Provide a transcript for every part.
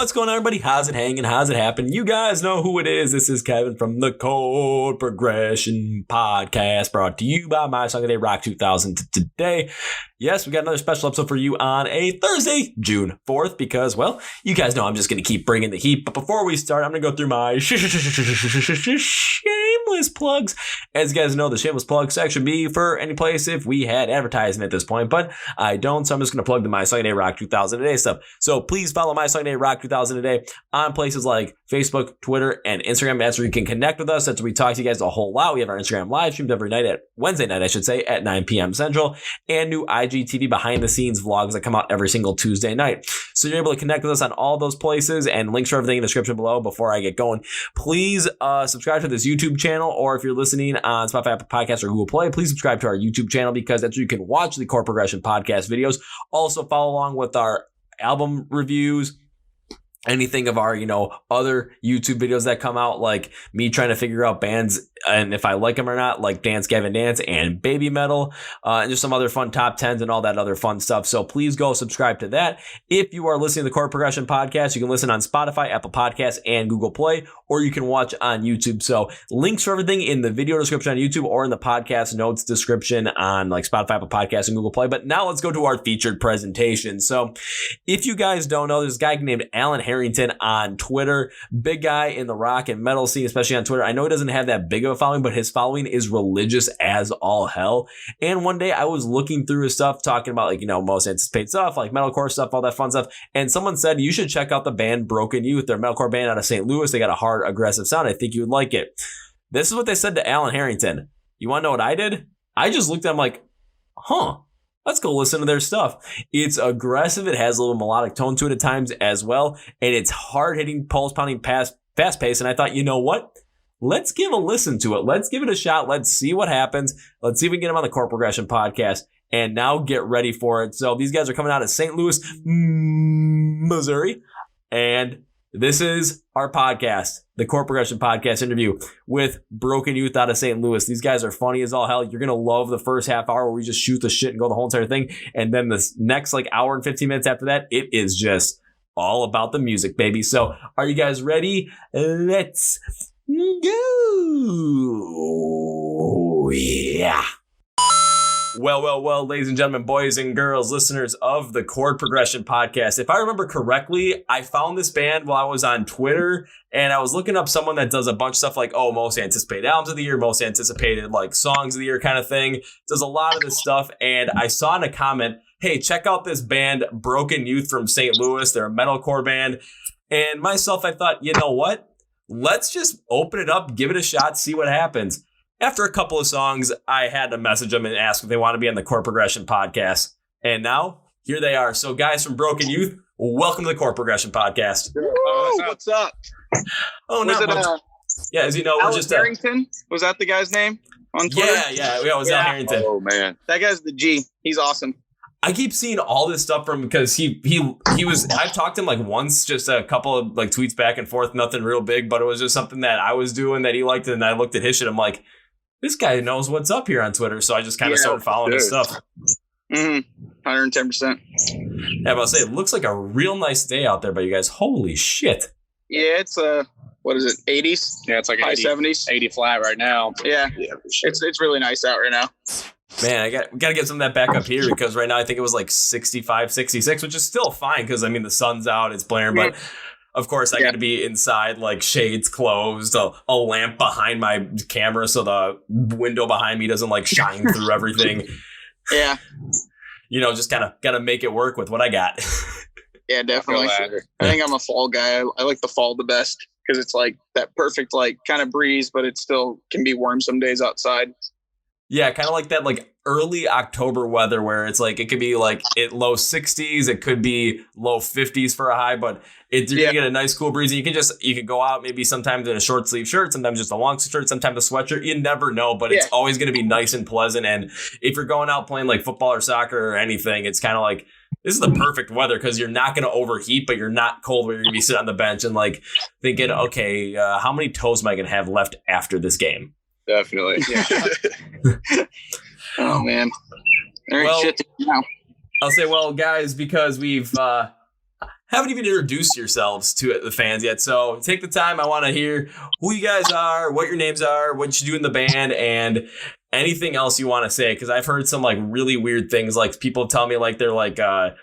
What's going on, everybody? How's it hanging? How's it happening? You guys know who it is. This is Kevin from the Chord Progression Podcast, brought to you by My Song of the Day Rock 2000 today. Yes, we got another special episode for you on a Thursday, June 4th, because, well, you guys know I'm just going to keep bringing the heat. But before we start, I'm going to go through my shameless plugs. As you guys know, the shameless plug section would be for any place if we had advertisement at this point, but I don't, so I'm just going to plug the My Song of the Day Rock 2000 Today stuff. So please follow My Song of the Day Rock 2000 Today on places like Facebook, Twitter, and Instagram. That's where you can connect with us. That's where we talk to you guys a whole lot. We have our Instagram live streams every night at Wednesday night, at 9 p.m. Central, and new IGTV behind the scenes vlogs that come out every single Tuesday night. So you're able to connect with us on all those places, and links for everything in the description below. Before I get going, please subscribe to this YouTube channel, or if you're listening on Spotify, Apple Podcasts, or Google Play, please subscribe to our YouTube channel, because that's where you can watch the Chord Progression Podcast videos. Also follow along with our album reviews, anything of our, other YouTube videos that come out, like me trying to figure out bands and if I like them or not, like Dance Gavin Dance and Baby Metal, and just some other fun top 10s and all that other fun stuff. So please go subscribe to that. If you are listening to the Chord Progression Podcast, you can listen on Spotify, Apple Podcasts, and Google Play, or you can watch on YouTube. So links for everything in the video description on YouTube or in the podcast notes description on like Spotify, Apple Podcasts, and Google Play. But now let's go to our featured presentation. So if you guys don't know, there's a guy named Alan Harrington on Twitter, big guy in the rock and metal scene, especially on Twitter. I know he doesn't have that big of a following, but his following is religious as all hell. And one day I was looking through his stuff, talking about most anticipated stuff, like metalcore stuff, all that fun stuff. And someone said, you should check out the band Broken Youth. They're a metalcore band out of St. Louis. They got a hard, aggressive sound. I think you would like it. This is what they said to Alan Harrington. You want to know what I did? I just looked at him like, let's go listen to their stuff. It's aggressive. It has a little melodic tone to it at times as well. And it's hard-hitting, pulse-pounding, fast-paced. And I thought, you know what? Let's give a listen to it. Let's give it a shot. Let's see what happens. Let's see if we can get them on the Chord Progression Podcast. And now get ready for it. So these guys are coming out of St. Louis, Missouri. And this is our podcast, the Chord Progression Podcast interview with Broken Youth out of St. Louis. These guys are funny as all hell. You're going to love the first half hour where we just shoot the shit and go the whole entire thing. And then the next hour and 15 minutes after that, it is just all about the music, baby. So are you guys ready? Let's go. Yeah. Well, ladies and gentlemen, boys and girls, listeners of the Chord Progression Podcast. If I remember correctly, I found this band while I was on Twitter, and I was looking up someone that does a bunch of stuff like, most anticipated albums of the year, most anticipated songs of the year kind of thing. Does a lot of this stuff, and I saw in a comment, hey, check out this band, Broken Youth from St. Louis. They're a metalcore band. And myself, I thought, you know what? Let's just open it up, give it a shot, see what happens. After a couple of songs, I had to message them and ask if they want to be on the Chord Progression Podcast. And now, here they are. So guys from Broken Youth, welcome to the Chord Progression Podcast. What's up? Oh, not much. Yeah, as you know, we're just... Harrington? Was that the guy's name on Twitter? Yeah, it was Al Harrington. Oh, man. That guy's the G. He's awesome. I keep seeing all this stuff from him because he was, I've talked to him once, just a couple of tweets back and forth, nothing real big, but it was just something that I was doing that he liked, and I looked at his shit. I'm like, this guy knows what's up here on Twitter. So I just kind of started following his stuff. 110%. Yeah, but I'll say, it looks like a real nice day out there by you guys. Holy shit. Yeah, it's what is it, 80s? Yeah, it's like high 80, 70s. 80 flat right now. Yeah, sure. It's really nice out right now. Man, we got to get some of that back up here, because right now I think it was 65, 66, which is still fine because, the sun's out, it's blaring, but of course I got to be inside, shades closed, a lamp behind my camera so the window behind me doesn't shine through everything. Yeah. Just kind of got to make it work with what I got. Yeah, definitely. I think I'm a fall guy. I like the fall the best because it's that perfect kind of breeze, but it still can be warm some days outside. Yeah, kind of like that early October weather where it's it could be at low 60s, it could be low 50s for a high, but you're gonna get a nice cool breeze, and you can go out maybe sometimes in a short sleeve shirt, sometimes just a long shirt, sometimes a sweatshirt. You never know, but it's always gonna be nice and pleasant. And if you're going out playing football or soccer or anything, it's kind of this is the perfect weather because you're not gonna overheat, but you're not cold where you're gonna be sitting on the bench and thinking, okay, how many toes am I gonna have left after this game? Definitely. Yeah. Oh, man. There ain't shit to do now. I'll say, guys, because we've had haven't even introduced yourselves to the fans yet. So take the time. I want to hear who you guys are, what your names are, what you do in the band, and anything else you want to say. Because I've heard some like really weird things. Like people tell me like they're like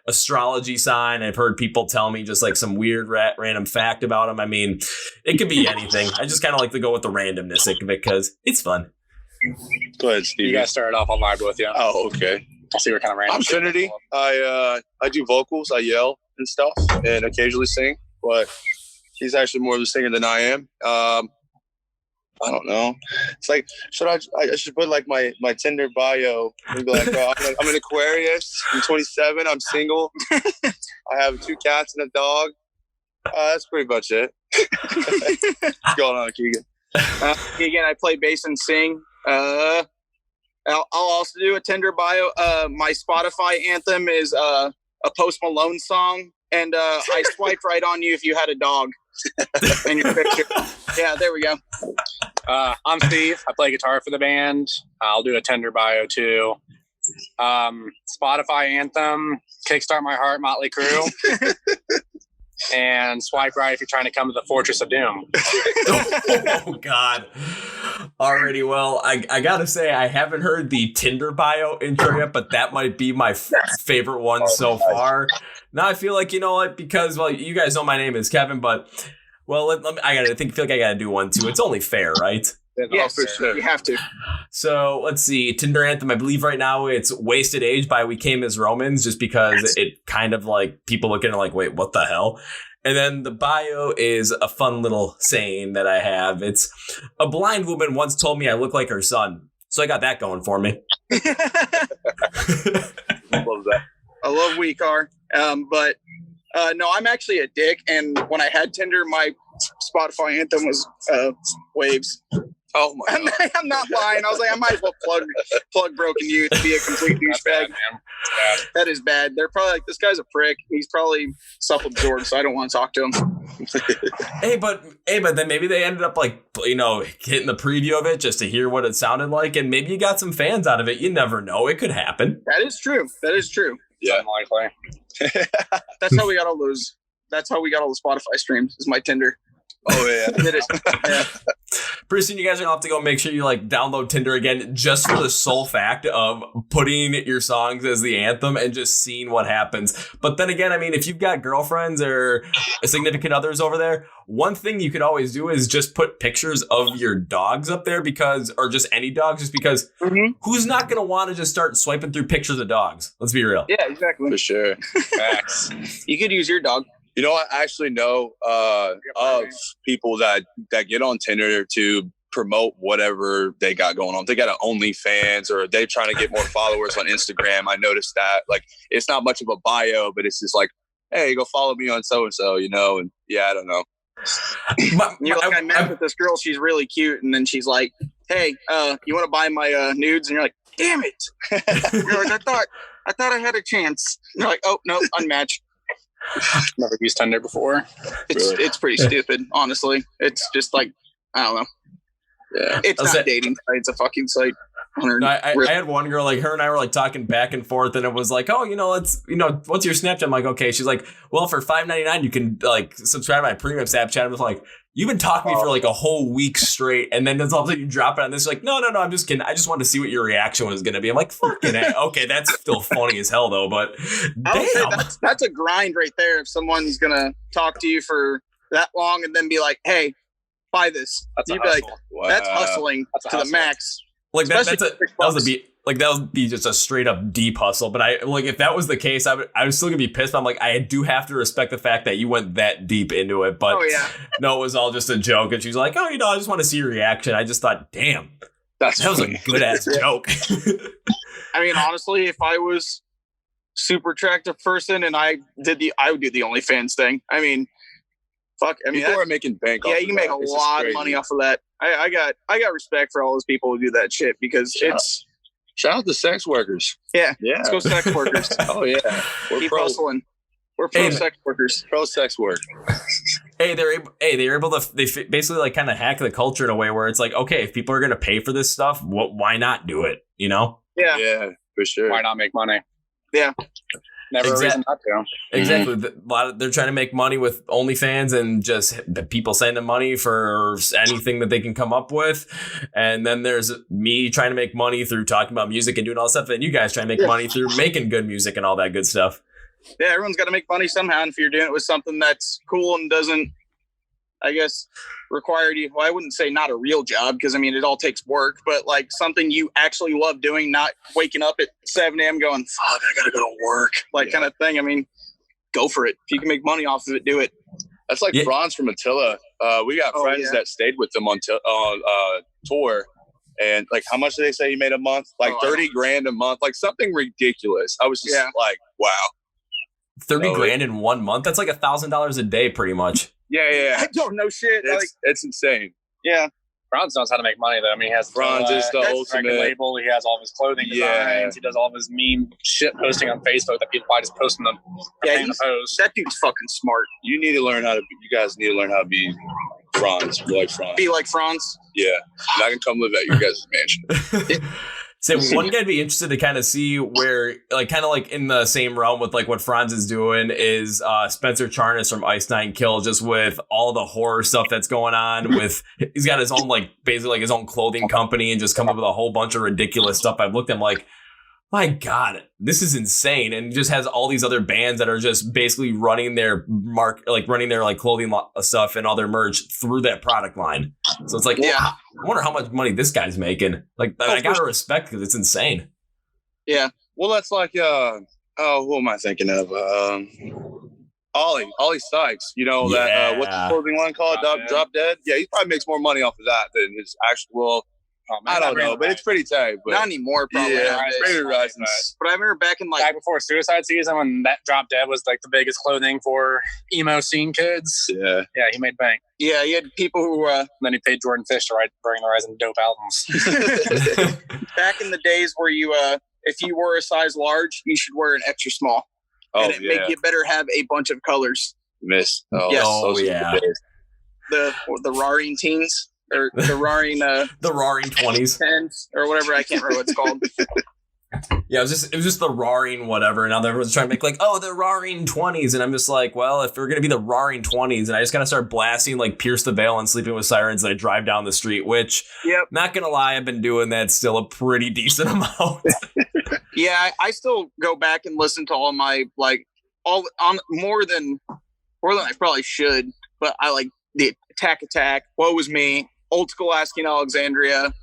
astrology sign. I've heard people tell me just like some weird random fact about them. I mean, it could be anything. I just kind of like to go with the randomness of it because it's fun. Go ahead, Steve. You guys started off on live with you. Oh, okay. I'll see what kind of random. I'm Trinity. I do vocals. I yell and stuff, and occasionally sing. But he's actually more of a singer than I am. I don't know. It's like I should put like my Tinder bio and be like, oh, I'm an Aquarius. I'm 27. I'm single. I have 2 cats and a dog. That's pretty much it. What's going on, Keegan? Keegan, I play bass and sing. I'll also do a Tinder bio. My Spotify anthem is a Post Malone song, and I swiped right on you if you had a dog in your picture. Yeah, there we go. I'm Steve. I play guitar for the band. I'll do a Tinder bio too. Spotify anthem, Kickstart My Heart, Motley Crue. And swipe right if you're trying to come to the Fortress of Doom. Oh, God. Alrighty, well, I gotta say, I haven't heard the Tinder bio intro yet, but that might be my favorite one so far. Now I feel like, you know what, because, well, you guys know my name is Kevin, but, well, feel like I gotta do one too. It's only fair, right? Yes, for sure. You have to. So let's see. Tinder anthem. I believe right now it's Wasted Age by We Came as Romans, just because it kind of like people look at it like, wait, what the hell? And then the bio is a fun little saying that I have. It's a blind woman once told me I look like her son. So I got that going for me. Love that. I love We Car. But no, I'm actually a dick. And when I had Tinder, my Spotify anthem was Waves. Oh my God. I'm not lying. I was like, I might as well plug Broken Youth to be a complete douchebag. That is bad. They're probably like, this guy's a prick. He's probably self-absorbed, so I don't want to talk to him. Hey, but then maybe they ended up like, you know, hitting the preview of it just to hear what it sounded like, and maybe you got some fans out of it. You never know. It could happen. That is true. Yeah. Unlikely. That's how we got all those. That's how we got all the Spotify streams. Is my Tinder. Oh yeah. Did it. Yeah. Pretty soon you guys are gonna have to go make sure you like download Tinder again just for the sole fact of putting your songs as the anthem and just seeing what happens. But then again, I mean, if you've got girlfriends or significant others over there, one thing you could always do is just put pictures of your dogs up there or just any dogs, just because who's not gonna want to just start swiping through pictures of dogs? Let's be real. Yeah, exactly. For sure. Facts. You could use your dog. You know, I actually know of people that get on Tinder to promote whatever they got going on. They got an OnlyFans or they're trying to get more followers on Instagram. I noticed that. Like, it's not much of a bio, but it's just like, hey, go follow me on so-and-so, you know? And yeah, I don't know. I met with this girl. She's really cute. And then she's like, hey, you want to buy my nudes? And you're like, damn it. You're like, I thought I had a chance. And you're like, oh, no, unmatched. Never used Tinder before. It's pretty stupid, honestly. It's just like, I don't know. Yeah, it's not dating site. It's a fucking site. No, I had one girl, like her and I were like talking back and forth, and it was like, oh, what's your Snapchat? I'm like, okay. She's like, well, for $5.99 you can like subscribe to my premium Snapchat. I was like, you've been talking to me for like a whole week straight, and then all of a sudden you drop it on this. Like, no, I'm just kidding. I just wanted to see what your reaction was going to be. I'm like, fucking it. Okay, that's still funny as hell though, but damn. That's a grind right there. If someone's gonna talk to you for that long and then be like, hey, buy this, you'd be like, that's hustling to the max. Like that would be just a straight up deep hustle. But if that was the case, I was still gonna be pissed. But I'm like, I do have to respect the fact that you went that deep into it. But no, it was all just a joke. And she's like, oh, I just want to see your reaction. I just thought, damn, that was a good ass joke. I mean, honestly, if I was super attractive person and I would do the OnlyFans thing. I mean, fuck. I mean, people are making bank. Yeah, you can make a lot of money off of that. I got respect for all those people who do that shit because shout out to sex workers. Yeah. Let's go sex workers. Oh yeah, keep hustling. We're pro sex workers. Pro sex work. They're able to basically like kind of hack the culture in a way where it's like, okay, if people are gonna pay for this stuff, why not do it? You know? Yeah. Yeah, for sure. Why not make money? Yeah. Never a reason not to. Exactly. They're trying to make money with OnlyFans and just the people send them money for anything that they can come up with. And then there's me trying to make money through talking about music and doing all that stuff. And you guys trying to make money through making good music and all that good stuff. Yeah, everyone's got to make money somehow. And if you're doing it with something that's cool and doesn't, I guess, require you, well, I wouldn't say not a real job, because I mean, it all takes work, but like something you actually love doing, not waking up at 7 a.m. going, fuck, I got to go to work, kind of thing. I mean, go for it. If you can make money off of it, do it. That's like Franz from Attila. We got friends that stayed with them on tour. And like, how much did they say he made a month? Like 30 grand a month, like something ridiculous. I was just like, wow. 30 grand in 1 month? That's like $1,000 a day, pretty much. Yeah. I don't know shit. It's insane. Yeah. Franz knows how to make money, though. I mean, he has Franz is the ultimate label. He has all of his clothing designs. He does all of his meme shit posting on Facebook that people probably just post them. That dude's fucking smart. You guys need to learn how to be Franz. Be like Franz. Yeah. And I can come live at your guys' mansion. So one guy I'd be interested to kind of see where, like, kind of like in the same realm with like what Franz is doing is Spencer Charnas from Ice Nine Kill, just with all the horror stuff that's going on with, he's got his own, like, basically like his own clothing company and just come up with a whole bunch of ridiculous stuff. I've looked at him like, my God, this is insane. And just has all these other bands that are just basically running their clothing stuff and all their merch through that product line. So it's like, I wonder how much money this guy's making. Like, I gotta respect, because it's insane. Yeah. Well, that's like, who am I thinking of? Ollie Sykes. You know, that, what's the clothing line called? Drop Dead? Yeah, he probably makes more money off of that than his actual. I don't know, but it's pretty tight. But not anymore, probably. Yeah, maybe rising. But I remember back before Suicide Season, when that Drop Dead was like the biggest clothing for emo scene kids. Yeah, he made bank. Yeah, he had people who. Then he paid Jordan Fish to bring the Rising dope albums. Back in the days where you, if you were a size large, you should wear an extra small. And it make you better have a bunch of colors. Yes. The Roaring Teens. Or the Roaring the Roaring 20s 10s or whatever, I can't remember what it's called. Yeah, it was just the Roaring whatever, and now everyone's trying to make like, the Roaring 20s, and I'm just like, well, if we're gonna be the Roaring 20s, and I just gotta start blasting like Pierce the Veil and Sleeping with Sirens, and I drive down the street, which not gonna lie, I've been doing that still a pretty decent amount. Yeah, I still go back and listen to all my more than I probably should, but I like the Attack, Woe Was Me, Old School Asking Alexandria,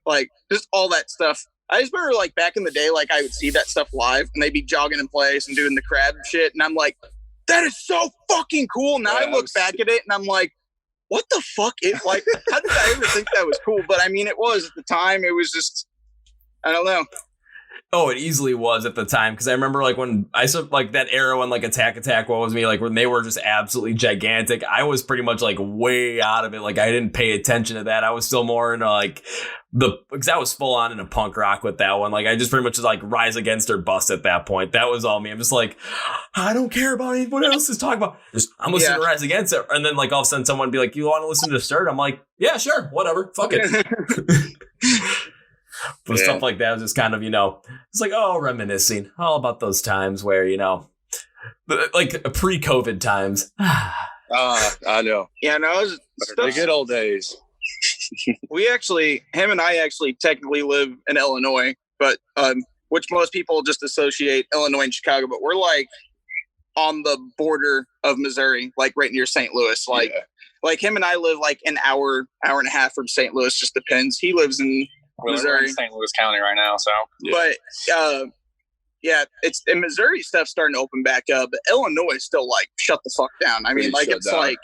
like just all that stuff. I just remember like back in the day, like I would see that stuff live and they'd be jogging in place and doing the crab shit. And I'm like, that is so fucking cool. Now I look back at it and I'm like, what the fuck is like, how did I ever think that was cool? But I mean, it was at the time. It was just, I don't know. Oh, it easily was at the time, because I remember like when I saw like that era when like Attack, What Was Me, like when they were just absolutely gigantic. I was pretty much like way out of it. Like I didn't pay attention to that. I was still more into like because I was full on into punk rock with that one. Like I just pretty much just like Rise Against or Bust at that point. That was all me. I'm just like, I don't care about anyone else is talking about. I'm listening to Rise Against it, and then like all of a sudden someone would be like, you want to listen to Stirred? I'm like, yeah, sure, whatever, fuck it. But stuff like that was just kind of, it's like, reminiscing all about those times where, like pre-COVID times. I know. Yeah, no, it was the good old days. Him and I actually technically live in Illinois, but which most people just associate Illinois and Chicago, but we're like on the border of Missouri, like right near St. Louis. Like him and I live like an hour and a half from St. Louis, just depends. He lives in Missouri, in St. Louis County right now. So, but it's in Missouri stuff starting to open back up, but Illinois is still like shut the fuck down. I mean, like it's down. Like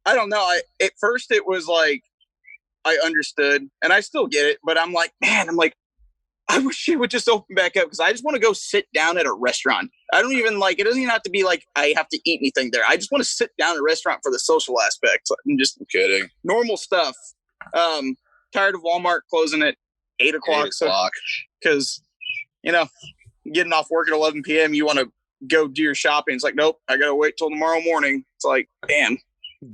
I don't know. At first it was like I understood, and I still get it, but I'm like, man, I wish it would just open back up because I just want to go sit down at a restaurant. I don't even like it. Doesn't even have to be like I have to eat anything there. I just want to sit down at a restaurant for the social aspect and just normal stuff. Tired of Walmart closing at 8 o'clock. Because, getting off work at 11 p.m., you want to go do your shopping. It's like, nope, I got to wait till tomorrow morning. It's like, damn.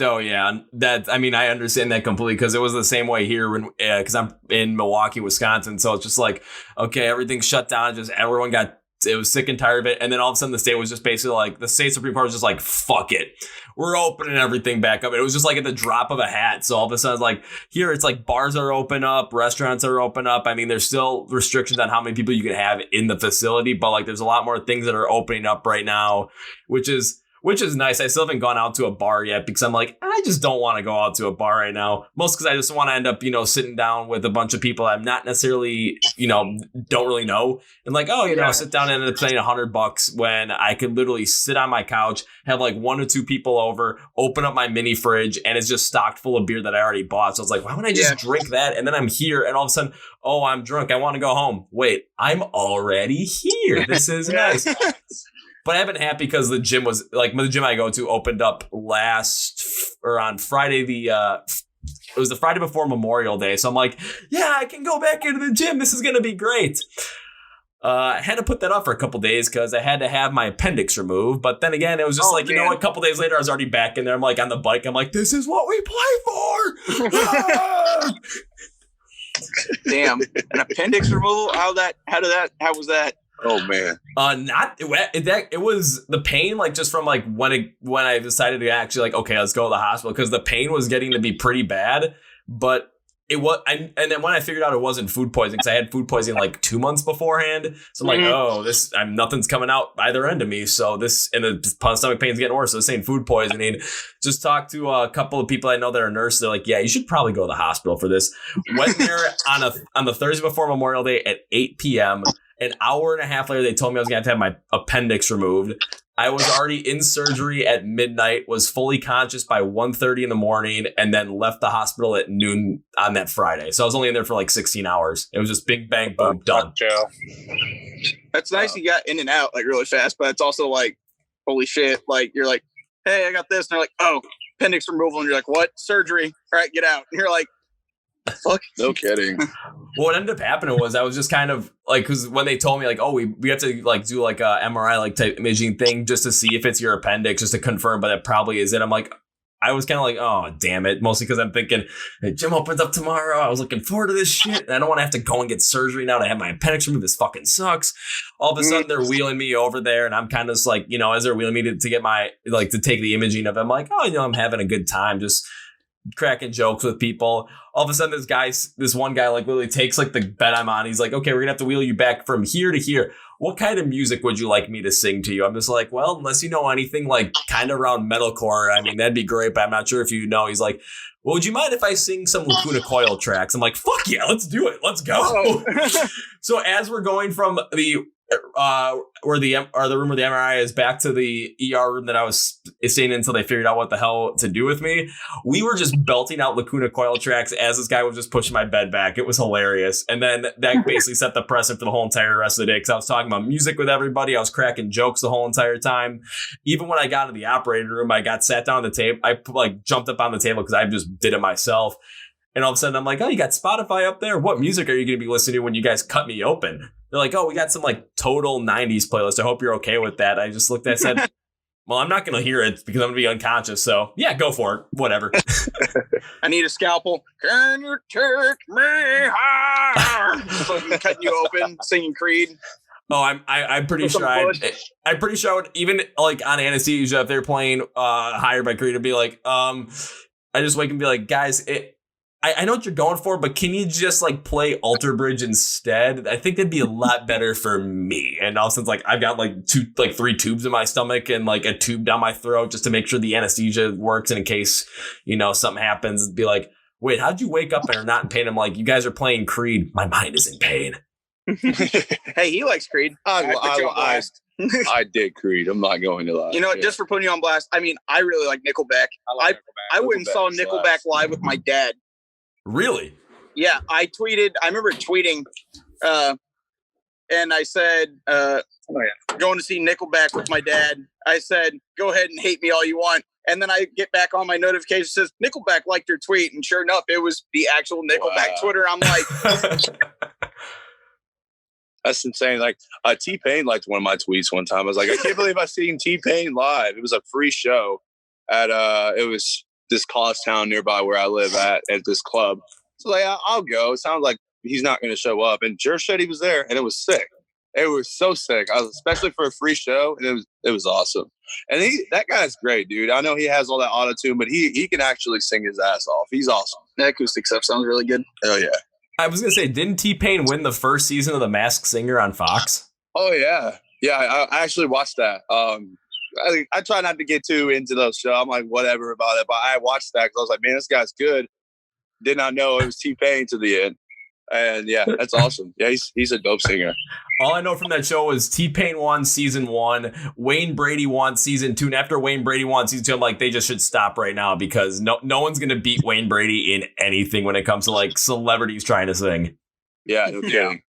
Oh, yeah. I understand that completely because it was the same way here when because I'm in Milwaukee, Wisconsin. So it's just like, okay, everything's shut down. Just everyone got it was sick and tired of it. And then all of a sudden the state was just basically like, the state Supreme Court was just like, fuck it. We're opening everything back up. It was just like at the drop of a hat. So all of a sudden, like here, it's like bars are open up, restaurants are open up. I mean, there's still restrictions on how many people you can have in the facility, but like there's a lot more things that are opening up right now, which is nice. I still haven't gone out to a bar yet because I'm like, I just don't want to go out to a bar right now. Most because I just want to end up, sitting down with a bunch of people I'm not necessarily, don't really know. And like, sit down and end up spending $100 when I could literally sit on my couch, have like 1 or 2 people over, open up my mini fridge, and it's just stocked full of beer that I already bought. So I was like, why would I just drink that? And then I'm here and all of a sudden, oh, I'm drunk. I want to go home. Wait, I'm already here. This is nice. But I've been happy because the gym was like the gym I go to opened up on Friday. It was the Friday before Memorial Day. So I'm like, yeah, I can go back into the gym. This is going to be great. I had to put that off for a couple days because I had to have my appendix removed. But then again, it was just a couple days later, I was already back in there. I'm like on the bike. I'm like, this is what we play for. Damn, an appendix removal? How was that? Oh man. It was the pain, like just from like when I decided to actually like, okay, let's go to the hospital, because the pain was getting to be pretty bad. But it was, and then when I figured out it wasn't food poisoning, because I had food poisoning like 2 months beforehand. So I'm like, nothing's coming out either end of me. So this, and the stomach pain's getting worse. So this ain't food poisoning. Just talked to a couple of people I know that are nurses. They're like, yeah, you should probably go to the hospital for this. Went there on the Thursday before Memorial Day at 8 p.m. An hour and a half later, they told me I was going to have my appendix removed. I was already in surgery at midnight, was fully conscious by 1:30 in the morning, and then left the hospital at noon on that Friday. So I was only in there for like 16 hours. It was just bing, bang, boom, done. That's nice you got in and out like really fast, but it's also like, holy shit. Like you're like, hey, I got this. And they're like, oh, appendix removal. And you're like, what? Surgery. All right, get out. And you're like, fuck. No kidding. Well, what ended up happening was I was just kind of like, because when they told me like, oh, we have to like do like a MRI like type imaging thing just to see if it's your appendix, just to confirm, but it probably is it. I'm like, I was kind of like, oh, damn it. Mostly because I'm thinking, hey, gym opens up tomorrow. I was looking forward to this shit. And I don't want to have to go and get surgery now to have my appendix removed. This fucking sucks. All of a sudden, they're wheeling me over there. And I'm kind of just like, as they're wheeling me to get my, like, to take the imaging of it, I'm like, oh, I'm having a good time. Just cracking jokes with people. All of a sudden, this one guy like literally takes like the bed I'm on. He's like, okay, we're gonna have to wheel you back from here to here. What kind of music would you like me to sing to you? I'm just like, well, unless you know anything like kind of around metalcore, I mean, that'd be great, but I'm not sure if you know. He's like, well, would you mind if I sing some Lacuna Coil tracks? I'm like, fuck yeah, let's do it. Let's go. So as we're going from the where the room where the MRI is back to the ER room that I was staying in until they figured out what the hell to do with me, we were just belting out Lacuna Coil tracks as this guy was just pushing my bed back. It was hilarious. And then that basically set the precedent for the whole entire rest of the day, because I was talking about music with everybody. I was cracking jokes the whole entire time. Even when I got in the operating room, I got sat down at the table. I like jumped up on the table because I just did it myself. And all of a sudden, I'm like, oh, you got Spotify up there? What music are you going to be listening to when you guys cut me open? They're like, oh, we got some like total 90s playlist. I hope you're okay with that. I just looked at it and said, well, I'm not going to hear it because I'm going to be unconscious. So, yeah, go for it. Whatever. I need a scalpel. Can you take me higher? Fucking cutting you open, singing Creed. Oh, I'm pretty sure I'm pretty sure I would, even like on anesthesia, if they're playing Higher by Creed, it'd be like, I just wake and be like, guys, I know what you're going for, but can you just like play Alter Bridge instead? I think that'd be a lot better for me. And all of a sudden, like I've got like 3 tubes in my stomach and like a tube down my throat just to make sure the anesthesia works. And in case, something happens, it'd be like, wait, how'd you wake up and are not in pain? I'm like, you guys are playing Creed. My mind is in pain. Hey, he likes Creed. I did Creed. I'm not going to lie. You know what? Yeah. Just for putting you on blast, I mean, I really like Nickelback. I went and saw Nickelback live with my dad. Really? Yeah, I remember tweeting, and I said, going to see Nickelback with my dad. I said, go ahead and hate me all you want. And then I get back on my notification, says, Nickelback liked your tweet. And sure enough, it was the actual Nickelback Twitter. I'm like... That's insane. Like T-Pain liked one of my tweets one time. I was like, I can't believe I seen T-Pain live. It was a free show at it was this college town nearby where I live at this club. So like, I'll go. It sounds like he's not going to show up. And Jer said he was there, and it was sick. It was so sick. Especially for a free show, and it was awesome. And that guy's great, dude. I know he has all that auto tune, but he can actually sing his ass off. He's awesome. The acoustic stuff sounds really good. Oh yeah. I was gonna say, didn't T-Pain win the first season of The Masked Singer on Fox? Oh yeah, yeah. I actually watched that. I try not to get too into those shows. I'm like whatever about it, but I watched that because I was like, man, this guy's good. Did not know it was T-Pain to the end. And yeah, that's awesome. Yeah, he's a dope singer. All I know from that show was T-Pain won season 1, Wayne Brady won season 2, and after Wayne Brady won season 2, I'm like, they just should stop right now because no one's gonna beat Wayne Brady in anything when it comes to like celebrities trying to sing. Yeah, no kidding.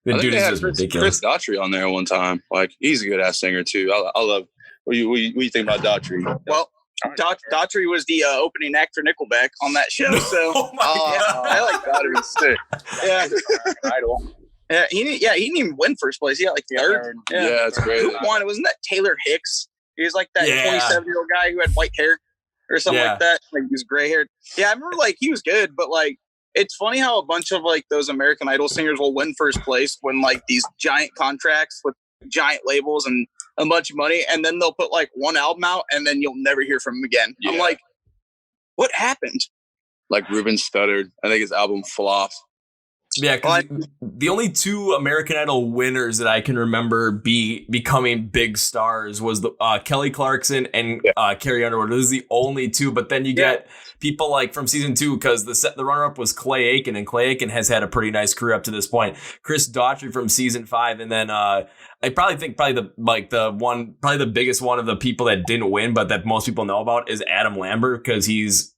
The I think dude they is had just ridiculous. Chris Daughtry on there one time. Like he's a good ass singer too. I love. What do you think about Daughtry? Well, Daughtry was the opening act for Nickelback on that show. So Oh my God. I like Daughtry. Sick. Yeah. Idol. Yeah, he didn't even win first place. He got like third. Yeah, it's great. Who won? Wasn't that Taylor Hicks? He was like that Yeah. 27-year-old guy who had white hair or something Yeah. like that. Like he was gray haired. Yeah, I remember like he was good, but like it's funny how a bunch of like those American Idol singers will win first place when like these giant contracts with giant labels and a bunch of money, and then they'll put like one album out and then you'll never hear from them again. Yeah. I'm like, what happened? Like Ruben stuttered. I think his album flopped. Yeah, 'cause the only 2 American Idol winners that I can remember becoming big stars was the Kelly Clarkson and Carrie Underwood. Those are the only 2. But then you get people like from season 2 because the runner-up was Clay Aiken, and Clay Aiken has had a pretty nice career up to this point. Chris Daughtry from season 5, and then I probably the biggest one of the people that didn't win, but that most people know about is Adam Lambert because he's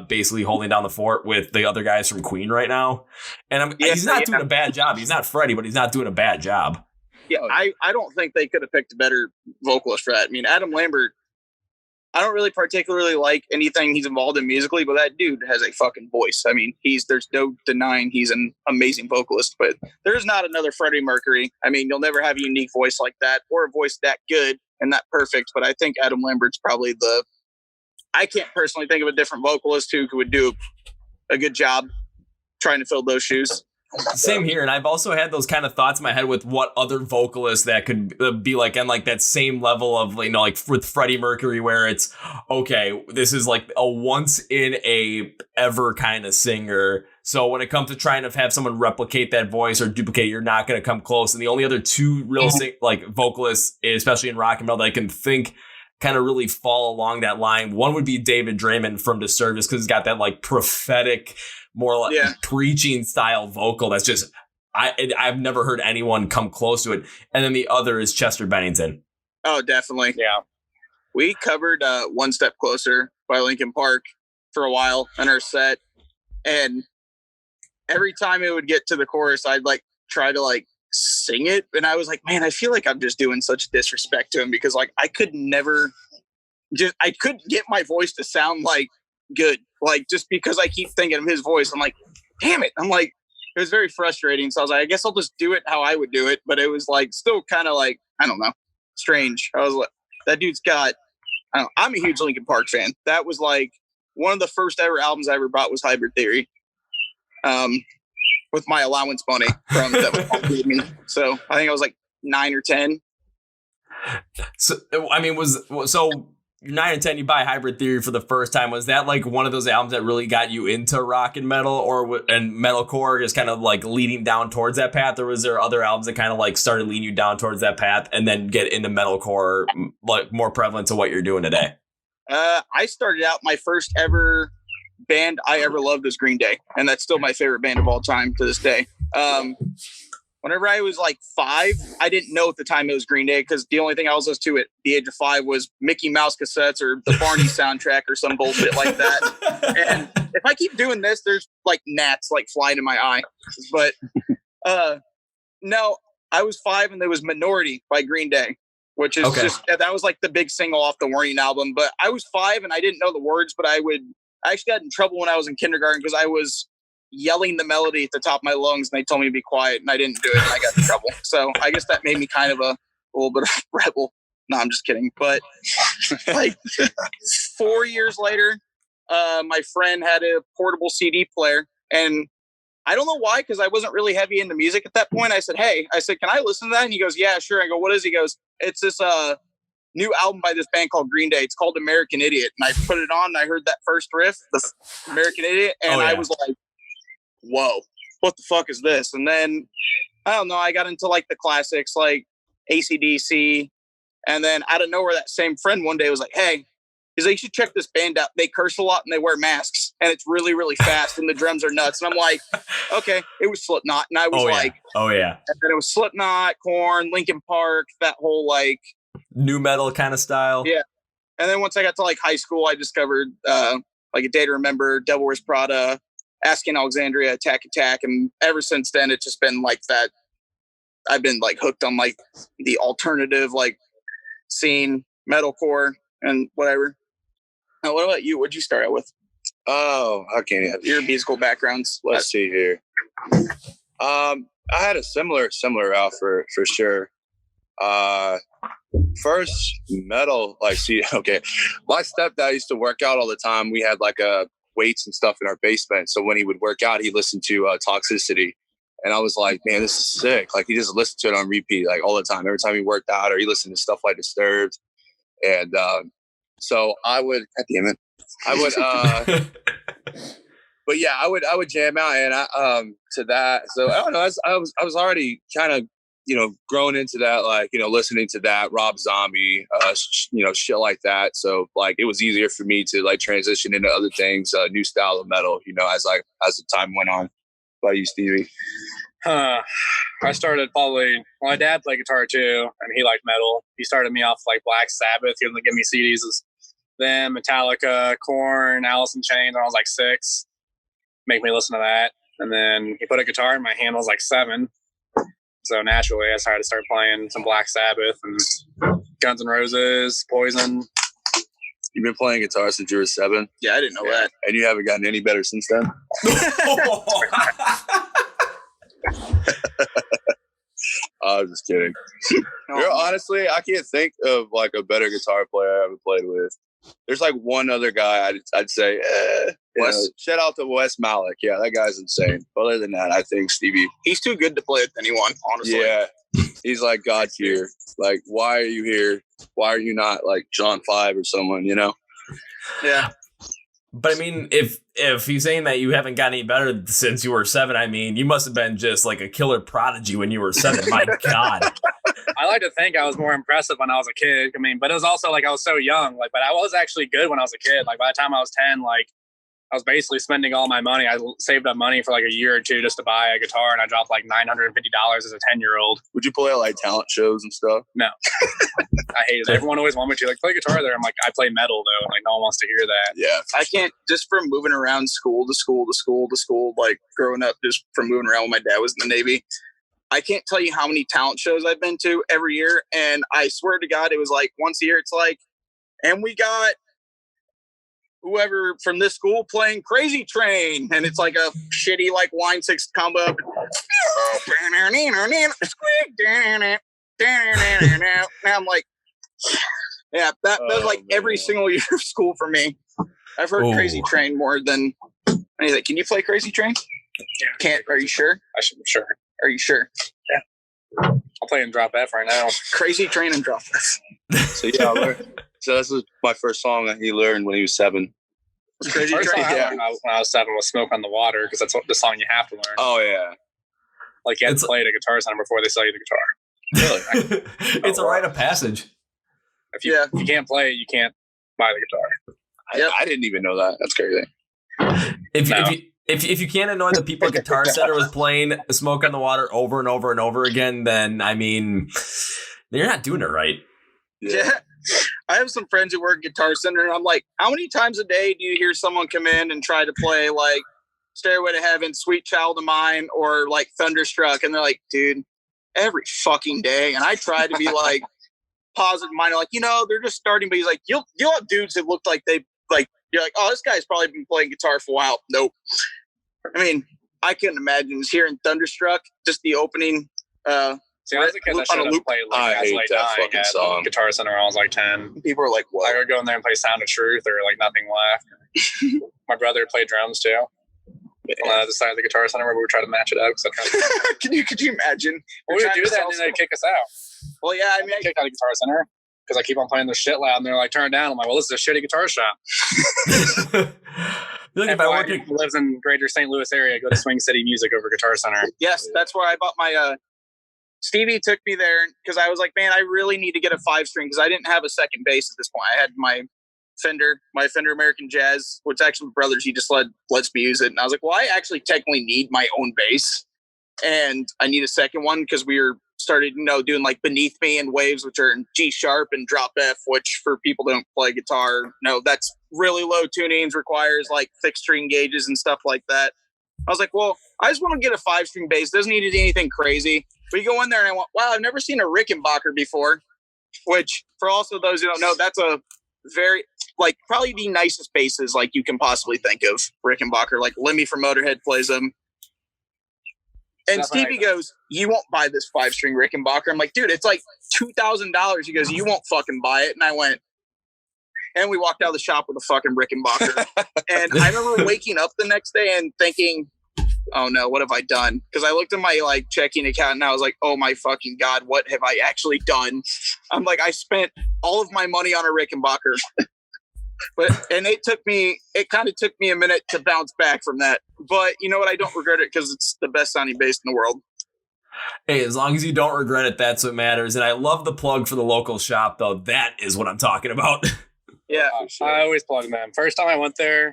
basically holding down the fort with the other guys from Queen right now. And he's not doing a bad job. He's not Freddie, but he's not doing a bad job. Yeah, I don't think they could have picked a better vocalist for that. I mean, Adam Lambert, I don't really particularly like anything he's involved in musically, but that dude has a fucking voice. I mean, there's no denying he's an amazing vocalist, but there's not another Freddie Mercury. I mean, you'll never have a unique voice like that or a voice that good and that perfect, but I think Adam Lambert's probably I can't personally think of a different vocalist who would do a good job trying to fill those shoes. Same here. And I've also had those kind of thoughts in my head with what other vocalists that could be like, and like that same level of, you know, like with Freddie Mercury, where it's, okay, this is like a once in a ever kind of singer. So when it comes to trying to have someone replicate that voice or duplicate, you're not going to come close. And the only other 2 real like vocalists, especially in rock and metal, that I can think kind of really fall along that line. One would be David Draymond from Disturbed, because he's got that like prophetic, more like preaching style vocal that's just I've never heard anyone come close to it. And then the other is Chester Bennington. Oh, definitely. Yeah. We covered One Step Closer by Linkin Park for a while in our set, and every time it would get to the chorus, I'd like try to like sing it, and I was like, man, I feel like I'm just doing such disrespect to him because like I couldn't get my voice to sound like good, like just because I keep thinking of his voice. I'm like, damn it. I'm like, it was very frustrating. So I was like, I guess I'll just do it how I would do it. But it was like still kind of like, I don't know, strange. I was like, that dude's got, I'm a huge Linkin Park fan. That was like one of the first ever albums I ever bought was Hybrid Theory. With my allowance money from that was me. So I think I was like 9 or 10. So I mean, you're 9 or 10, you buy Hybrid Theory for the first time. Was that like one of those albums that really got you into rock and metal, and metalcore is kind of like leading down towards that path? Or was there other albums that kind of like started leading you down towards that path and then get into metalcore, like more prevalent to what you're doing today? I started out, my first ever band I ever loved was Green Day, and that's still my favorite band of all time to this day. Whenever I was like 5, I didn't know at the time it was Green Day because the only thing I was listening to at the age of 5 was Mickey Mouse cassettes or the Barney soundtrack or some bullshit like that. And if I keep doing this, there's like gnats like flying in my eye. But no, I was 5 and there was Minority by Green Day, which is just, that was like the big single off the Warning album. But I was 5 and I didn't know the words, but I actually got in trouble when I was in kindergarten because I was yelling the melody at the top of my lungs and they told me to be quiet and I didn't do it and I got in trouble. So I guess that made me kind of a little bit of a rebel. No, I'm just kidding. But like 4 years later, my friend had a portable CD player and I don't know why, because I wasn't really heavy into music at that point. I said, "Hey," I said, "Can I listen to that?" And he goes, "Yeah, sure." I go, "What is it?" He goes, "It's this new album by this band called Green Day. It's called American Idiot." And I put it on and I heard that first riff, the American Idiot, and I was like, "Whoa, what the fuck is this?" And then I don't know, I got into like the classics like AC/DC, and then out of nowhere, that same friend one day was like, "Hey," he's like, "You should check this band out. They curse a lot and they wear masks, and it's really, really fast, and the drums are nuts." And I'm like, "Okay." It was Slipknot, and I was oh yeah, and then it was Slipknot, Korn, Linkin Park, that whole like new metal kind of style. Yeah. And then once I got to like high school, I discovered like A Day to Remember, Devil Wears Prada, Asking Alexandria, Attack Attack, and ever since then it's just been like that. I've been like hooked on like the alternative like scene, metalcore, and whatever. Now, what about you? What'd you start out with? Oh, I can't have Your musical backgrounds. Let's see here. I had a similar route for sure. First metal, like, see, okay, my stepdad used to work out all the time. We had like weights and stuff in our basement. So when he would work out, he listened to Toxicity. And I was like, man, this is sick. Like, he just listened to it on repeat, like all the time. Every time he worked out, or he listened to stuff like Disturbed. And so I would, God damn it, I would, but yeah, I would jam out and to that. So I don't know. I was already kind of, growing into that, like, listening to that Rob Zombie, shit like that. So like, it was easier for me to like transition into other things, new style of metal, as the time went on. What about you, Stevie? I started probably, my dad played guitar too, and he liked metal. He started me off like Black Sabbath. He would give me CDs. Then Metallica, Korn, Alice in Chains. When I was like 6, make me listen to that. And then he put a guitar in my hand. I was like 7. So naturally, I started to start playing some Black Sabbath and Guns N' Roses, Poison. You've been playing guitar since you were 7? Yeah, I didn't know that. And you haven't gotten any better since then? I was just kidding. Honestly, I can't think of like a better guitar player I ever played with. There's like one other guy I'd say, shout out to Wes Malik. Yeah, that guy's insane. Other than that, I think Stevie. He's too good to play with anyone, honestly. Yeah, he's like God tier. Like, why are you here? Why are you not like John 5 or someone, Yeah. But I mean, if he's saying that you haven't gotten any better since you were 7, I mean, you must have been just like a killer prodigy when you were 7. My God. I like to think I was more impressive when I was a kid. I mean, but it was also like I was so young. Like, but I was actually good when I was a kid. Like by the time I was 10, like I was basically spending all my money. I saved up money for like a year or two just to buy a guitar, and I dropped like $950 as a 10-year-old. Would you play at like talent shows and stuff? No. I hated it. Everyone always wanted me to like play guitar there. I'm like, I play metal though. Like no one wants to hear that. Yeah. I can't, just from moving around school to school to school to school, like growing up, just from moving around when my dad was in the Navy, I can't tell you how many talent shows I've been to every year. And I swear to God, it was like once a year, it's like, and we got whoever from this school playing Crazy Train, and it's like a shitty like Line 6 combo. Now I'm like, yeah, that was like every single year of school for me. I've heard Crazy Train more than anything. Can you play Crazy Train? Yeah. Can't. Are you sure? I should be sure. Are you sure? Yeah. I'll play in Drop F right now. Crazy Train and Drop F. So yeah, so this was my first song that he learned when he was 7. Crazy First Train. song I learned when I was 7 was Smoke on the Water, because that's the song you have to learn. Oh yeah. Like you have to play at a guitar center before they sell you the guitar. Really? It's a rite of passage. If you can't play it, you can't buy the guitar. I didn't even know that. That's crazy. If you can't annoy the people at Guitar Center with playing Smoke on the Water over and over and over again, then I mean, you're not doing it right. Yeah. I have some friends who work at Guitar Center, and I'm like, how many times a day do you hear someone come in and try to play like Stairway to Heaven, Sweet Child of Mine, or like Thunderstruck? And they're like, dude, every fucking day. And I try to be like positive minded, like, they're just starting, but he's like, you'll have dudes that look like they like, you're like, oh, this guy's probably been playing guitar for a while. Nope. I mean, I couldn't imagine just hearing Thunderstruck, just the opening. See, I was a kid that should have played like I hate that fucking song. Guitar Center when I was like 10. People are like, what? I would go in there and play Sound of Truth or like Nothing Left. My brother played drums too. on the side of the Guitar Center where we were trying to match it up. Could you imagine? Well, we would do that and then they'd kick us out. Well, yeah, I mean, I kicked out of the Guitar Center because I keep on playing this shit loud and they're like, turn it down. I'm like, well, this is a shitty guitar shop. If I work at lives in greater St. Louis area, go to Swing City Music over Guitar Center. Yes, that's where I bought my Stevie took me there because I was like, man, I really need to get a 5-string because I didn't have a second bass at this point. I had my Fender American Jazz, which actually brothers, he just lets me use it. And I was like, well, I actually technically need my own bass and I need a second one because we were started, doing like Beneath Me and Waves, which are in G sharp and drop F, which for people who don't play guitar, that's really low tunings, requires like fixed string gauges and stuff like that. I was like, well, I just want to get a 5-string bass. Doesn't need to do anything crazy. We go in there and I went, wow, I've never seen a Rickenbacker before, which for also those who don't know, that's a very, like, probably the nicest basses like you can possibly think of. Rickenbacker, like Lemmy from Motorhead plays them. And Stevie goes, you won't buy this 5-string Rickenbacker. I'm like, dude, it's like $2,000. He goes, you won't fucking buy it. And I went, and we walked out of the shop with a fucking Rickenbacker. And I remember waking up the next day and thinking, oh no, what have I done? Because I looked at my like checking account and I was like, oh my fucking God, what have I actually done? I'm like, I spent all of my money on a Rickenbacker. And it kind of took me a minute to bounce back from that. But you know what? I don't regret it because it's the best sounding bass in the world. Hey, as long as you don't regret it, that's what matters. And I love the plug for the local shop, though. That is what I'm talking about. Yeah. I always plug them. First time I went there,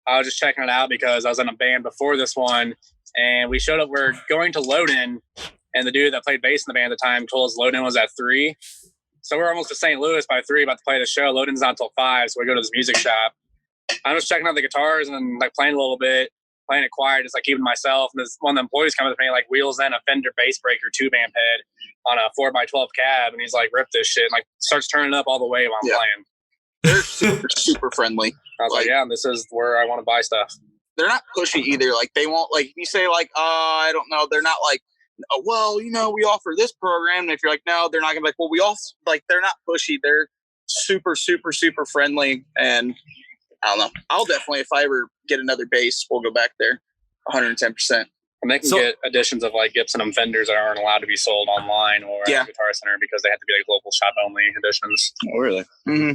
I was just checking it out because I was in a band before this one. And we showed up, we're going to Loden. And the dude that played bass in the band at the time told us Loden was at 3. So we're almost to St. Louis by 3, about to play the show. Loden's not until 5, so we go to this music shop. I'm just checking out the guitars and like playing a little bit, playing it quiet, just like keeping myself. And this one of the employees comes with me, like wheels in a Fender Bass Breaker 2-amp head on a 4x12 cab, and he's like, "Rip this shit!" And like starts turning up all the way while I'm playing. They're super, super friendly. I was like, "Yeah, this is where I want to buy stuff." They're not pushy either. Like they won't like if you say like, I don't know. They're not like, oh, well, we offer this program. And if you're like, no, they're not gonna be like, well, we also like, they're not pushy. They're super, super, super friendly. And I don't know. I'll definitely, if I ever get another bass, we'll go back there 110%. And they can get editions of like Gibson and Fenders that aren't allowed to be sold online or at Guitar Center because they have to be like local shop only editions. Oh, really? Mm-hmm.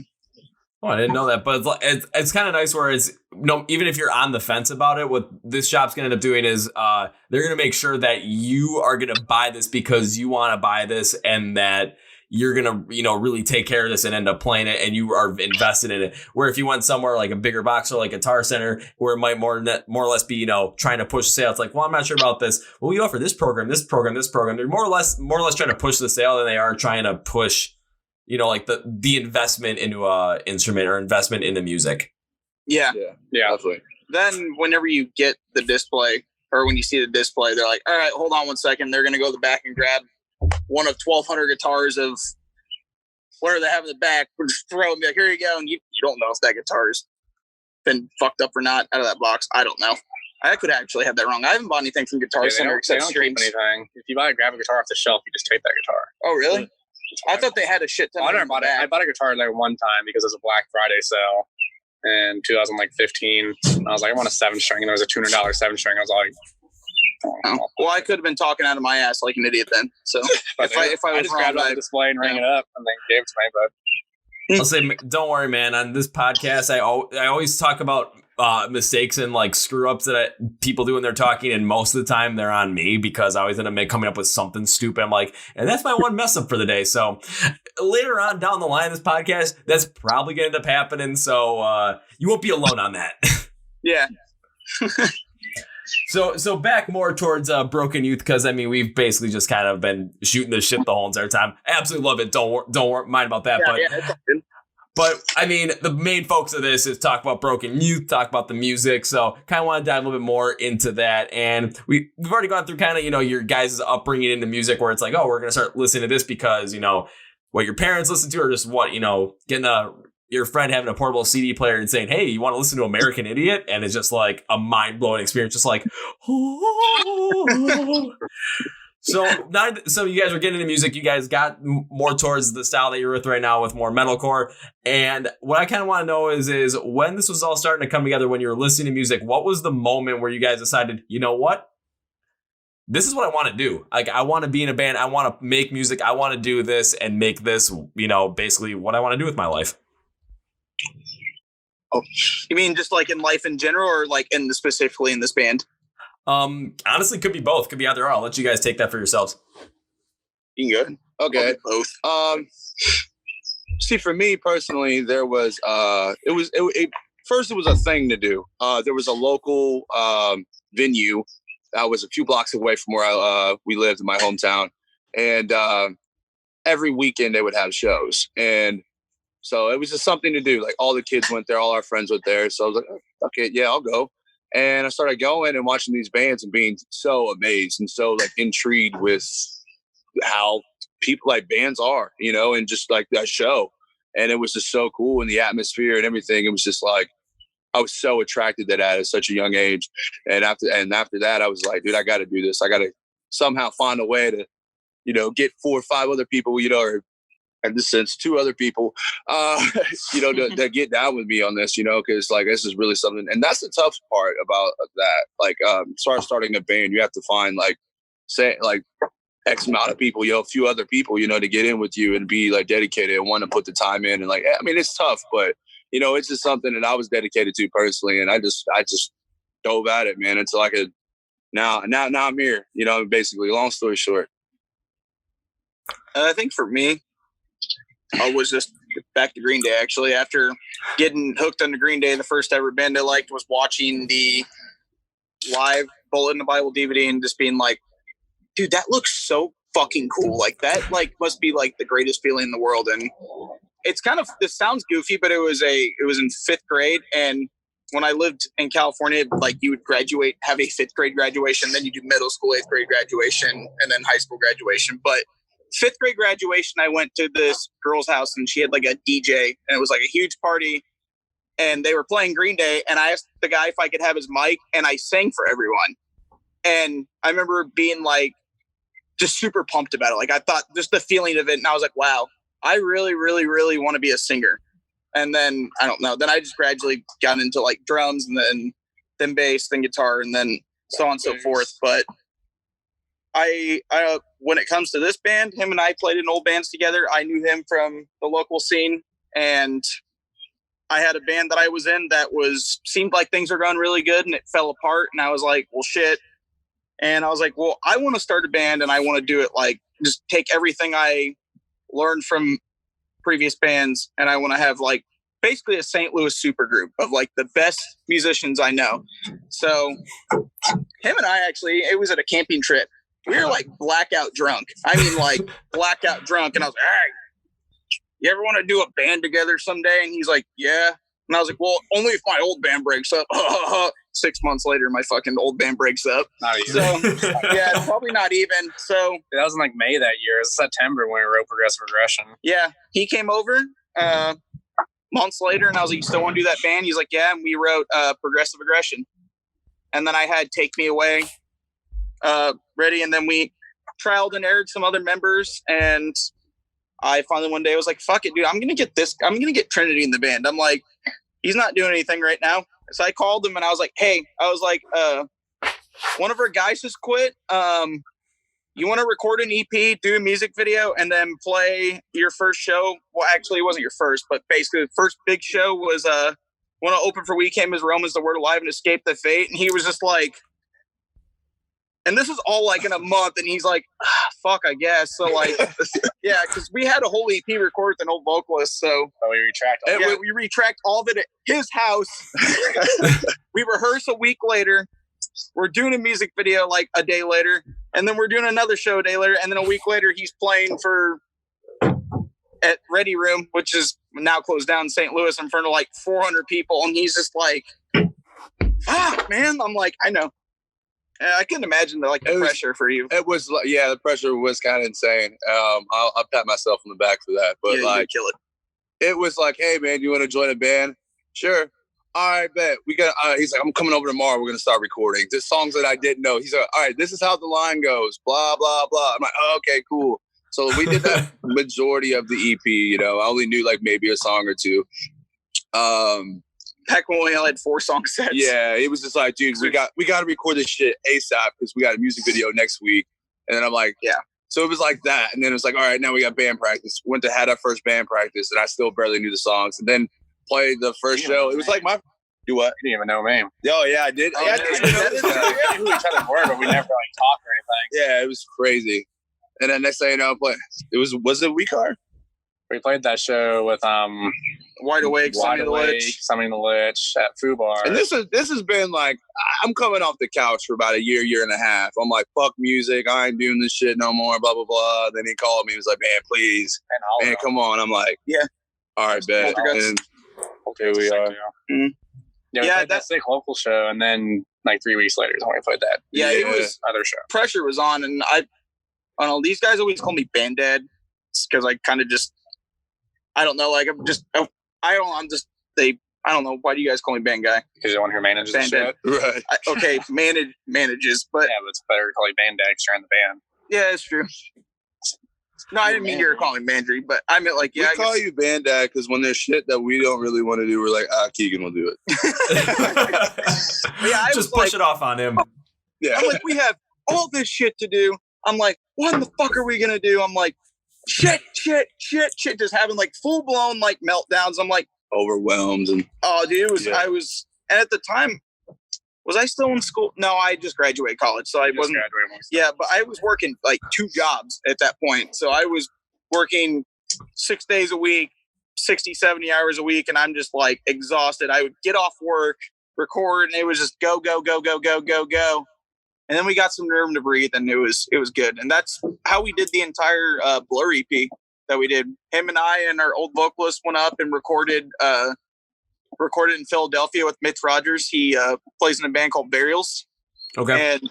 Oh, I didn't know that, but it's kind of nice where it's even if you're on the fence about it, what this shop's gonna end up doing is they're gonna make sure that you are gonna buy this because you want to buy this and that you're gonna really take care of this and end up playing it and you are invested in it. Where if you went somewhere like a bigger box or like Guitar Center where it might more or less be trying to push the sale, it's like, well, I'm not sure about this. Well, we offer this program. They're more or less trying to push the sale than they are trying to push. Like the investment into a instrument or investment into music. Yeah, absolutely. Then whenever you get the display or when you see the display, they're like, all right, hold on one second. They're going to go to the back and grab one of 1,200 guitars of whatever they have in the back. Just throw them, be like, here you go. And you don't know if that guitar's been fucked up or not out of that box. I don't know. I could actually have that wrong. I haven't bought anything from Guitar Center except strings. Anything. If you grab a guitar off the shelf, you just tape that guitar. Oh, really? I thought they had a shit ton. I never bought it. I bought a guitar there one time because it was a Black Friday sale in 2015. I was like, I want a 7-string, and there was a $200 7-string. I was like, well, I could have been talking out of my ass like an idiot then. So if I was just grabbed it off the display and rang it up and then gave it to me. But I'll say, don't worry, man. On this podcast, I always talk about mistakes and like screw ups that people do when they're talking, and most of the time they're on me because I always end up coming up with something stupid. I'm like, and that's my one mess up for the day. So later on down the line in this podcast, that's probably gonna end up happening. So you won't be alone on that. Yeah. So back more towards Broken Youth, because we've basically just kind of been shooting this shit the whole entire time. I absolutely love it. Don't mind about that. But the main focus of this is talk about Broken Youth, talk about the music. So kind of want to dive a little bit more into that. And we've already gone through kind of, your guys' upbringing into music where it's like, oh, we're going to start listening to this because, what your parents listen to or just what, getting your friend having a portable CD player and saying, hey, you want to listen to American Idiot? And it's just like a mind blowing experience. Just like, oh. So you guys were getting into music. You guys got more towards the style that you're with right now with more metalcore. And what I kind of want to know is when this was all starting to come together, when you were listening to music, what was the moment where you guys decided, you know what? This is what I want to do. Like, I want to be in a band. I want to make music. I want to do this and make this, basically what I want to do with my life. Oh, you mean just like in life in general, or like specifically in this band? Honestly, could be both. Could be either or. I'll let you guys take that for yourselves. You can go. Okay. Both. See, for me personally, there was first it was a thing to do. There was a local venue that was a few blocks away from where we lived in my hometown, and every weekend they would have shows, and so it was just something to do. Like, all the kids went there, all our friends went there, so I was like, okay, yeah, I'll go. And I started going and watching these bands and being so amazed and so like intrigued with how people like bands are, and just like that show. And it was just so cool, and the atmosphere and everything. It was just like, I was so attracted to that at such a young age. And after that, I was like, dude, I got to do this. I got to somehow find a way to, get 4 or 5 other people, or in this sense, 2 other people, to get down with me on this, because like, this is really something. And that's the tough part about that. Like, starting a band, you have to find like, say like X amount of people, a few other people, to get in with you and be like dedicated and want to put the time in. And like, I mean, it's tough, but it's just something that I was dedicated to personally. And I just dove at it, man. Until I could, now I'm here, basically, long story short. I think for me, I was just back to Green Day, actually. After getting hooked on the Green Day, the first ever band I liked was watching the live Bullet in the Bible DVD and just being like, dude, that looks so fucking cool. Like, that like must be like the greatest feeling in the world. And it's kind of, this sounds goofy, but it was in 5th grade. And when I lived in California, like, you would have a 5th grade graduation, then you do middle school, 8th grade graduation, and then high school graduation. But 5th grade graduation, I went to this girl's house and she had like a DJ, and it was like a huge party, and they were playing Green Day. And I asked the guy if I could have his mic, and I sang for everyone. And I remember being like, just super pumped about it. Like, I thought just the feeling of it. And I was like, wow, I really, really, really want to be a singer. And then, I don't know, then I just gradually got into like drums, and then bass, then guitar, and then so on and so forth. But I when it comes to this band, him and I played in old bands together. I knew him from the local scene, and I had a band that I was in that seemed like things were going really good, and it fell apart. And I was like, well, shit. And I was like, well, I want to start a band, and I want to do it like, just take everything I learned from previous bands, and I want to have like basically a St. Louis super group of like the best musicians I know. So him and I actually, it was at a camping trip. We were like blackout drunk. I mean, like blackout drunk. And I was like, hey, you ever want to do a band together someday? And he's like, yeah. And I was like, well, only if my old band breaks up. 6 months later, my fucking old band breaks up. Not even. So, yeah, probably not even. So that was in like May that year. It was September when we wrote Progressive Aggression. Yeah, he came over months later, and I was like, you still want to do that band? He's like, yeah. And we wrote Progressive Aggression. And then I had Take Me Away ready, and then we trialed and errored some other members, and I finally one day was like, fuck it, dude, I'm gonna get Trinity in the band. I'm like, he's not doing anything right now. So I called him and I was like, hey, one of our guys just quit. You want to record an EP, do a music video, and then play your first show? Well, actually, it wasn't your first, but basically the first big show was want to open for We Came as Romans, the Word Alive, and Escape the Fate. And he was just like, and this is all like in a month, and he's like, fuck, I guess. So like, yeah, because we had a whole EP recorded with an old vocalist. So we retract. We retract all of it at his house. We rehearse a week later. We're doing a music video like a day later, and then we're doing another show a day later, and then a week later he's playing at Ready Room, which is now closed down in St. Louis, in front of like 400 people, and he's just like, fuck, man. I'm like, I know. I couldn't imagine the pressure for you. It was, yeah, the pressure was kind of insane. I'll pat myself on the back for that. But yeah, like, kill it. It was like, hey man, you want to join a band? Sure. all right, bet we got. He's like, I'm coming over tomorrow. We're gonna start recording. There's songs that I didn't know. He's like, all right, this is how the line goes. Blah blah blah. I'm like, oh, okay, cool. So we did that majority of the EP. You know, I only knew like maybe a song or two. Back when we only had 4 song sets. Yeah, it was just like, dude, we got to record this shit ASAP because we got a music video next week. And then I'm like, yeah. So it was like that, and then it was like, all right, now we got band practice. Went to had our first band practice, and I still barely knew the songs. And then played the first show. It was like my. Do what? You didn't even know me. Oh yeah, I did. Oh, yeah, we knew who each other were, but we never like talked or anything. Yeah, it was crazy. And then next thing you know, was it We Car? We played that show with Wide Awake, Sunny the Lich at Foo Bar. And this has been like, I'm coming off the couch for about a year and a half. I'm like, fuck music. I ain't doing this shit no more, blah, blah, blah. Then he called me. He was like, man, please. Man, come on. I'm like, yeah. All right, bet. And here we are. Mm-hmm. Yeah, we played that sick local show. And then like 3 weeks later is when we played that. Yeah, it was other show. Pressure was on. And I don't know, these guys always call me Band Dad because I kind of just, I don't know, like I don't know. Why do you guys call me Band Guy? Because you're the one who manages the shit. Right. Okay, manages, but yeah, but it's better to call you Band Dad because you're in the band. Yeah, it's true. No, I didn't mean you were calling me Mandry, but I meant like, yeah. We call you Band Dad because when there's shit that we don't really want to do, we're like, Keegan will do it. Yeah, just push it off on him. Yeah. I'm like, we have all this shit to do. I'm like, what the fuck are we gonna do? I'm like, shit, just having like full blown like meltdowns. I'm like overwhelmed and dude, I was, and at the time, was I still in school? No, I just graduated college, so I wasn't. Yeah, but I was working like 2 jobs at that point. So I was working 6 days a week, 60, 70 hours a week, and I'm just like exhausted. I would get off work, record, and it was just go. And then we got some room to breathe, and it was good. And that's how we did the entire Blur EP that we did. Him and I and our old vocalist went up and recorded in Philadelphia with Mitch Rogers. He plays in a band called Burials. Okay. And,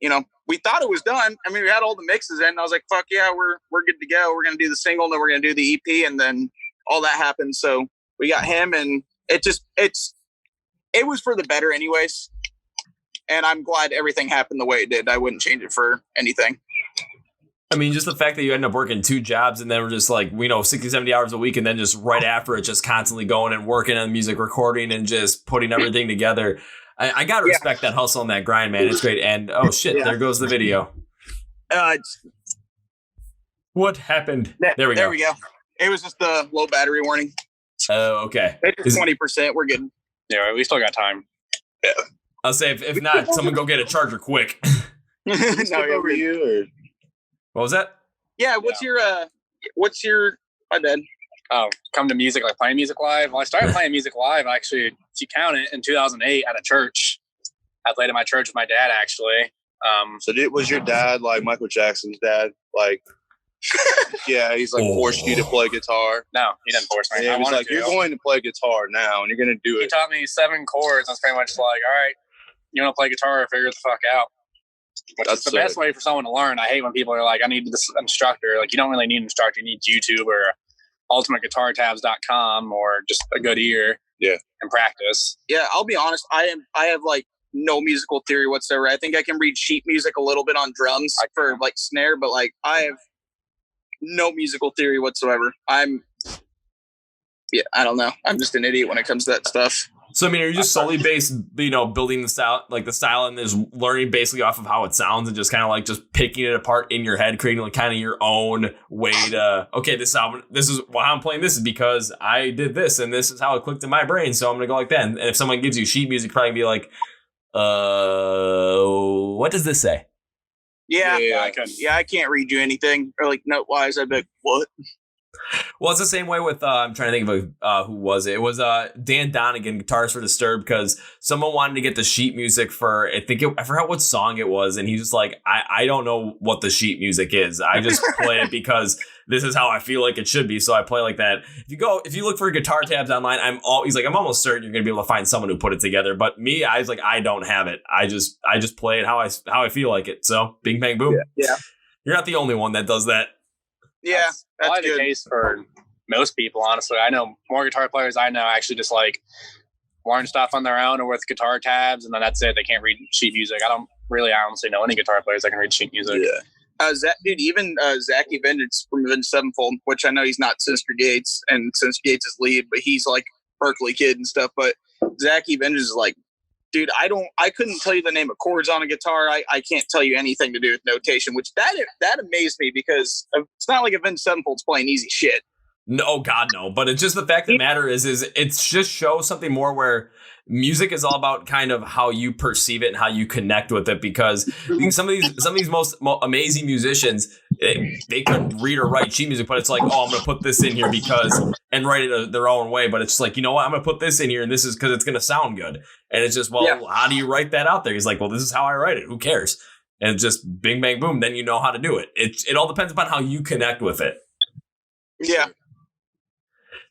you know, we thought it was done. I mean, we had all the mixes in, and I was like, fuck yeah, we're good to go. We're going to do the single, and then we're going to do the EP, and then all that happened. So we got him, and it was for the better anyways. And I'm glad everything happened the way it did. I wouldn't change it for anything. I mean, just the fact that you end up working 2 jobs and then we're just like, 60, 70 hours a week. And then just right after it, just constantly going and working on music, recording and just putting everything together. I got to respect that hustle and that grind, man. It's great. And oh shit, there goes the video. What happened? There we go. It was just the low battery warning. Oh, okay. It's 20%. We're good. Yeah, we still got time. Yeah. I'll say if not, someone go get a charger quick. No, over you. Or? What was that? Yeah. What's your? My bad. Oh, come to music, like playing music live. Well, I started playing music live actually, if you count it, in 2008 at a church. I played at my church with my dad actually. So was your dad like Michael Jackson's dad? Like, yeah, he's like forced you to play guitar. No, he didn't force me. Yeah, he was like, you're going to play guitar now, and you're going to do it. He taught me 7 chords. I was pretty much like, all right, you want to play guitar or figure the fuck out. Which is the best way for someone to learn. I hate when people are like, I need this instructor. Like, you don't really need an instructor. You need YouTube or ultimateguitartabs.com or just a good ear. Yeah. And practice. Yeah, I'll be honest. I have like no musical theory whatsoever. I think I can read sheet music a little bit on drums for like snare, but like I have no musical theory whatsoever. I don't know. I'm just an idiot when it comes to that stuff. So, I mean, are you just solely based, building the style and just learning basically off of how it sounds and just kind of like just picking it apart in your head, creating like kind of your own way to, okay, this is why I'm playing this is because I did this and this is how it clicked in my brain. So I'm going to go like that. And if someone gives you sheet music, probably be like, what does this say? Yeah, I can't read you anything or like note wise. I'd be like, what? Well, it's the same way with I'm trying to think of who was it? It was Dan Donegan, Guitars for Disturbed, because someone wanted to get the sheet music for I forgot what song it was, and he's just like, I don't know what the sheet music is. I just play it because this is how I feel like it should be, so I play like that. If you look for guitar tabs online, I'm almost certain you're gonna be able to find someone who put it together. But me, I was like, I don't have it. I just play it how I feel like it. So bing bang boom. Yeah. You're not the only one that does that. Yeah, that's probably good. the case for most people, honestly. I know more guitar players I know actually just like learn stuff on their own or with guitar tabs, and then that's it. They can't read sheet music. I honestly know any guitar players that can read sheet music. Yeah. Even Zachy Vengeance from Avenged Sevenfold, which I know he's not Sister Gates, and Sister Gates is lead, but he's like Berkeley kid and stuff. But Zachy Vengeance is like, dude, I couldn't tell you the name of chords on a guitar. I can't tell you anything to do with notation, which that amazed me because it's not like Avenged Sevenfold's playing easy shit. No, God, no. But it's just the fact of the matter is it's just shows something more where music is all about kind of how you perceive it and how you connect with it. Because some of these most amazing musicians, they couldn't read or write sheet music, but it's like, oh, I'm going to put this in here and write it their own way. But it's like, you know what? I'm going to put this in here, and this is because it's going to sound good. And it's just, how do you write that out there? He's like, well, this is how I write it. Who cares? And it's just bing, bang, boom. Then you know how to do it. It all depends upon how you connect with it. Yeah.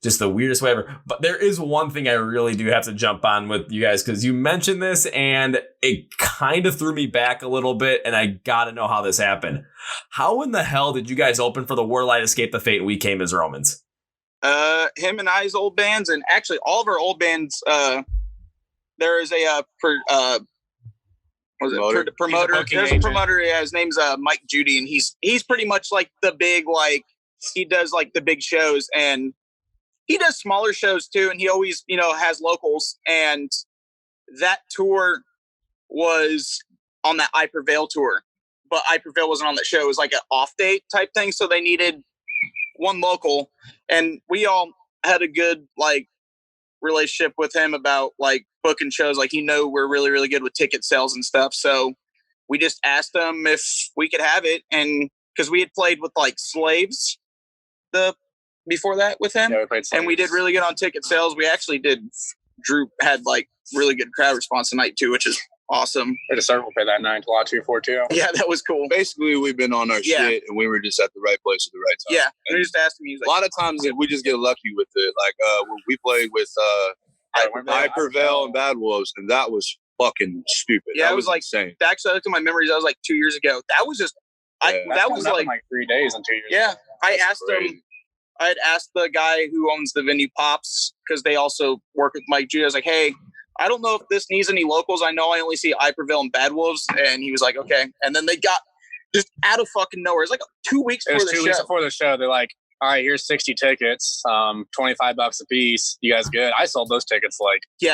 Just the weirdest way ever. But there is one thing I really do have to jump on with you guys, because you mentioned this and it kind of threw me back a little bit, and I got to know how this happened. How in the hell did you guys open for the Warlight Escape the Fate and We Came as Romans? Him and I's old bands, and actually all of our old bands, there is a promoter. There's a promoter. Yeah, his name's Mike Judy, and he's pretty much like the big, like, he does like the big shows, and he does smaller shows too, and he always, has locals. And that tour was on that I Prevail tour, but I Prevail wasn't on that show. It was like an off date type thing, so they needed one local, and we all had a good like relationship with him about like booking shows. Like, we're really, really good with ticket sales and stuff, so we just asked him if we could have it, and because we had played with like Slaves before that with him, and we did really good on ticket sales. We actually Drew had like really good crowd response tonight too, which is awesome. We had a circle pay that night, lot 242. Yeah, that was cool. Basically, we've been on our shit, and we were just at the right place at the right time. Yeah, and we just asked him. A lot of times we just get lucky with it. Like when we played with I Prevail and Bad Wolves, and that was fucking stupid. Yeah, that was like insane. Actually, I looked at my memories. That was like 2 years ago. That was just that was like 3 days and 2 years. Yeah, ago. I asked him. I had asked the guy who owns the venue, Pops, because they also work with Mike Judy. I was like, hey, I don't know if this needs any locals. I know I only see I Prevail and Bad Wolves. And he was like, okay. And then they got just out of fucking nowhere. It's like 2 weeks before the show. 2 weeks before the show. They're like, all right, here's 60 tickets, $25 a piece. You guys good? I sold those tickets dude,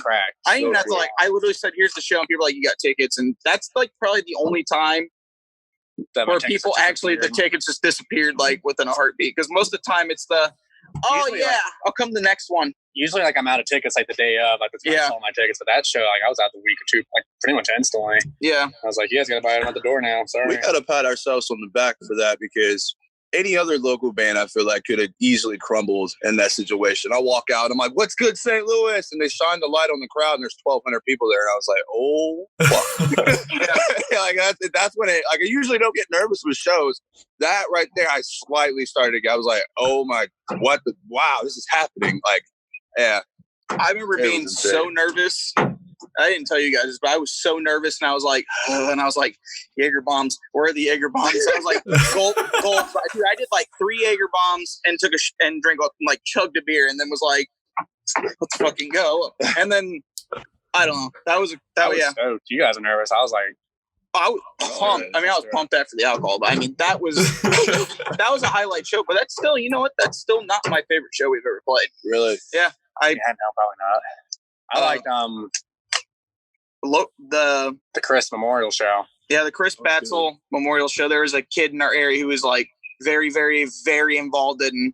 crack. I didn't even have to I literally said, here's the show. And people were like, you got tickets. And that's like probably the only time where people actually, the tickets just disappeared like within a heartbeat. Because most of the time it's usually, I'll come to the next one. Usually like I'm out of tickets like the day of, like that's when I sold my tickets. But that show, like I was out the week or two, like pretty much instantly. Yeah. I was like, you guys got to buy it at the door now. Sorry. We got to pat ourselves on the back for that, because any other local band, I feel like, could have easily crumbled in that situation. I walk out, I'm like, what's good, St. Louis? And they shine the light on the crowd, and there's 1,200 people there. And I was like, oh, fuck. Like, that's when I usually don't get nervous with shows. That right there, I slightly started to get, I was like, oh my, wow, this is happening. Like, yeah. I remember being so nervous. I didn't tell you guys this, but I was so nervous, and I was like, Jaeger bombs. Where are the Jaeger bombs? I was like, gulp. Dude, I did like 3 Jaeger bombs and took and drank like chugged a beer, and then was like, let's fucking go. And then I don't know. That was stoked. You guys are nervous. I was like, I was pumped. I mean, I was pumped after the alcohol, but I mean, that was a highlight show. But that's still, you know what? That's still not my favorite show we've ever played. Really? Yeah. No, probably not. I liked the Chris Memorial Show. Yeah, the Chris Batzel Memorial Show. There was a kid in our area who was like very, very, very involved in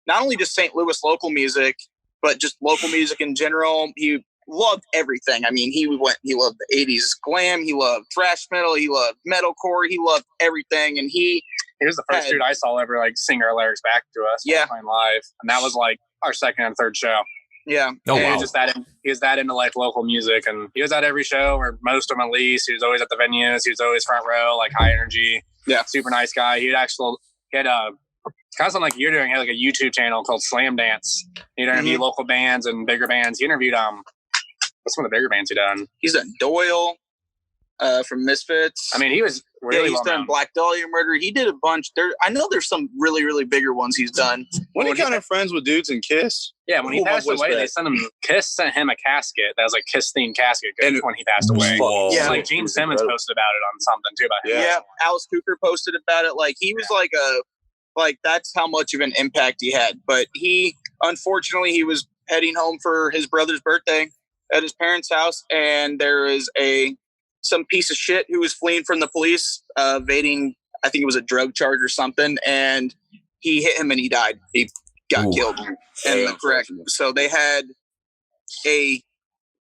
not only just St. Louis local music, but just local music in general. He loved everything. I mean, he loved the 80s glam. He loved thrash metal. He loved metalcore. He loved everything. And he was the first dude I saw ever like sing our lyrics back to us. Playing live. And that was like our second and third show. Yeah. Oh, wow. He was that into like local music, and he was at every show, or most of them at least. He was always at the venues. He was always front row, like high energy. Yeah. Super nice guy. He had kind of something like you're doing. He had like a YouTube channel called Slam Dance. He'd interview local bands and bigger bands. He interviewed what's one of the bigger bands he done? He's done Doyle. from Misfits. I mean, he was really he's done Black Dahlia Murder. He did a bunch. I know there's some really, really bigger ones he's done. When he kind of friends with dudes in Kiss. Yeah, when he passed away, they sent him a casket that was like Kiss themed casket when he passed away. Yeah, like Gene Simmons posted about it on something too about him. Yeah, Alice Cooper posted about it. Like he was like that's how much of an impact he had. But unfortunately he was heading home for his brother's birthday at his parents' house, and there is some piece of shit who was fleeing from the police, evading, I think it was a drug charge or something, and he hit him and he died. He got killed. And correct. So they had a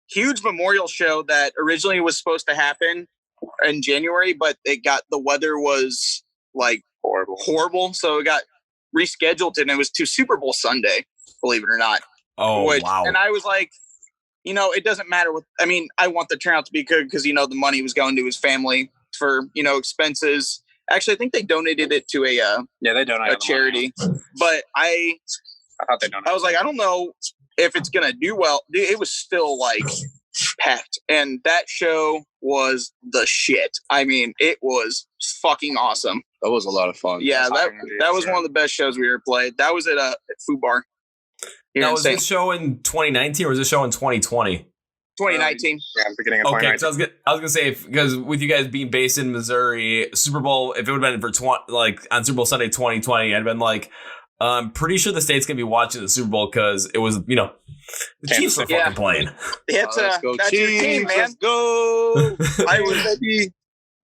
huge memorial show that originally was supposed to happen in January, but the weather was like horrible. So it got rescheduled, and it was to Super Bowl Sunday, believe it or not. Oh, wow. And I was like, it doesn't matter I want the turnout to be good because, the money was going to his family for, expenses. Actually, I think they donated it to they donated a charity. But I thought they donated. I was like, I don't know if it's going to do well. It was still like packed. And that show was the shit. I mean, it was fucking awesome. That was a lot of fun. Yeah, that was one of the best shows we ever played. That was at Foo Bar. Now, was this show in 2019 or was this show in 2020? 2019. Yeah, beginning of 2019. Okay, so I was gonna say, because with you guys being based in Missouri, Super Bowl, if it would have been for on Super Bowl Sunday 2020, I'd been like, I'm pretty sure the state's gonna be watching the Super Bowl because it was, the Chiefs were fucking playing. That's your team, man. Let's go.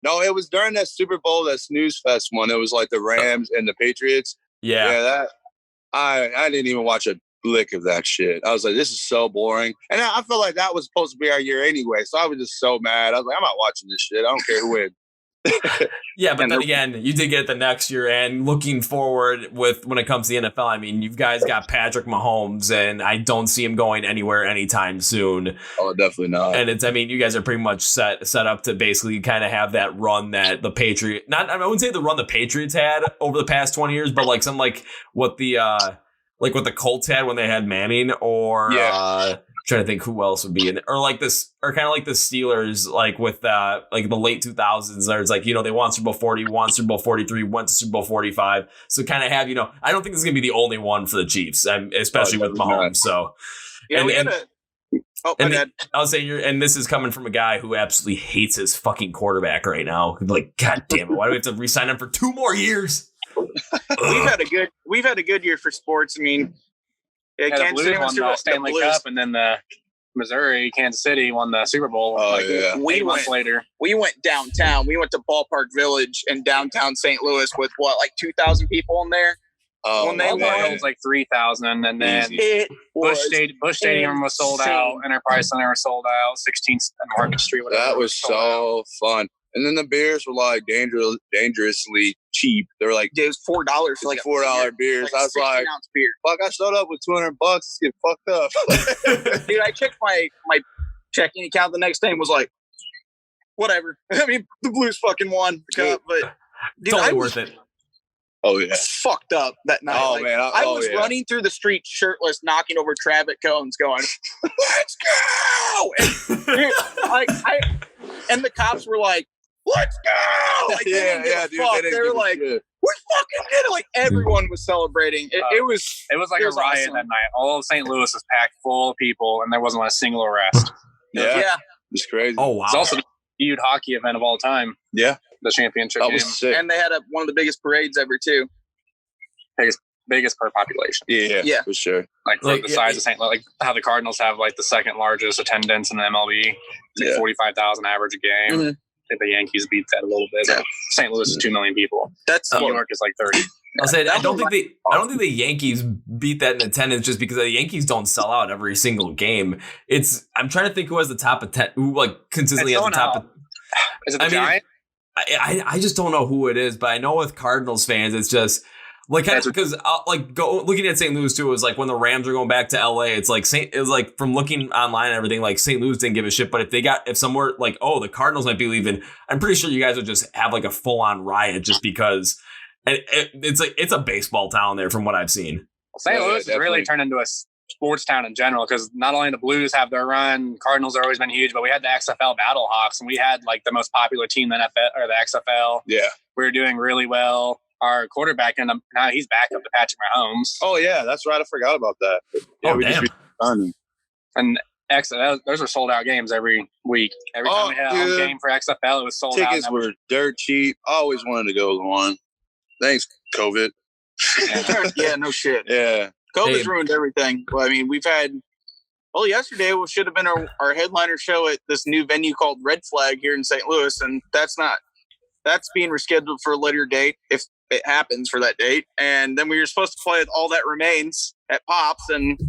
No, it was during that Super Bowl, that Snooze Fest one. It was like the Rams and the Patriots. Yeah, I didn't even watch a lick of that shit. I was like, this is so boring. And I felt like that was supposed to be our year anyway. So I was just so mad. I was like, I'm not watching this shit. I don't care who wins. Yeah, but then again, you did get it the next year, and looking forward when it comes to the NFL, I mean, you guys got Patrick Mahomes, and I don't see him going anywhere anytime soon. Oh, definitely not. And you guys are pretty much set up to basically kind of have that run that the Patriots, I wouldn't say the run the Patriots had over the past 20 years, but like something like what the Colts had when they had Manning, or trying to think who else would be in it, or like this, or kind of like the Steelers, like with like the late 2000s. There's like, they won Super Bowl 40, won Super Bowl 43, went to Super Bowl 45. So kind of have, I don't think this is gonna be the only one for the Chiefs, especially with Mahomes. So yeah, I'll say and this is coming from a guy who absolutely hates his fucking quarterback right now. Like, God damn it, why do we have to re-sign him for 2 more years? We've had a good year for sports. I mean, the Blues won the Stanley Cup, and then the Kansas City won the Super Bowl. We went downtown. We went to Ballpark Village in downtown St. Louis with 2,000 people in there. When they won, it was like 3,000, and then Busch Stadium was sold out. Enterprise Center was sold out. 16th and Market Street. That was so fun. And then the beers were like dangerously cheap. They were like, it was $4 for like $4 beers. I was like, beer. Fuck, I showed up with $200. Let's get fucked up. Dude, I checked my checking account the next day and was like, whatever. I mean, the Blues fucking won the cup, but dude, totally worth it. Oh yeah, fucked up that night. Oh man, I was running through the street shirtless, knocking over traffic cones, going, "Let's go!" And the cops were like, "Let's go!" Like, dude. They were like, "We fucking did it!" Like everyone was celebrating. It was like a riot awesome. that night. All of St. Louis was packed full of people, and there wasn't a single arrest. Yeah, it's crazy. Oh wow! It's also the huge hockey event of all time. Yeah. The championship game. Sick. And they had one of the biggest parades ever too. Biggest per population. Yeah, for sure. Like the size of St. Louis, like how the Cardinals have like the second largest attendance in the MLB, like 45,000 average a game. Mm-hmm. I think the Yankees beat that a little bit. But St. Louis is 2 million people. New York is like 30. I'll say I don't think the Yankees beat that in attendance just because the Yankees don't sell out every single game. I'm trying to think who has the top of 10, who like consistently has the top of. Is it the Giants? I just don't know who it is, but I know with Cardinals fans, it's just like because looking at St. Louis too, it was like when the Rams are going back to LA, it was like from looking online and everything, like St. Louis didn't give a shit, but if somewhere like, oh, the Cardinals might be leaving, I'm pretty sure you guys would just have like a full on riot just because it's a baseball town there from what I've seen. St. Louis has really turned into sports town in general, because not only the Blues have their run, Cardinals have always been huge, but we had the XFL Battlehawks, and we had like the most popular team in the NFL or the XFL. Yeah. We were doing really well. Our quarterback, and now he's back up to Patrick Mahomes. Oh yeah, that's right. I forgot about that. Yeah, we damn. just done. And those are sold out games every week. Every time we had a home game for XFL, it was sold out. Tickets were dirt cheap. I always wanted to go to one. Thanks, COVID. Yeah, no shit. Yeah. COVID's ruined everything. Well, I mean, we've had. Well, yesterday should have been our headliner show at this new venue called Red Flag here in St. Louis, and that's being rescheduled for a later date if it happens for that date. And then we were supposed to play All That Remains at Pops, and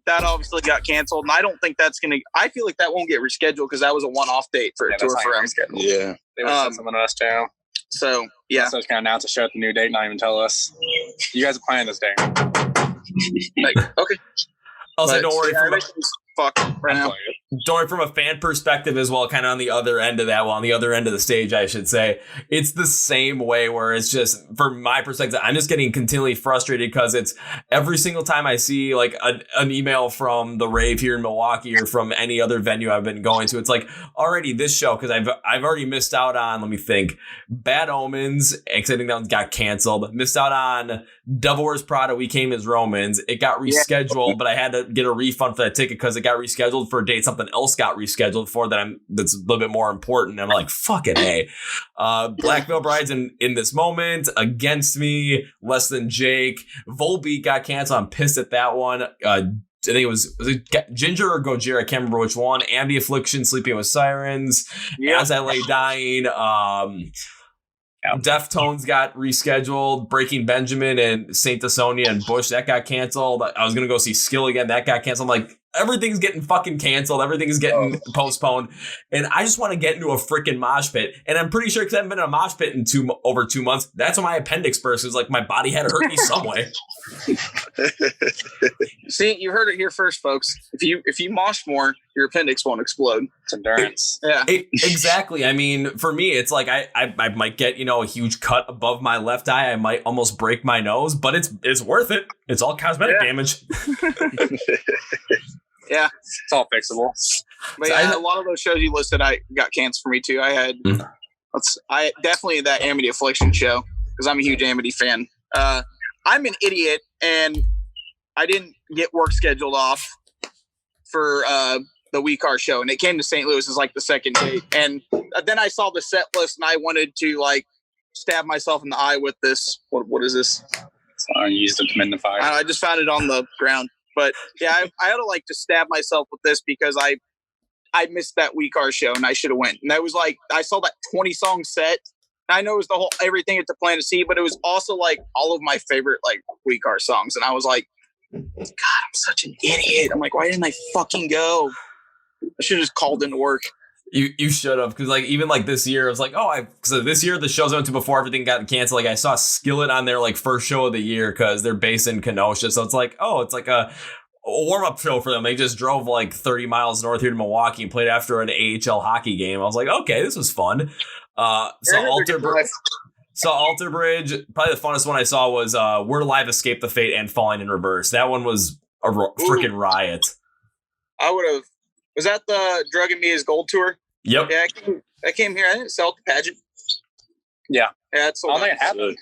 that obviously got canceled. And I don't think that's going to. I feel like that won't get rescheduled because that was a one-off date for a tour for him. Yeah. They would have something to us too. So yeah, so it's kind of announce a show at the new date, not even tell us. You guys are playing this day. like, okay. Also, don't worry. Don't worry from a fan perspective as well, kind of on the other end of that, on the other end of the stage, I should say, it's the same way where it's just, from my perspective, I'm just getting continually frustrated because it's every single time I see like an email from the rave here in Milwaukee or from any other venue I've been going to, it's like already this show, because I've already missed out on, let me think, Bad Omens, because I think that one got canceled, missed out on Devil Wears Prada, We Came as Romans, it got rescheduled, but I had to get a refund for that ticket because it got rescheduled for a date something else got rescheduled for that's a little bit more important. I'm like, fucking A. Black Veil Bride's in this moment, Against Me, Less Than Jake, Volbeat got canceled. I'm pissed at that one. I think it was Ginger or Gojira, I can't remember which one. Ambi Affliction, Sleeping with Sirens, As I Lay Dying, Deftones got rescheduled, Breaking Benjamin and Saint Asonia and Bush, that got canceled. I was going to go see Skill again, that got canceled. I'm like, everything's getting fucking canceled. Everything's getting postponed. And I just want to get into a freaking mosh pit. And I'm pretty sure, because I haven't been in a mosh pit in over 2 months, that's when my appendix burst. It was like my body had to hurt me some way. See, you heard it here first, folks. If you mosh more, your appendix won't explode. It's endurance. Yeah. Exactly. I mean, for me, it's like I might get, a huge cut above my left eye. I might almost break my nose, but it's worth it. It's all cosmetic damage. Yeah, it's all fixable. But yeah, a lot of those shows you listed, I got canceled for me too. I had, I definitely that Amity Affliction show because I'm a huge Amity fan. I'm an idiot, and I didn't get work scheduled off for the We Car show, and it came to St. Louis as like the second date, and then I saw the set list, and I wanted to like stab myself in the eye with this. What is this? I used it to mend the fire. I just found it on the ground. But yeah, I ought to like to stab myself with this because I missed that We Car show and I should have went. And that was like, I saw that 20 song set. I know it was the whole everything at the Plan to See, but it was also like all of my favorite like We Car songs. And I was like, God, I'm such an idiot. I'm like, why didn't I fucking go? I should have just called into work. You should have, because like even like this year, I was like, so this year the shows I went to before everything got canceled. Like I saw Skillet on their like first show of the year because they're based in Kenosha, so it's like it's like a warm up show for them. They just drove like 30 miles north here to Milwaukee and played after an AHL hockey game. I was like, okay, this was fun. Alter Bridge, probably the funnest one I saw was We're Alive, Escape the Fate, and Falling in Reverse. That one was a freaking riot. I would have. Was that the Drug and Me is Gold tour? Yep. Yeah, I came here. I didn't sell at the pageant. Yeah. Yeah, it's sold out. It happened.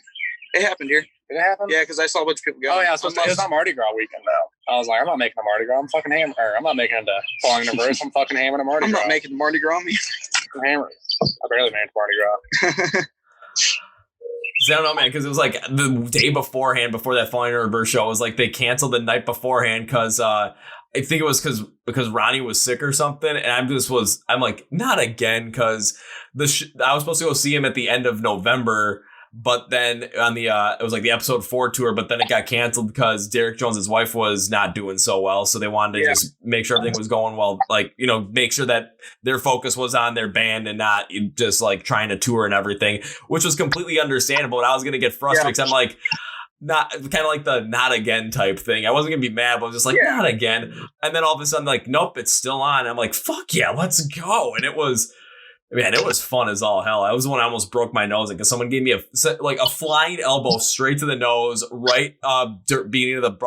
It happened here. Did it happen? Yeah, because I saw a bunch of people go. Oh, yeah. So it's not Mardi Gras weekend, though. I was like, I'm not making a Mardi Gras. I'm fucking hammer. I'm not making it to Falling in Reverse. I'm fucking hammering a Mardi Gras. I'm not making Mardi Gras. I'm hammering. I barely made Mardi Gras. I don't know, man, because it was like the day beforehand, before that Falling in Reverse show, it was like they canceled the night beforehand because I think it was because Ronnie was sick or something, and I'm like, not again, because I was supposed to go see him at the end of November, but then on the it was like the episode 4 tour, but then it got canceled because Derek Jones' wife was not doing so well, so they wanted to just make sure everything was going well, like make sure that their focus was on their band and not just like trying to tour and everything, which was completely understandable. And I was gonna get frustrated because I'm like, not kind of like the not again type thing. I wasn't gonna be mad, but I was just like, not again. And then all of a sudden, like, nope, it's still on. I'm like, fuck yeah, let's go. And it was fun as all hell. I was the one I almost broke my nose because someone gave me a flying elbow straight to the nose, right beginning of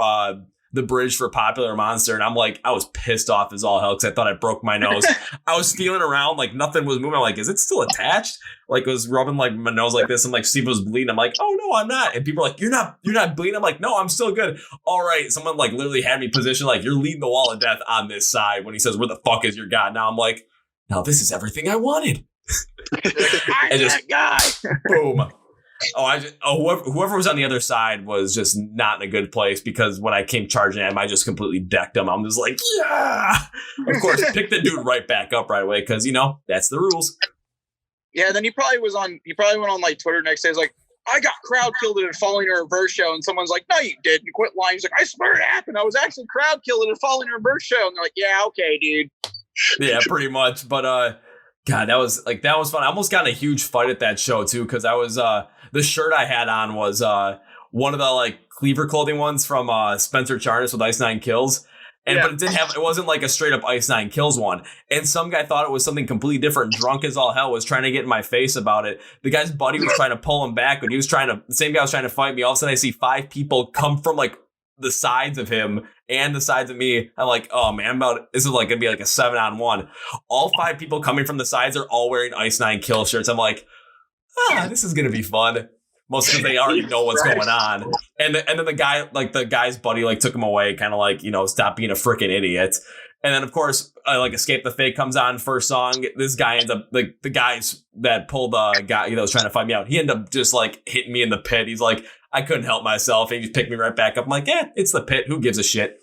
the the bridge for Popular Monster, and I'm like, I was pissed off as all hell because I thought I broke my nose. I was feeling around like nothing was moving. I'm like, is it still attached? Like, it was rubbing like my nose like this. I'm like, see if it was bleeding. I'm like, oh no, I'm not. And people are like, you're not bleeding. I'm like, no, I'm still good. All right, someone like literally had me positioned like you're leading the wall of death on this side. When he says, where the fuck is your God? Now I'm like, now this is everything I wanted. And just guy. Boom. Whoever was on the other side was just not in a good place because when I came charging at him, I just completely decked him. I'm just like, yeah. Of course, pick the dude right back up right away because, that's the rules. Yeah, then he probably went on like Twitter next day. He's like, I got crowd killed at a Falling in Reverse show. And someone's like, no, you didn't. Quit lying. He's like, I swear it happened. I was actually crowd killed at a Falling in Reverse show. And they're like, yeah, okay, dude. Yeah, pretty much. But, God, that was fun. I almost got in a huge fight at that show, too, because I was, the shirt I had on was one of the, like, Cleaver clothing ones from Spencer Charnas with Ice Nine Kills. But it wasn't like a straight up Ice Nine Kills one. And some guy thought it was something completely different. Drunk as all hell was trying to get in my face about it. The guy's buddy was trying to pull him back, but the same guy was trying to fight me. All of a sudden I see 5 people come from like the sides of him and the sides of me. I'm like, oh man, this is like gonna be like a 7-on-1. All 5 people coming from the sides are all wearing Ice Nine Kill shirts. I'm like, this is gonna be fun. Most because they already know what's going on. And then the guy, like the guy's buddy, like took him away, kind of like, stop being a freaking idiot. And then of course, like Escape the Fate comes on first song. This guy ends up like the guys that pulled the guy that was trying to fight me out. He ended up just like hitting me in the pit. He's like, I couldn't help myself. And he just picked me right back up. I'm like, it's the pit. Who gives a shit?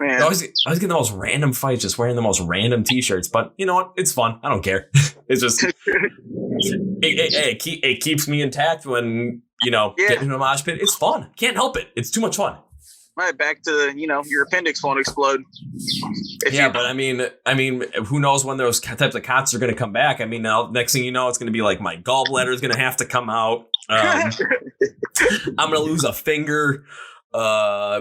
Man. I was getting the most random fights, just wearing the most random t-shirts. But you know what? It's fun. I don't care. It's just it keeps me intact when getting into a mosh pit. It's fun. Can't help it. It's too much fun. Right, back to your appendix won't explode. But I mean, who knows when those types of concerts are going to come back? I mean, now next thing you know, it's going to be like my gallbladder is going to have to come out. I'm going to lose a finger. I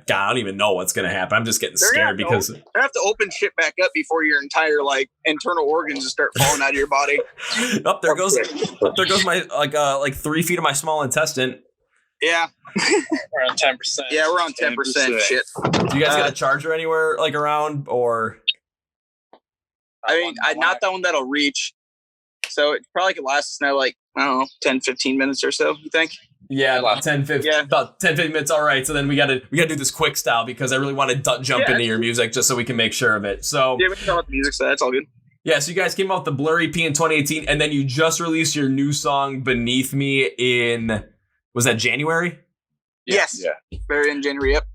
don't even know what's going to happen. I'm just getting scared because they have to open shit back up before your entire like internal organs start falling out of your body. There goes my like 3 feet of my small intestine. Yeah. We're on 10%. Yeah, we're on 10% shit. Do you guys got a charger anywhere like around or? I mean, not that one that'll reach. So it probably could last us now like, I don't know, 10, 15 minutes or so, you think? Yeah, about 10, 15, about 10, 15 minutes. All right. So then we got to do this quick style because I really want to jump into your music just so we can make sure of it. So yeah, we can talk about the music, so that's all good. Yeah, so you guys came out with the Blur EP in 2018, and then you just released your new song Beneath Me in, was that January? Yes. Yeah. Very in January, yep.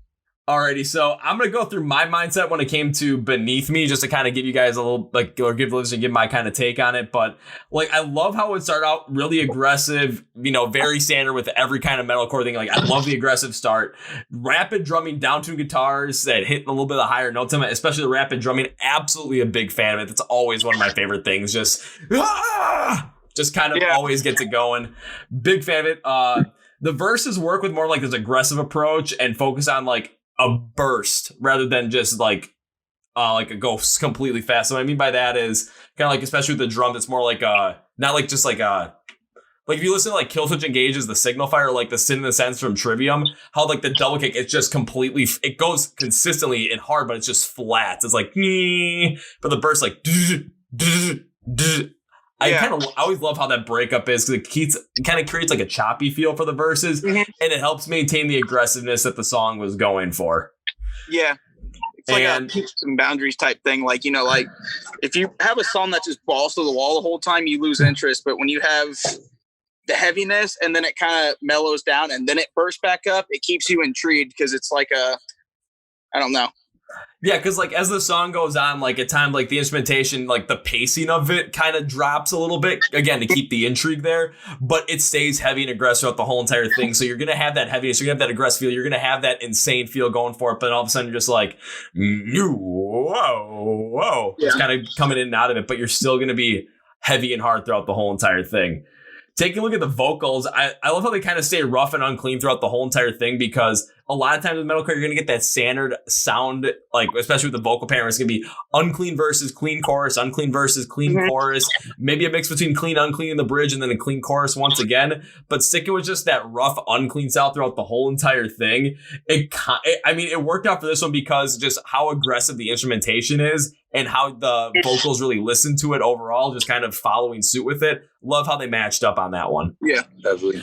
Alrighty, so I'm going to go through my mindset when it came to Beneath Me, just to kind of give you guys a little, or give listeners, give my kind of take on it. But, I love how it started out really aggressive, very standard with every kind of metalcore thing. I love the aggressive start. Rapid drumming, down-tuned guitars that hit a little bit of higher notes, especially the rapid drumming. Absolutely a big fan of it. That's always one of my favorite things. Just kind of always gets it going. Big fan of it. The verses work with more like this aggressive approach and focus on a burst rather than just a go completely fast. So what I mean by that is kind of especially with the drum, it's more not just if you listen to Killswitch Engage's The Signal Fire, or the Sin in the Sense from Trivium, how the double kick, it's just completely, it goes consistently and hard, but it's just flat. It's but the burst I always love how that breakup is because it kind of creates a choppy feel for the verses, and it helps maintain the aggressiveness that the song was going for. Yeah. It's a keep some boundaries type thing. If you have a song that just balls to the wall the whole time, you lose interest. But when you have the heaviness and then it kind of mellows down and then it bursts back up, it keeps you intrigued because it's I don't know. Yeah, because as the song goes on, at times the instrumentation, the pacing of it kind of drops a little bit, again, to keep the intrigue there, but it stays heavy and aggressive throughout the whole entire thing. So you're going to have that heaviness, you're going to have that aggressive feel, you're going to have that insane feel going for it, but all of a sudden you're just whoa. It's kind of coming in and out of it, but you're still going to be heavy and hard throughout the whole entire thing. Taking a look at the vocals, I love how they kind of stay rough and unclean throughout the whole entire thing because a lot of times with metalcore, you're going to get that standard sound, like, especially with the vocal pattern, it's going to be unclean verses, clean chorus, unclean verses, clean chorus, maybe a mix between clean, unclean in the bridge, and then a clean chorus once again. But sticking with just that rough, unclean sound throughout the whole entire thing, it worked out for this one because just how aggressive the instrumentation is and how the vocals really listen to it overall, just kind of following suit with it. Love how they matched up on that one. Yeah, Definitely.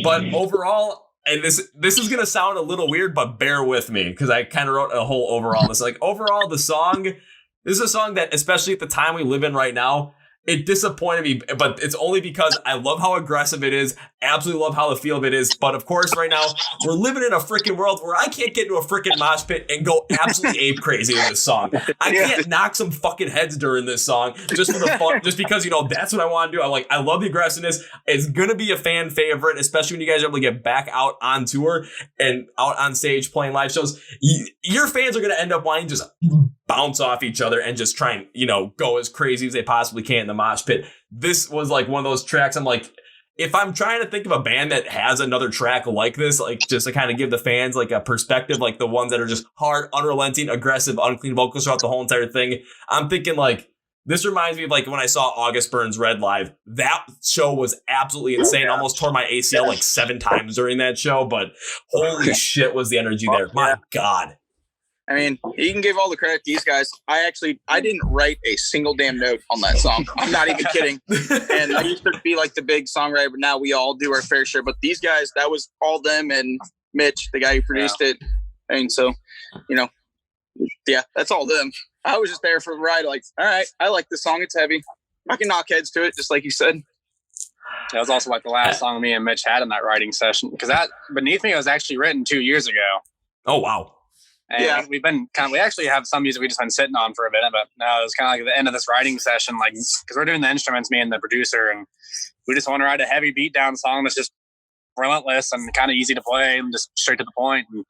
But overall, and this is going to sound a little weird, but bear with me because I kind of wrote a whole overall. This overall, this is a song that, especially at the time we live in right now, it disappointed me, but it's only because I love how aggressive it is. Absolutely love how the feel of it is. But of course, right now, we're living in a freaking world where I can't get into a freaking mosh pit and go absolutely ape crazy with this song. I can't knock some fucking heads during this song just for the fun, just because, that's what I want to do. I love the aggressiveness. It's going to be a fan favorite, especially when you guys are able to get back out on tour and out on stage playing live shows. Your fans are going to end up wanting to just bounce off each other and just try and, go as crazy as they possibly can in the mosh pit. This was like one of those tracks. I'm like, if I'm trying to think of a band that has another track like this, like just to kind of give the fans like a perspective, like the ones that are just hard, unrelenting, aggressive, unclean vocals throughout the whole entire thing, I'm thinking like, this reminds me of like when I saw August Burns Red live. That show was absolutely insane. Almost tore my ACL like 7 times during that show, but holy shit was the energy there. My God. I mean, you can give all the credit to these guys. I didn't write a single damn note on that song. I'm not even kidding. And I used to be like the big songwriter, but now we all do our fair share. But these guys, that was all them and Mitch, the guy who produced it. And so, that's all them. I was just there for the ride. Like, all right, I like this song. It's heavy. I can knock heads to it, just like you said. That was also like the last song me and Mitch had in that writing session. Because that Beneath Me was actually written 2 years ago. Oh, wow. And we actually have some music we just been sitting on for a minute, but now it's kind of like the end of this writing session, like, because we're doing the instruments, me and the producer, and we just want to write a heavy beat down song that's just relentless and kind of easy to play and just straight to the point. And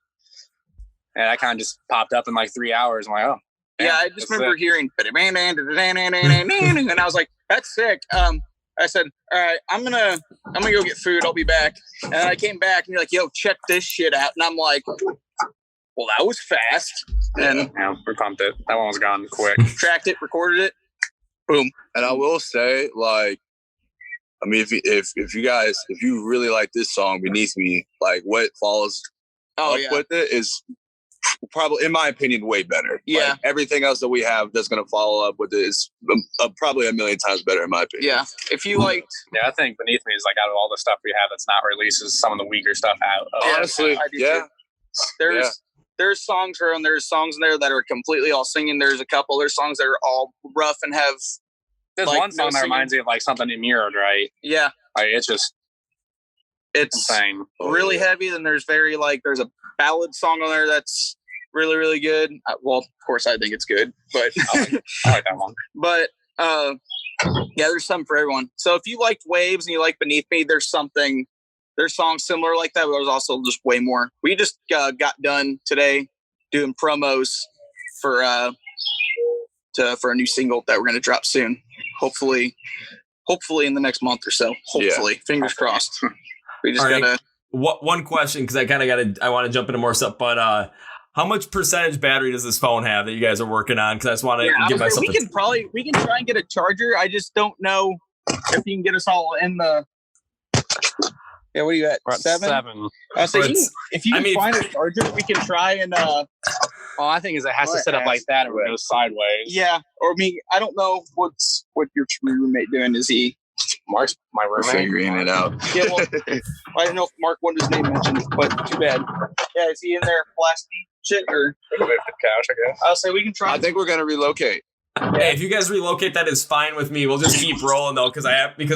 that kind of just popped up in like 3 hours. I'm like, oh. Yeah, I just remember hearing, and I was like, that's sick. I said, all right, I'm gonna go get food. I'll be back. And I came back and you're like, yo, check this shit out. And I'm like, well, that was fast. And we pumped it. That one was gone quick. Tracked it, recorded it, boom. And I will say, if you really like this song, Beneath Me, like what follows with it is probably, in my opinion, way better. Yeah. Like, everything else that we have that's going to follow up with it is probably a million times better, in my opinion. Yeah. If you liked... Yeah, I think Beneath Me is like, out of all the stuff we have that's not released, is some of the weaker stuff out. Honestly, yeah. There's songs in there that are completely all singing. There's songs that are all rough and have... There's one song that reminds me of like something in Mirrored, right? Yeah. Like, it's insane. Really heavy. Then there's there's a ballad song on there that's really, really good. Well, of course, I think it's good, but I like that one. But there's something for everyone. So if you liked Waves and you like Beneath Me, there's songs similar like that, but there's also just way more. We just got done today doing promos for a new single that we're going to drop soon. Hopefully in the next month or so. Fingers crossed. We just gotta. One question, because I want to jump into more stuff, but how much percentage battery does this phone have that you guys are working on? Because I just want to give myself. We can try and get a charger. I just don't know if you can get us all in the. Yeah, what are you at? 7? I say if you can find a charger, we can try and. I think it has to set up like that or it goes sideways. Yeah, or I don't know what your roommate doing. Is he? Mark's my roommate. Figuring it out. Yeah, well, I don't know if Mark wanted his name mentioned, but too bad. Yeah, is he in there blasting shit or? Move the couch, I guess. I'll say we can try. I think we're gonna relocate. Hey, if you guys relocate, that is fine with me. We'll just keep rolling though, because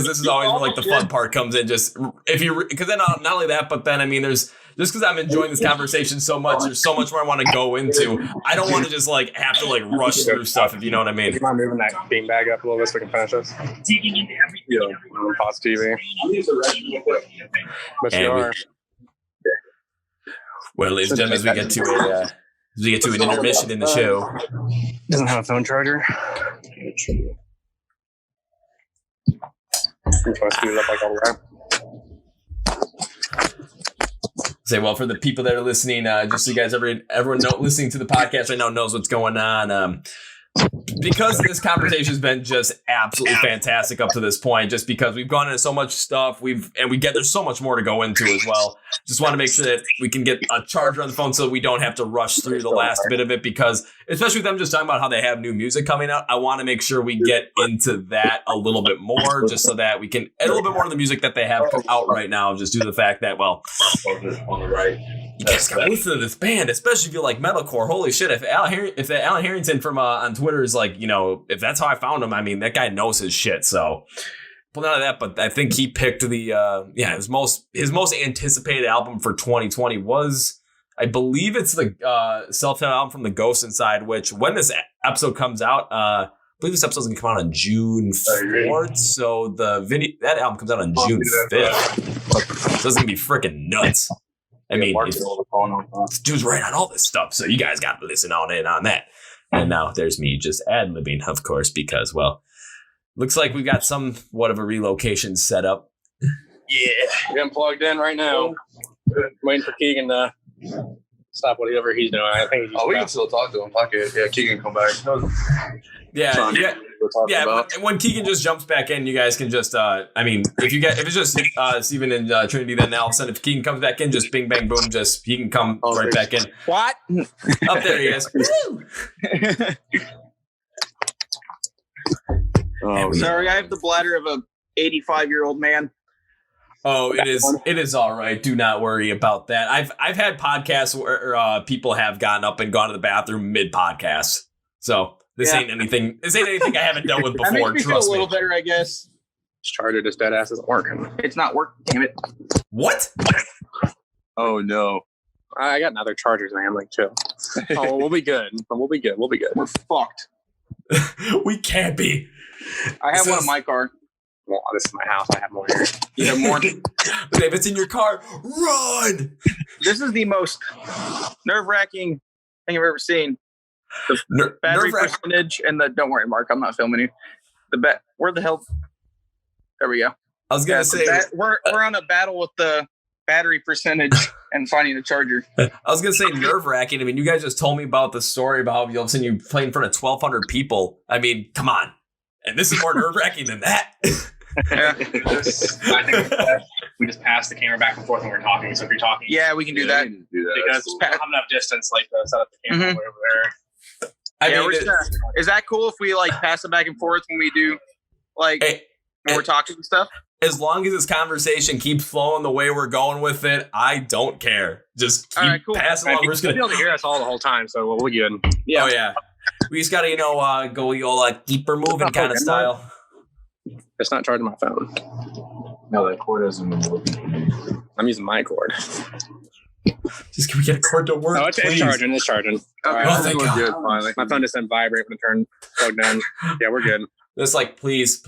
this is always where like the fun part comes in. Just because then not only that, but then there's just because I'm enjoying this conversation so much. There's so much more I want to go into. I don't want to just have to rush through stuff, if you know what I mean. Do you mind moving that bean bag up a little bit so we can finish this? Pause TV. But you are. Well, ladies and gentlemen, as we get to an intermission in the show. Doesn't have a phone charger. You're supposed to do that like all the way. say, well, for the people that are listening, just so you guys, everyone listening to the podcast right now knows what's going on. Because this conversation has been just absolutely fantastic up to this point, just because we've gone into so much stuff, there's so much more to go into as well. Just want to make sure that we can get a charger on the phone so we don't have to rush through the last bit of it, because especially with them just talking about how they have new music coming out, I want to make sure we get into that a little bit more, just so that we can add a little bit more of the music that they have out right now, just due to the fact that, well, on the right, you guys gotta listen to this band, especially if you like metalcore. Holy shit! If Alan Harrington from on Twitter is like, if that's how I found him, I mean, that guy knows his shit. So, pull out of that, but I think he picked his most anticipated album for 2020 was, I believe it's the self-titled album from the Ghost Inside. Which, when this episode comes out, I believe this episode's gonna come out on June 4th. So that album comes out on June 5th. So it's gonna be freaking nuts. I mean, this dude's writing on all this stuff, so you guys got to listen on in on that. And now there's me just ad-libbing, of course, because, well, looks like we've got somewhat of a relocation set up. Yeah, getting plugged in right now. Waiting for Keegan to stop whatever he's doing. I think we can still talk to him. Fuck it. Yeah, Keegan come back. Yeah. When Keegan just jumps back in, you guys can just, if it's just Steven and Trinity, then all of a sudden if Keegan comes back in, just bing, bang, boom, just he can come right back in. What? Up there he is. Sorry, I have the bladder of a 85-year-old man. Oh, it is all right. Do not worry about that. I've had podcasts where people have gotten up and gone to the bathroom mid-podcast. So this ain't anything I haven't dealt with before. That makes me trust feel a little me. better, I guess. this charger, this dead ass isn't working. It's not working, damn it. What? Oh no. I got another chargers, man. Like, chill. Oh, we'll be good. We'll be good. We're fucked. We can't be. I have one in my car. Well, this is my house. I have more here. You have more? If it's in your car, run! This is the most nerve-wracking thing I've ever seen. The battery percentage and the... Don't worry, Mark. I'm not filming you. Where the hell... There we go. I was going to say... We're on a battle with the battery percentage and finding a charger. I was going to say nerve-wracking. I mean, you guys just told me about the story about how all of a sudden you play in front of 1,200 people. I mean, come on. And this is more nerve-wracking than that. I think we just pass the camera back and forth when we're talking. So if you're talking, yeah, we can do that. Because we don't have enough distance, like to set up the camera over there. Is that cool if we like pass it back and forth when we do when we're talking and stuff? As long as this conversation keeps flowing the way we're going with it, I don't care. Just keep passing along. We're just gonna be able to hear us all the whole time, so we'll be good. Yeah. Oh yeah. We just gotta, go keep her moving kind of style. It's not charging my phone. No, that cord isn't working. I'm using my cord. Just can we get a cord to work? Oh, it's charging. It's charging. Okay. Oh, thank God. Good, finally. My phone just didn't vibrate when it turned plugged in. Yeah, we're good. It's like, please,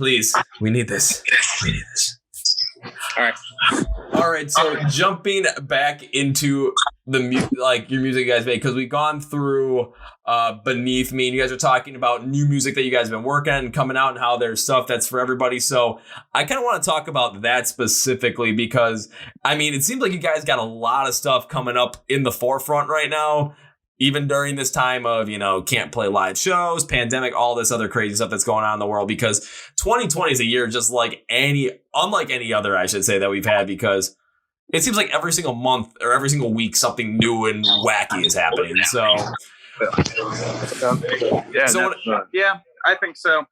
we need this. All right. So jumping back into the your music you guys make, because we've gone through Beneath Me, and you guys are talking about new music that you guys have been working on and coming out, and how there's stuff that's for everybody. So I kind of want to talk about that specifically, because I mean, it seems like you guys got a lot of stuff coming up in the forefront right now. Even during this time of, can't play live shows, pandemic, all this other crazy stuff that's going on in the world, because 2020 is a year just unlike any other, I should say, that we've had, because it seems like every single month or every single week something new and wacky is happening. So, yeah, I think so.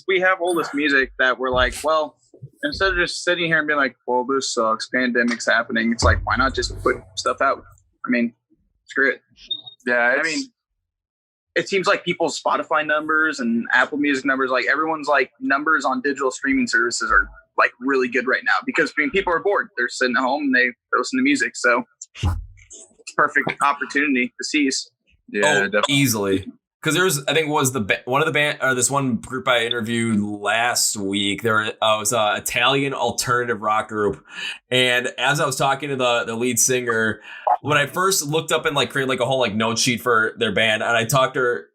We have all this music that we're like, well, instead of just sitting here and being like, well, this sucks, pandemic's happening, it's like, why not just put stuff out? I mean, screw it. Yeah, I mean, it seems like people's Spotify numbers and Apple Music numbers, like everyone's like numbers on digital streaming services are like really good right now, because people are bored. They're sitting at home and they listen to music. So it's perfect opportunity to seize. Yeah, definitely. Easily. Because I think it was one of the band, or this one group I interviewed last week. There was an Italian alternative rock group, and as I was talking to the lead singer, when I first looked up and created a whole note sheet for their band, and I talked to her,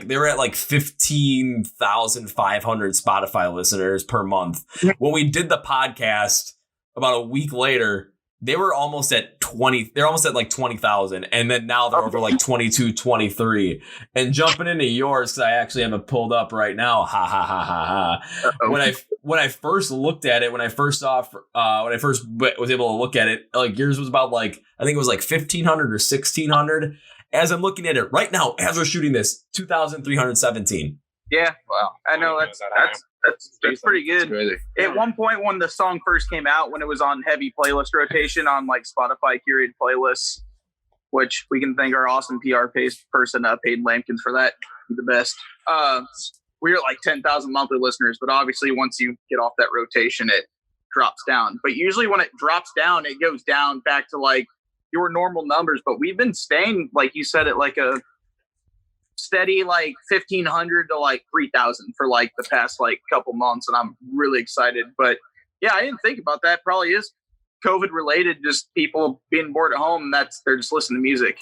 they were at 15,500 Spotify listeners per month. When we did the podcast about a week later, they were almost at 20. They're almost at like 20,000. And then now they're over like 22, 23. And jumping into yours, because I actually have it pulled up right now. Ha ha ha ha ha. When I first looked at it, when I first was able to look at it, like yours was about like, I think it was like 1,500 or 1,600. As I'm looking at it right now, as we're shooting this, 2,317. Yeah. Wow. I know that's pretty good. At one point when the song first came out, when it was on heavy playlist rotation on like Spotify curated playlists, which we can thank our awesome PR person, Peyton Lampkins, for that. He's the best. We were like 10,000 monthly listeners, but obviously once you get off that rotation, it drops down. But usually when it drops down, it goes down back to like your normal numbers. But we've been staying, like you said, at like a steady like 1,500 to like 3,000 for like the past like couple months, and I'm really excited. But yeah, I didn't think about that. Probably is COVID related, just people being bored at home. They're just listening to music.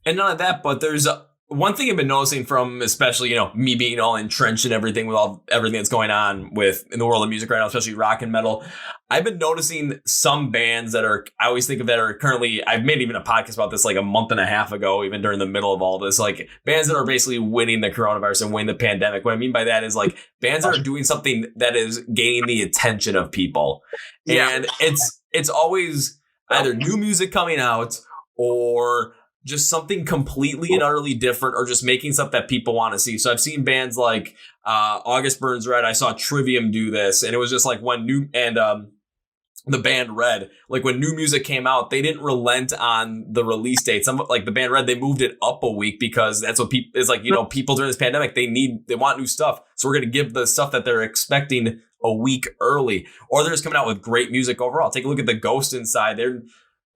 And none of that, but there's one thing I've been noticing from, especially, me being all entrenched in everything with everything that's going on in the world of music right now, especially rock and metal. I've been noticing some bands I always think of that are currently, I've made even a podcast about this like a month and a half ago, even during the middle of all this, like bands that are basically winning the coronavirus and winning the pandemic. What I mean by that is like bands that are doing something that is gaining the attention of people. Yeah. And it's always either new music coming out or just something completely and utterly different, or just making stuff that people want to see. So I've seen bands like August Burns Red. I saw Trivium do this, and it was just like when the band Red, like when new music came out, they didn't relent on the release date. Some like the band Red, they moved it up a week because that's what people, it's like, people during this pandemic, they want new stuff. So we're going to give the stuff that they're expecting a week early, or they're just coming out with great music overall. Take a look at the Ghost Inside. They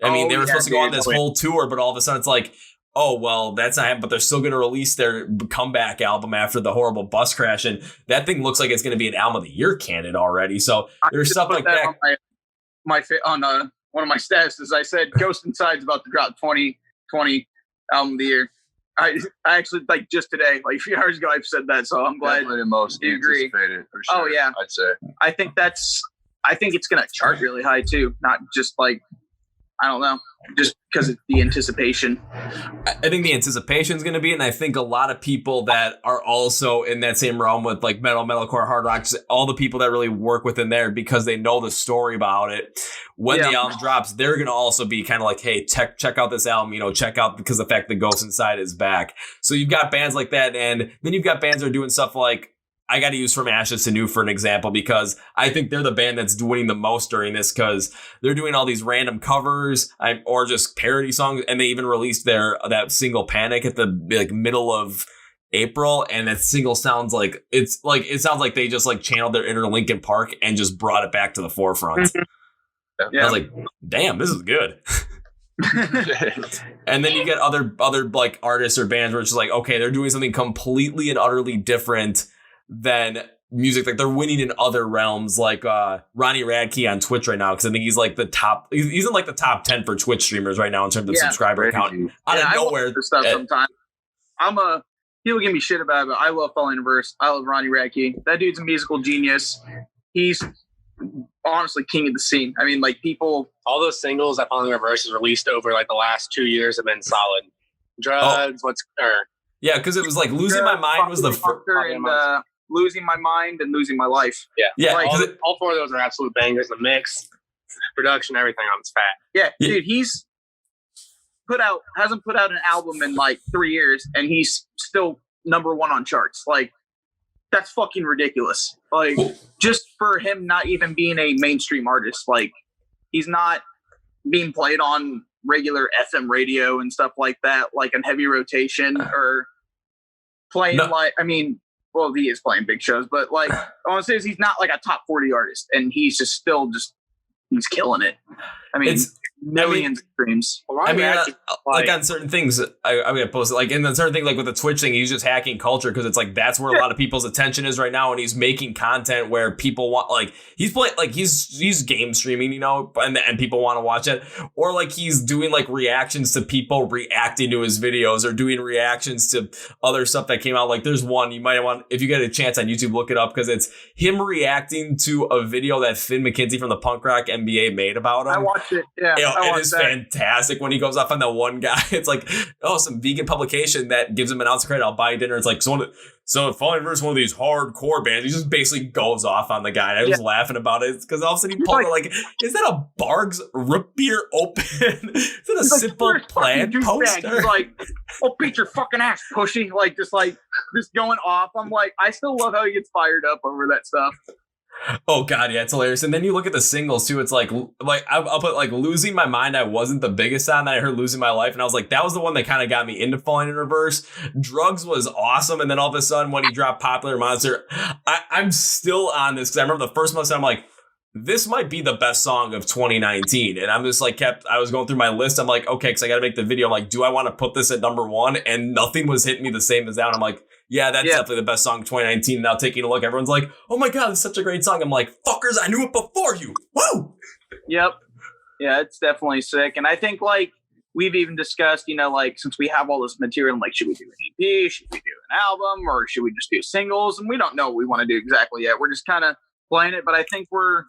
were supposed to go on this whole tour, but all of a sudden it's like, oh, well, that's not happening, but they're still going to release their comeback album after the horrible bus crash. And that thing looks like it's going to be an album of the year candidate already. So there's stuff like that. On one of my stats, as I said, Ghost Inside's about to drop 2020 album of the year. I actually, like, just today, like a few hours ago, I've said that. So I'm glad definitely the most you agree. For sure, oh, yeah. I'd say. I think it's going to chart really high, too. Not just like, I don't know, just because of the anticipation. I think the anticipation is going to be, and I think a lot of people that are also in that same realm with like metalcore, hard rock, all the people that really work within there because they know the story about it. When the album drops, they're going to also be kind of like, hey, check out this album, check out, because the fact that Ghost Inside is back. So you've got bands like that, and then you've got bands that are doing stuff like, I got to use From Ashes to New for an example, because I think they're the band that's winning the most during this, because they're doing all these random covers or just parody songs. And they even released that single Panic at the middle of April. And that single sounds like it sounds like they just like channeled their inner Linkin Park and just brought it back to the forefront. Yeah. I was like, damn, this is good. And then you get other like artists or bands where it's just like, okay, they're doing something completely and utterly different than music. Like they're winning in other realms, like Ronnie Radke on Twitch right now, because I think he's like he's in like the top 10 for Twitch streamers right now in terms of subscriber count. Out of nowhere. Stuff sometimes. People give me shit about it, but I love Falling in Verse. I love Ronnie Radke. That dude's a musical genius. He's honestly king of the scene. I mean, like people. All those singles that Falling in Verse has released over like the last 2 years have been solid. Drugs, yeah, because it was like Losing My Mind was the first. Losing My Mind and Losing My Life. Yeah. Like, all four of those are absolute bangers. The mix, production, everything on it's fat. Yeah, dude, he's hasn't put out an album in like 3 years, and he's still number one on charts. Like, that's fucking ridiculous. Like, just for him not even being a mainstream artist, like, he's not being played on regular FM radio and stuff like that, like in heavy rotation or playing well, he is playing big shows, but like I want to say is he's not like a top 40 artist, and he's just he's killing it. I mean, millions of streams. I mean, like on certain things, I'm gonna post it. Like in the certain thing, like with the Twitch thing, he's just hacking culture because it's like that's where a lot of people's attention is right now, and he's making content where people want, like he's playing, like he's game streaming, you know, and people want to watch it, or like he's doing like reactions to people reacting to his videos, or doing reactions to other stuff that came out. Like there's one you might want, if you get a chance on YouTube, look it up because it's him reacting to a video that Finn McKenzie from the Punk Rock NBA made about him. I watched it. Yeah, it is fantastic when he goes off on that one guy. It's like, oh, some vegan publication that gives him an ounce of credit. I'll buy dinner. It's like, so Falling versus one of these hardcore bands. He just basically goes off on the guy. And I was laughing about it because all of a sudden he pulled like, is that a Barg's root beer open? Is that a Simple Plan poster? He's like, oh, beat your fucking ass, pushy. Like just going off. I'm like, I still love how he gets fired up over that stuff. Oh god, yeah, it's hilarious. And then you look at the singles too. It's like I'll put like Losing My Mind. I wasn't the biggest on that. I heard Losing My Life, and I was like, that was the one that kind of got me into Falling in Reverse. Drugs was awesome, and then all of a sudden when he dropped Popular Monster, I'm still on this because I remember the first month I'm like, this might be the best song of 2019. And I'm just like I was going through my list. I'm like, okay, because I got to make the video. I'm like, do I want to put this at number one? And nothing was hitting me the same as that. And I'm like, yeah, that's definitely the best song of 2019. Now taking a look, everyone's like, oh my God, it's such a great song. I'm like, fuckers, I knew it before you. Woo! Yep. Yeah, it's definitely sick. And I think like we've even discussed, you know, like since we have all this material, like should we do an EP? Should we do an album? Or should we just do singles? And we don't know what we want to do exactly yet. We're just kind of playing it. But I think we're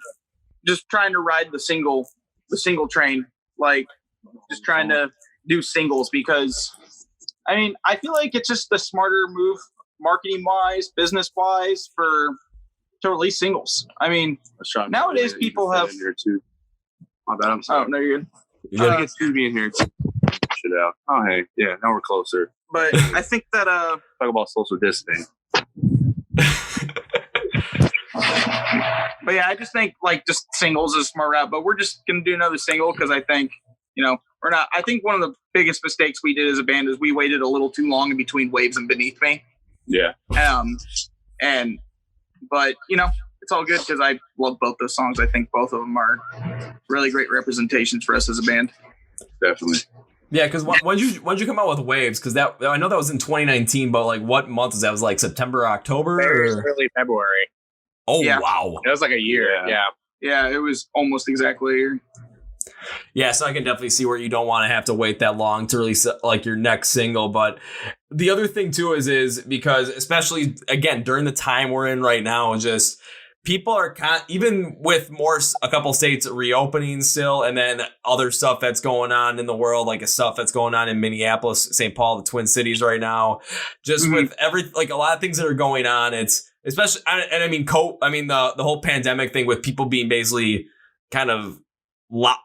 just trying to ride the single train, like just trying to do singles because I mean, I feel like it's just the smarter move marketing wise, business wise to release singles. I mean, nowadays people have here too. My bad, I'm sorry. Oh, no, you're good. You gotta get Stevie in here. Shit out. Oh, hey. Yeah, now we're closer. But I think that talk about social distancing. But yeah, I just think like just singles is a smart route, but we're just going to do another single because I think, you know, we're not. I think one of the biggest mistakes we did as a band is we waited a little too long in between Waves and Beneath Me. Yeah. But you know, it's all good because I love both those songs. I think both of them are really great representations for us as a band. Definitely. Yeah, because when did you come out with Waves? Because that I know that was in 2019, but like what month was that? Was like September, October, early February. Oh yeah. Wow, it was like a year. Yeah, it was almost exactly a year. Yeah, so I can definitely see where you don't want to have to wait that long to release like your next single. But the other thing too is because especially again during the time we're in right now, just people are even with a couple states reopening still, and then other stuff that's going on in the world, like stuff that's going on in Minneapolis, St. Paul, the Twin Cities right now. Just with like a lot of things that are going on, it's especially and I mean the whole pandemic thing with people being basically kind of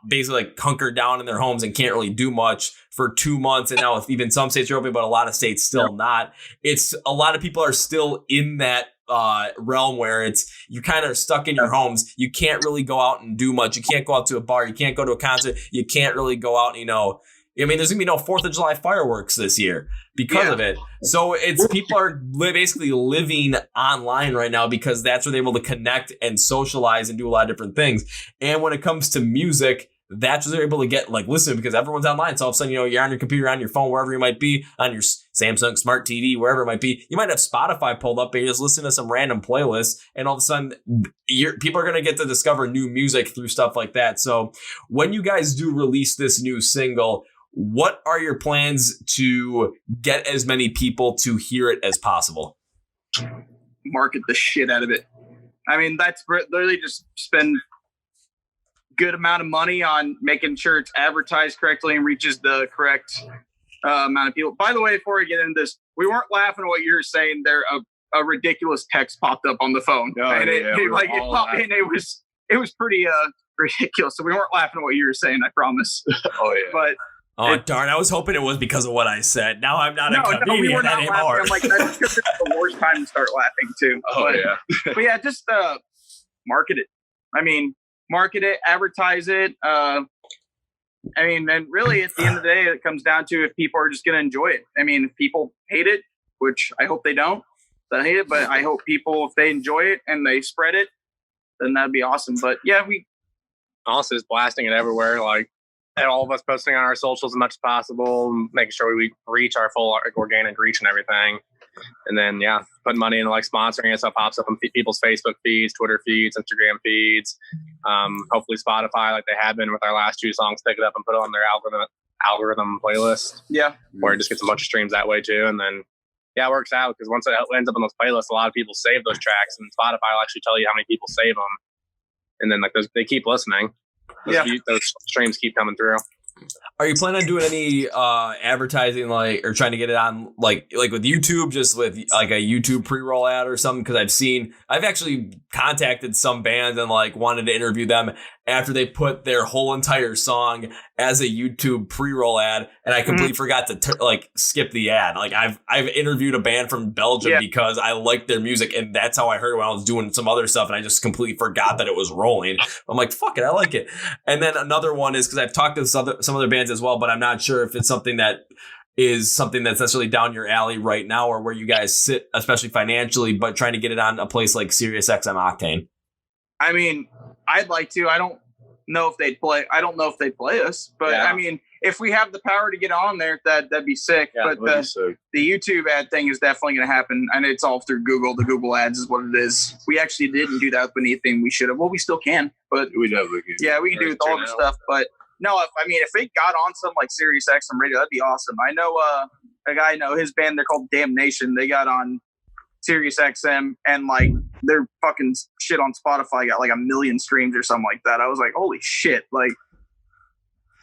basically like hunkered down in their homes and can't really do much for 2 months. And now with even some states are open, but a lot of states still not. It's a lot of people are still in that realm where it's you kind of stuck in your homes. You can't really go out and do much. You can't go out to a bar. You can't go to a concert. You can't really go out, you know. I mean, there's gonna be no 4th of July fireworks this year because of it. So it's people are basically living online right now because that's where they're able to connect and socialize and do a lot of different things. And when it comes to music, that's where they're able to get like listen because everyone's online. So all of a sudden, you know, you're on your computer, on your phone, wherever you might be, on your Samsung Smart TV, wherever it might be. You might have Spotify pulled up and you're just listening to some random playlist, and all of a sudden, people are going to get to discover new music through stuff like that. So when you guys do release this new single, what are your plans to get as many people to hear it as possible? Market the shit out of it. I mean, that's literally just spend good amount of money on making sure it's advertised correctly and reaches the correct amount of people. By the way, before we get into this, we weren't laughing at what you were saying there. A ridiculous text popped up on the phone, and it popped in. It was pretty ridiculous. So we weren't laughing at what you were saying. I promise. Oh yeah, but. Oh, darn. I was hoping it was because of what I said. Now I'm not a comedian anymore. I'm like, that's the worst time to start laughing, too. But yeah, just market it. I mean, market it, advertise it. I mean, and really, at the end of the day, it comes down to if people are just going to enjoy it. I mean, if people hate it, which I hope they don't, they hate it, but I hope people, if they enjoy it and they spread it, then that'd be awesome. But yeah, also is blasting it everywhere. Like, and all of us posting on our socials as much as possible, making sure we reach our full organic reach and everything. And then, yeah, put money into like sponsoring it so it pops up on people's Facebook feeds, Twitter feeds, Instagram feeds. Hopefully Spotify, like they have been with our last 2 songs, pick it up and put it on their algorithm playlist. Yeah. Where it just gets a bunch of streams that way too. And then, yeah, it works out because once it ends up on those playlists, a lot of people save those tracks, and Spotify will actually tell you how many people save them. And then like they keep listening. Those streams keep coming through. Are you planning on doing any advertising, like, or trying to get it on like with YouTube, just with like a YouTube pre-roll ad or something? Because I've actually contacted some bands and like wanted to interview them after they put their whole entire song as a YouTube pre-roll ad, and I completely forgot to skip the ad. Like I've interviewed a band from Belgium because I liked their music, and that's how I heard it when I was doing some other stuff, and I just completely forgot that it was rolling. I'm like, fuck it, I like it. And then another one is because I've talked to some other bands as well, but I'm not sure if it's something that's necessarily down your alley right now, or where you guys sit, especially financially, but trying to get it on a place like SiriusXM Octane. I mean, I'd like to. I don't know if they'd play. I don't know if they'd play us, but I mean, if we have the power to get on there, that'd be sick. Yeah, but the YouTube ad thing is definitely going to happen, and it's all through Google. The Google ads is what it is. We actually didn't do that with Beneath Me. We should have. Well, we still can, but we definitely can. Yeah, we can do with all the stuff. But no, if it got on something like SiriusXM Radio, that'd be awesome. I know a guy. I know his band. They're called Damnation. They got on SiriusXM, and like their fucking shit on Spotify got like 1 million streams or something like that. I was like, holy shit! Like,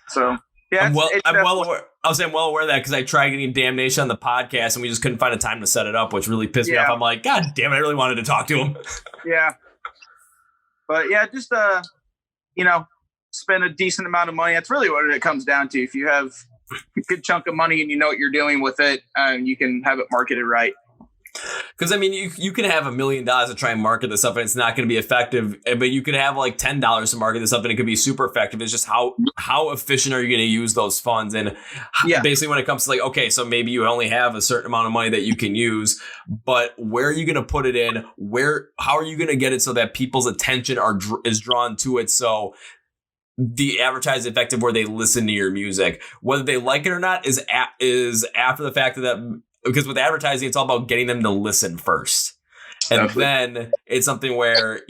so yeah, I'm well aware. I was saying well aware of that because I tried getting Damnation on the podcast and we just couldn't find a time to set it up, which really pissed me off. I'm like, God damn it, I really wanted to talk to him. Yeah, but yeah, just spend a decent amount of money. That's really what it comes down to. If you have a good chunk of money and you know what you're doing with it, you can have it marketed right. Because I mean, you can have $1 million to try and market this stuff, and it's not going to be effective. But you could have like $10 to market this stuff, and it could be super effective. It's just how efficient are you going to use those funds? And basically, when it comes to like, okay, so maybe you only have a certain amount of money that you can use, but where are you going to put it in? How are you going to get it so that people's attention is drawn to it? So the advertising effective where they listen to your music, whether they like it or not, is after the fact of that. Because with advertising, it's all about getting them to listen first. And then it's something where,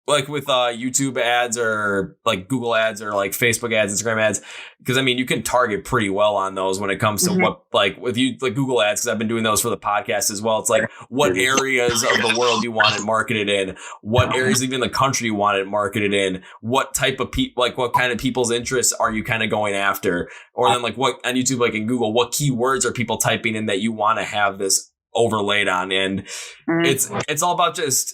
like with YouTube ads or like Google ads or like Facebook ads, Instagram ads, because I mean, you can target pretty well on those when it comes to what, like with you, like Google ads, because I've been doing those for the podcast as well. It's like what areas of the world you want it marketed in, what areas even the country you want it marketed in, what type of people, like what kind of people's interests are you kind of going after? Or then like what on YouTube, like in Google, what keywords are people typing in that you want to have this overlaid on? And it's all about just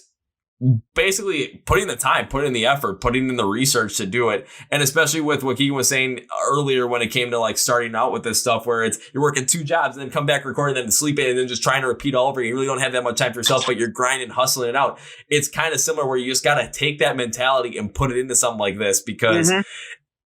basically putting the time, putting in the effort, putting in the research to do it. And especially with what Keegan was saying earlier when it came to like starting out with this stuff where it's you're working 2 jobs and then come back recording, then sleeping and then just trying to repeat all over. You really don't have that much time for yourself, but you're grinding, hustling it out. It's kind of similar where you just got to take that mentality and put it into something like this because I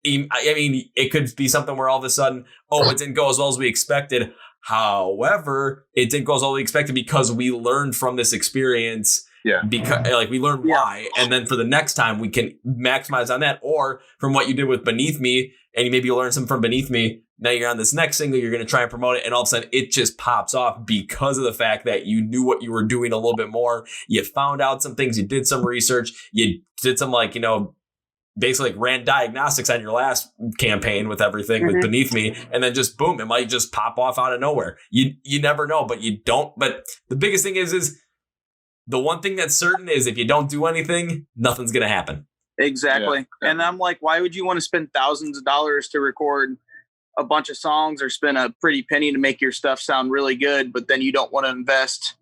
mean, it could be something where all of a sudden, it didn't go as well as we expected. However, it didn't go as well as we expected because we learned from this experience. Yeah, because like we learned why, and then for the next time we can maximize on that. Or from what you did with Beneath Me, and maybe you'll learn something from Beneath Me. Now you're on this next single, you're going to try and promote it, and all of a sudden it just pops off because of the fact that you knew what you were doing a little bit more. You found out some things, you did some research, you did some basically like ran diagnostics on your last campaign with everything with Beneath Me, and then just boom, it might just pop off out of nowhere. You never know, but you don't. But the biggest thing is the one thing that's certain is if you don't do anything, nothing's going to happen. Exactly. Yeah. And I'm like, why would you want to spend thousands of dollars to record a bunch of songs or spend a pretty penny to make your stuff sound really good, but then you don't want to invest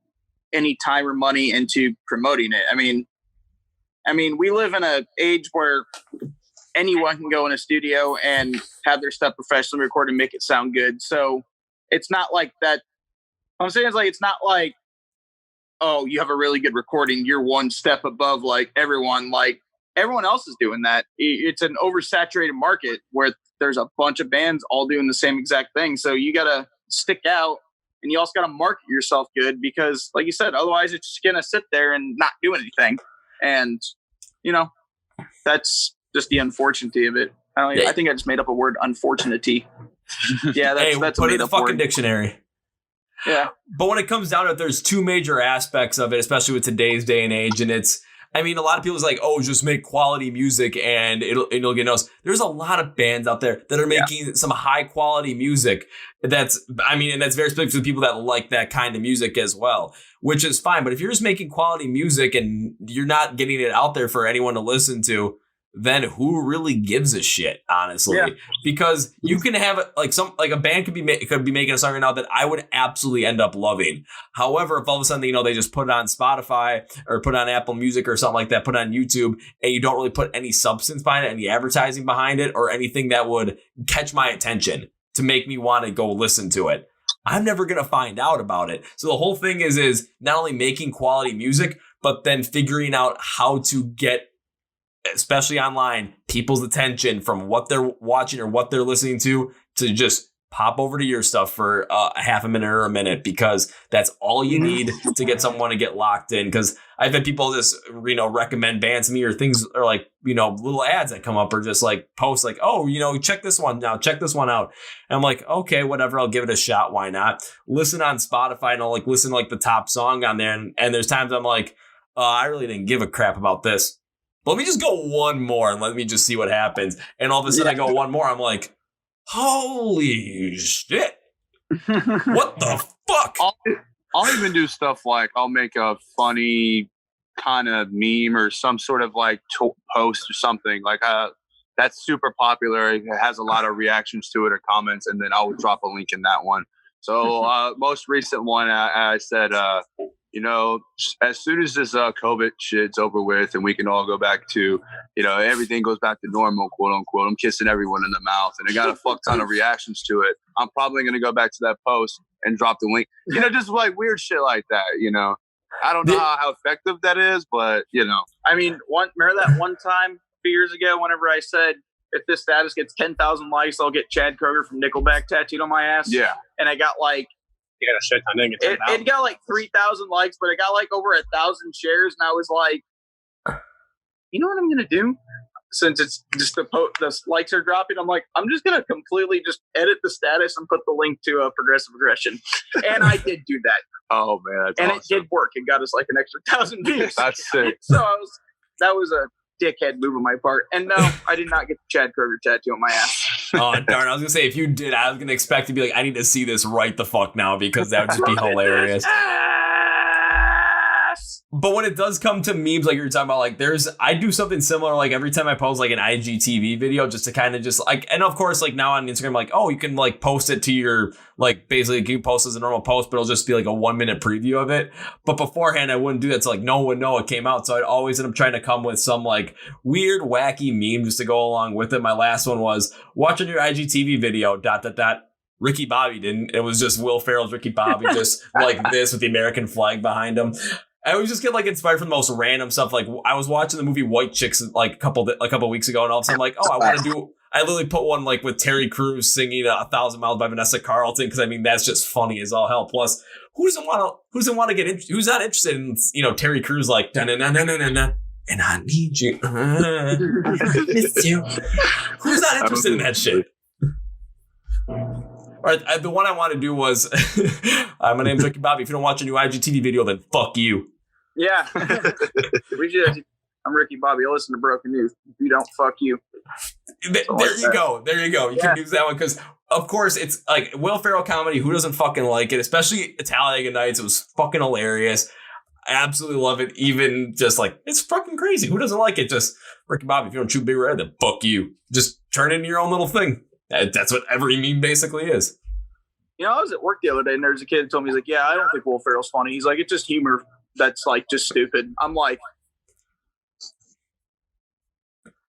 any time or money into promoting it? I mean, we live in an age where anyone can go in a studio and have their stuff professionally recorded and make it sound good. So it's not like that. What I'm saying is like, it's not like, oh, you have a really good recording, you're one step above like everyone. Like everyone else is doing that. It's an oversaturated market where there's a bunch of bands all doing the same exact thing. So you got to stick out, and you also got to market yourself good because, like you said, otherwise it's just going to sit there and not do anything. And, that's just the unfortunate of it. I think I just made up a word, unfortunately. Yeah, that's put a it in the made-up fucking word. dictionary. Yeah. But when it comes down to it, there's two major aspects of it, especially with today's day and age. And it's, I mean, a lot of people is like, oh, just make quality music and it'll get noticed. There's a lot of bands out there that are making some high quality music. And that's very specific to people that like that kind of music as well, which is fine. But if you're just making quality music and you're not getting it out there for anyone to listen to, then who really gives a shit, honestly? Yeah. Because you can have a band could be making a song right now that I would absolutely end up loving. However, if all of a sudden, they just put it on Spotify or put it on Apple Music or something like that, put it on YouTube, and you don't really put any substance behind it, any advertising behind it, or anything that would catch my attention to make me want to go listen to it, I'm never going to find out about it. So the whole thing is not only making quality music, but then figuring out how to get, especially online, people's attention from what they're watching or what they're listening to just pop over to your stuff for a half a minute or a minute, because that's all you need to get someone to get locked in. Because I've had people just, recommend bands to me or things, or little ads that come up or just like posts like, oh, check this one now, check this one out. And I'm like, okay, whatever, I'll give it a shot. Why not? Listen on Spotify and I'll listen to the top song on there. And there's times I'm like, I really didn't give a crap about this. Let me just go one more and let me just see what happens. And all of a sudden I go one more. I'm like, holy shit. What the fuck? I'll even do stuff like I'll make a funny kind of meme or some sort of post or something that's super popular. It has a lot of reactions to it or comments, and then I would drop a link in that one. So most recent one, I said, as soon as this COVID shit's over with and we can all go back to, everything goes back to normal, quote unquote, I'm kissing everyone in the mouth, and I got a fuck ton of reactions to it. I'm probably going to go back to that post and drop the link, just weird shit like that, I don't know how effective that is, but, I mean, remember that one time a few years ago, whenever I said, if this status gets 10,000 likes, I'll get Chad Kroger from Nickelback tattooed on my ass. Yeah. And I got You got a shit ton. it got 3,000 likes, but it got over 1,000 shares. And I was like, you know what I'm going to do? Since it's just the likes are dropping, I'm like, I'm just going to completely just edit the status and put the link to Progressive Aggression. And I did do that. Oh, man. That's awesome. It did work. It got us an extra 1,000 views. That's sick. So that was a dickhead move on my part. And no, I did not get the Chad Kroger tattoo on my ass. Oh, darn. I was going to say, if you did, I was going to expect to be I need to see this right the fuck now, because that would just be hilarious. But when it does come to memes, like you're talking about, I do something similar, every time I post an IGTV video, just to kind of just and of course, now on Instagram, oh, you can post it to your, basically you can post as a normal post, but it'll just be a 1 minute preview of it. But beforehand, I wouldn't do that. So no one would know it came out. So I'd always end up trying to come with some weird, wacky meme just to go along with it. My last one was watching your IGTV video, ... Ricky Bobby didn't. It was just Will Ferrell's Ricky Bobby, just this with the American flag behind him. I always just get inspired from the most random stuff. I was watching the movie White Chicks a couple weeks ago, and all of a sudden I literally put one with Terry Crews singing 1,000 Miles by Vanessa Carlton, because that's just funny as all hell. Plus, who's not interested in Terry Crews na-na-na-na-na-na, and I need you, miss you. Who's not interested in that shit? All right, the one I want to do was, my name's Ricky Bobby. If you don't watch a new IGTV video, then fuck you. Yeah. I'm Ricky Bobby. I listen to Broken News. If you don't, fuck you. There you go. You can use that one, because, of course, it's Will Ferrell comedy. Who doesn't fucking like it? Especially Talladega Nights. It was fucking hilarious. I absolutely love it. Even just it's fucking crazy. Who doesn't like it? Just Ricky Bobby. If you don't chew big red, then fuck you. Just turn it into your own little thing. That's what every meme basically is. I was at work the other day, and there's a kid who told me, he's like, yeah, I don't think Will Ferrell's funny. He's like, it's just humor that's just stupid. I'm like,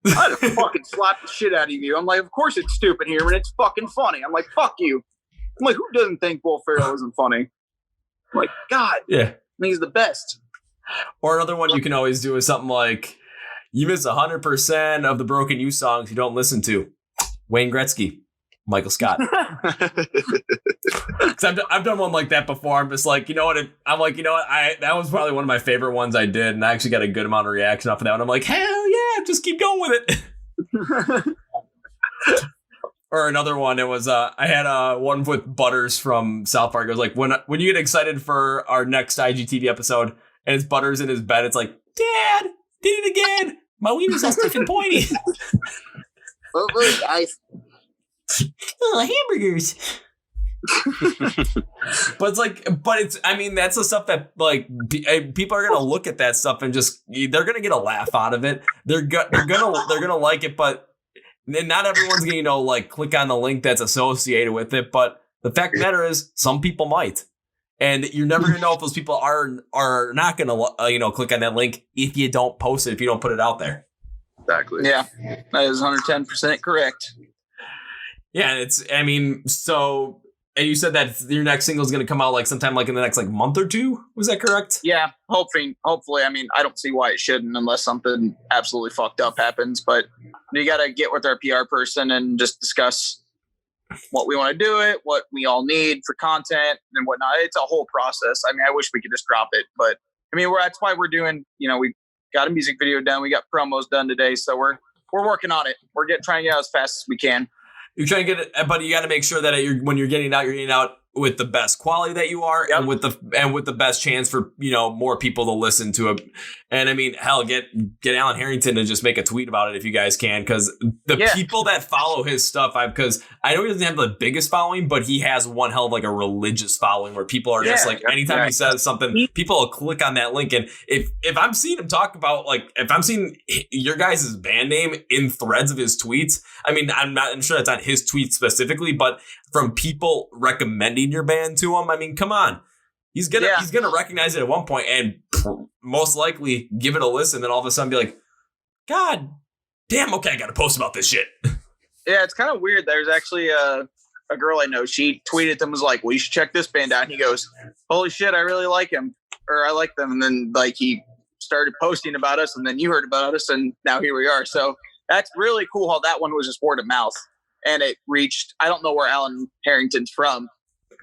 I'd have fucking slapped the shit out of you. I'm like, of course it's stupid here, and it's fucking funny. I'm like, fuck you. I'm like, who doesn't think Will Ferrell isn't funny? I'm like, God. Yeah. He's the best. Or another one you can always do is something like, you miss 100% of the Broken You songs you don't listen to. Wayne Gretzky, Michael Scott. Because I've done one like that before. I'm just that was probably one of my favorite ones I did, and I actually got a good amount of reaction off of that. And I'm like, hell yeah, just keep going with it. Or another one, it was I had one with Butters from South Park. It was like when you get excited for our next IGTV episode and it's Butters in his bed, it's like, Dad, did it again. My wiener's all stiff and pointy. Oh, hamburgers. I mean, that's the stuff that like people are gonna look at that stuff and just they're gonna get a laugh out of it. They're gonna like it, but not everyone's gonna like click on the link that's associated with it. But the fact of the matter is, some people might, and you're never gonna know if those people are not gonna click on that link if you don't post it, if you don't put it out there. Exactly. Yeah, that is 110% correct. Yeah, so. And you said that your next single is going to come out like sometime like in the next like month or two. Was that correct? Yeah, hopefully. I mean, I don't see why it shouldn't unless something absolutely fucked up happens. But you got to get with our PR person and just discuss what we want to do it, what we all need for content and whatnot. It's a whole process. I mean, I wish we could just drop it, but I mean, that's why we're doing. We got a music video done, we got promos done today, so we're working on it. We're trying to get out as fast as we can. You're trying to get it, but you got to make sure that when you're getting out with the best quality that you are, yep. and with the best chance for more people to listen to it. And I mean, hell, get Alan Harrington to just make a tweet about it if you guys can, because the people that follow his stuff, because I know he doesn't have the biggest following, but he has one hell of like a religious following where people are just like, anytime he says something, people will click on that link. And if I'm seeing him talk about if I'm seeing your guys' band name in threads of his tweets, I mean, I'm sure that's on his tweets specifically, but from people recommending your band to him, I mean, come on. He's gonna recognize it at one point and most likely give it a listen. Then all of a sudden be like, God damn, okay, I got to post about this shit. Yeah, it's kind of weird. There's actually a girl I know. She tweeted them, was like, well, you should check this band out. And he goes, holy shit, I really like him, or I like them. And then like he started posting about us, and then you heard about us, and now here we are. So that's really cool how that one was just word of mouth, and it reached. I don't know where Alan Harrington's from,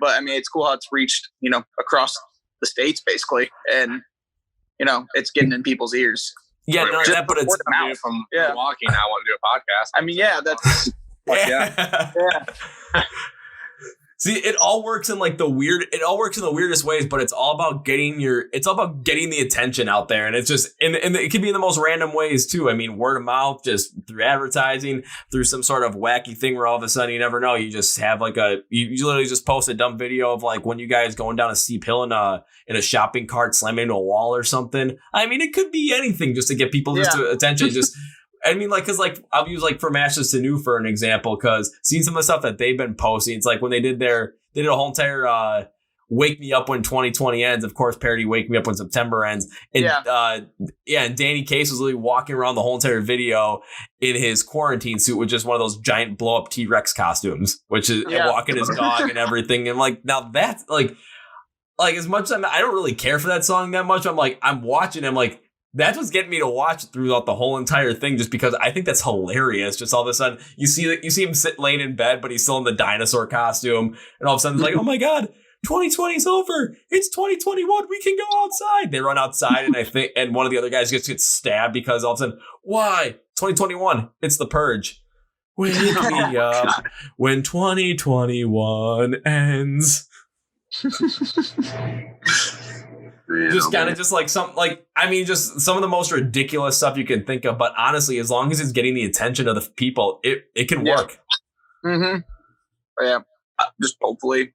but I mean, it's cool how it's reached, across the states basically, and it's getting in people's ears. Yeah, no, that, but it's from Milwaukee. Now I want to do a podcast. I mean, yeah, that's yeah. See, it all works in like the weirdest ways, but it's all about getting the attention out there. And it's just, and it can be in the most random ways too. I mean, word of mouth, just through advertising, through some sort of wacky thing where all of a sudden you never know. You just have like you literally just post a dumb video of like when you guys going down a steep hill in a shopping cart, slamming into a wall or something. I mean, it could be anything just to get people just to attention. Just, I mean, like, because like I'll use like From Ashes to New for an example, because seeing some of the stuff that they've been posting, it's like when they did a whole entire Wake Me Up When 2020 Ends, of course, parody Wake Me Up When September Ends, and and Danny Case was literally walking around the whole entire video in his quarantine suit with just one of those giant blow up T-Rex costumes, which is and walking his dog and everything, and like now that's like as much as I don't really care for that song that much, I'm watching him like. That's what's getting me to watch throughout the whole entire thing, just because I think that's hilarious. Just all of a sudden, you see him laying in bed, but he's still in the dinosaur costume, and all of a sudden it's like, oh my god, 2020's over. It's 2021. We can go outside. They run outside, and one of the other guys gets stabbed because all of a sudden, why 2021? It's the Purge. Wake me up when 2021 ends. Just kind of just like just some of the most ridiculous stuff you can think of. But honestly, as long as it's getting the attention of the people, it can work. Mm-hmm. Yeah. Just hopefully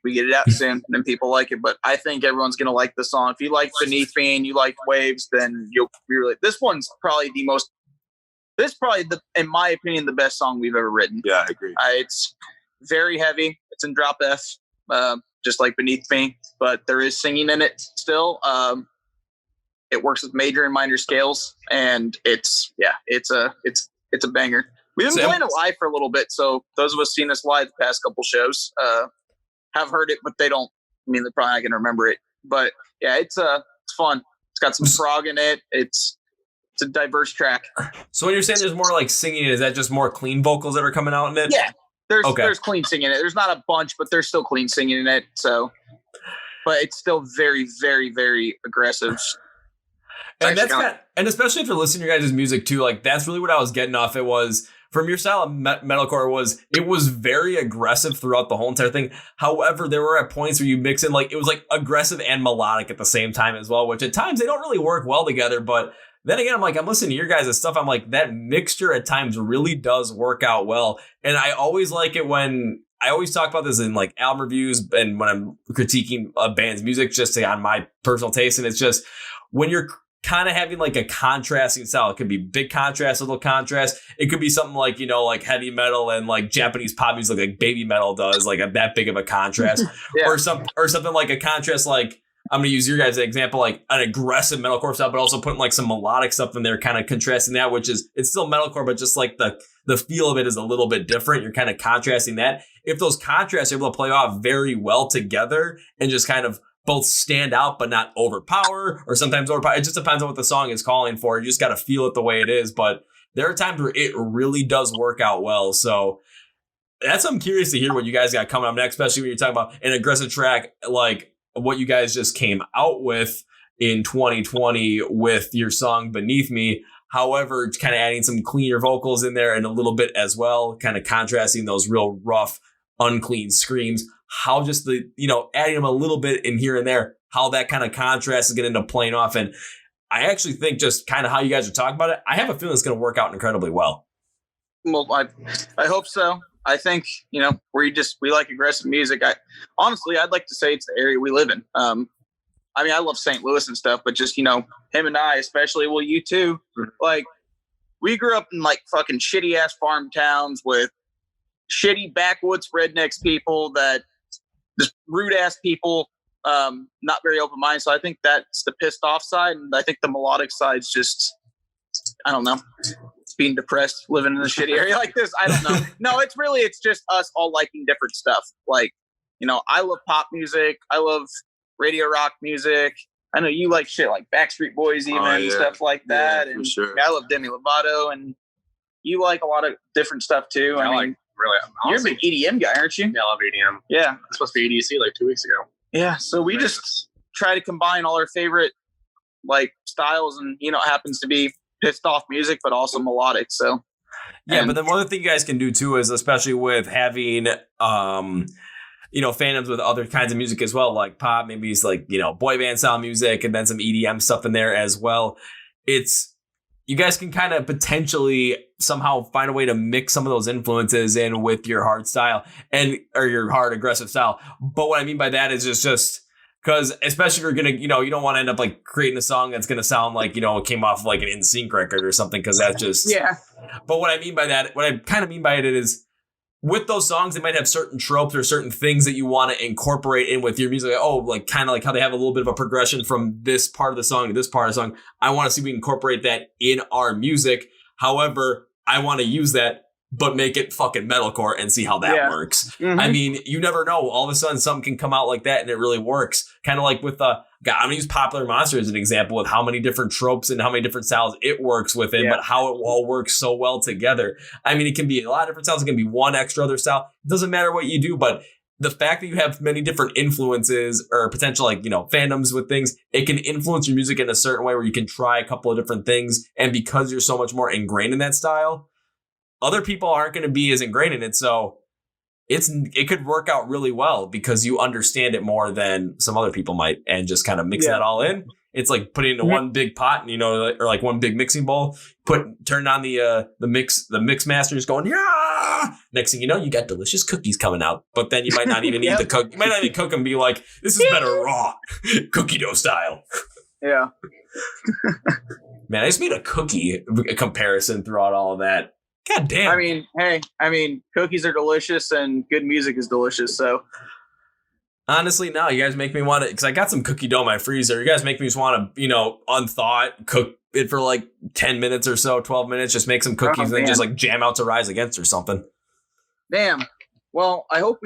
we get it out soon and people like it. But I think everyone's going to like the song. If you like Beneath Me and you like Waves, then you'll be really, this one's probably in my opinion, the best song we've ever written. Yeah, I agree. It's very heavy. It's in drop F. Just like Beneath Me, but there is singing in it still. It works with major and minor scales, and it's a banger. We've been playing it live for a little bit, so those of us seen us live the past couple shows have heard it, but they're probably not going to remember it. But yeah, it's fun. It's got some frog in it. It's a diverse track. So when you're saying there's more like singing, is that just more clean vocals that are coming out in it? Yeah. There's clean singing in it. There's not a bunch, but there's still clean singing in it. So, but it's still very, very, very aggressive. And and especially if you're listening to your guys' music too, like that's really what I was getting off. It was from your style of metalcore was very aggressive throughout the whole entire thing. However, there were at points where you mix in like it was like aggressive and melodic at the same time as well, which at times they don't really work well together. But then again, I'm listening to your guys' stuff. I'm like, that mixture at times really does work out well. And I always like it when I always talk about this in like album reviews and when I'm critiquing a band's music, just on my personal taste. And it's just when you're kind of having like a contrasting style. It could be big contrast, little contrast. It could be something like, like heavy metal and like Japanese pop music, like baby metal does, like that big of a contrast. Yeah. Or something like a contrast, like I'm going to use your guys' example, like an aggressive metalcore style, but also putting like some melodic stuff in there, kind of contrasting that, which is, it's still metalcore, but just like the feel of it is a little bit different. You're kind of contrasting that. If those contrasts are able to play off very well together and just kind of both stand out, but not overpower, or sometimes overpower. It just depends on what the song is calling for. You just got to feel it the way it is. But there are times where it really does work out well. So I'm curious to hear what you guys got coming up next, especially when you're talking about an aggressive track like what you guys just came out with in 2020 with your song Beneath Me. However, it's kind of adding some cleaner vocals in there and a little bit as well, kind of contrasting those real rough, unclean screams. How just adding them a little bit in here and there, how that kind of contrast is going to end up playing off. And I actually think just kind of how you guys are talking about it, I have a feeling it's going to work out incredibly well. Well, I hope so. I think, we like aggressive music. I'd like to say it's the area we live in. I love St. Louis and stuff, but just, him and I, especially, well, you too, like we grew up in like fucking shitty ass farm towns with shitty backwoods rednecks people that just rude ass people, not very open-minded. So I think that's the pissed off side. And I think the melodic side's just, I don't know, it's being depressed, living in a shitty area like this. I don't know. No, it's just us all liking different stuff. Like, I love pop music. I love radio rock music. I know you like shit like Backstreet Boys even, stuff like that. Yeah, and sure. I love Demi Lovato, and you like a lot of different stuff too. I mean, really, honestly, you're a big EDM guy, aren't you? Yeah, I love EDM. Yeah. It's supposed to be EDC like 2 weeks ago. Yeah. So we just try to combine all our favorite like styles, and it happens to be pissed off music, but also melodic. So yeah, but then one other thing you guys can do too is, especially with having fandoms with other kinds of music as well, like pop, maybe it's like, boy band style music and then some EDM stuff in there as well. You guys can kind of potentially somehow find a way to mix some of those influences in with your hard style or your hard aggressive style. But what I mean by that is just because, especially if you're going to, you don't want to end up like creating a song that's going to sound like, it came off of like an NSYNC record or something, because that's just, yeah. But what I kind of mean by it is, with those songs, they might have certain tropes or certain things that you want to incorporate in with your music. Like kind of like how they have a little bit of a progression from this part of the song to this part of the song. I want to see if we incorporate that in our music. However, I want to use that, but make it fucking metalcore and see how that works. Mm-hmm. I mean, you never know. All of a sudden, something can come out like that and it really works. Kind of like with I'm going to use Popular Monster as an example with how many different tropes and how many different styles it works within, but how it all works so well together. I mean, it can be a lot of different styles. It can be one extra other style. It doesn't matter what you do, but the fact that you have many different influences or potential, like, fandoms with things, it can influence your music in a certain way where you can try a couple of different things. And because you're so much more ingrained in that style, other people aren't going to be as ingrained in it. So it could work out really well because you understand it more than some other people might, and just kind of mix that all in. It's like putting it into one big pot, or like one big mixing bowl. Turn on the mix master, just going, yeah. Next thing you know, you got delicious cookies coming out. But then you might not even need to cook. You might not even cook them. Be like, this is better raw, cookie dough style. Yeah. Man, I just made a cookie comparison throughout all of that. God damn. I mean, cookies are delicious and good music is delicious. So honestly, now you guys make me want to, because I got some cookie dough in my freezer. You guys make me just want to, unthaw it, cook it for like 10 minutes or so, 12 minutes, just make some cookies and then just like jam out to Rise Against or something. Damn. Well, I hope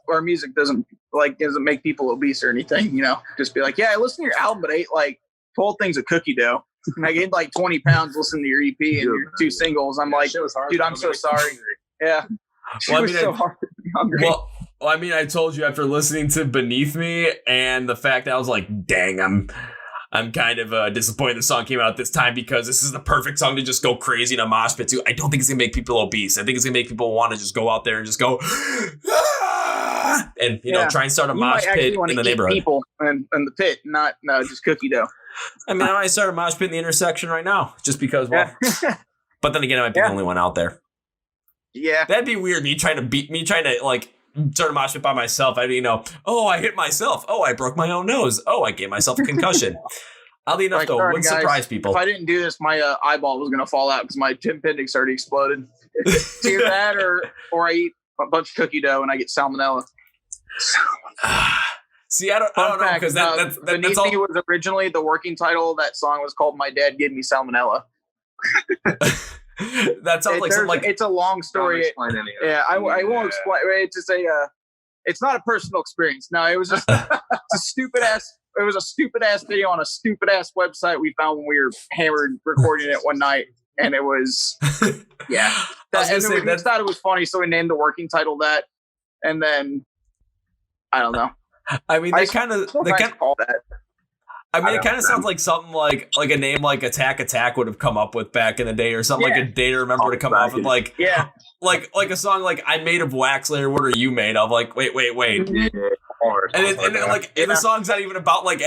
our music doesn't make people obese or anything, just be like, yeah, I listened to your album, but I ate like 12 things of cookie dough. And I gained like 20 pounds listening to your EP and your 2 singles. I'm like, dude, I'm so sorry. Yeah. Well, I told you after listening to Beneath Me and the fact that I was like, dang, I'm kind of disappointed the song came out at this time because this is the perfect song to just go crazy in a mosh pit too. I don't think it's gonna make people obese. I think it's gonna make people want to just go out there and just go and try and start a mosh pit in the neighborhood. People in the pit, not just cookie dough. I mean, I might start a mosh pit in the intersection right now, just because. Well, but then again, I might be the only one out there. Yeah, that'd be weird. Me trying to like start a mosh pit by myself. I I hit myself. Oh, I broke my own nose. Oh, I gave myself a concussion. Oddly enough, though, wouldn't surprise people. If I didn't do this, my eyeball was going to fall out because my appendix already exploded. It's either that or I eat a bunch of cookie dough and I get salmonella. See, I don't know, because that's all. Me was originally the working title of that song was called "My Dad Gave Me Salmonella." That sounds it's a long story. I won't explain. It's just it's not a personal experience. No, it was just it's a stupid ass. It was a stupid ass video on a stupid ass website we found when we were hammered recording it one night, and it was we thought it was funny, so we named the working title that, and then I don't know. I mean, it kind of sounds like something like a name like Attack would have come up with back in the day, or something like a day to remember to come up with, like a song like "I'm Made of Wax Layer, What Are You Made Of?" Like wait, and the song's not even about like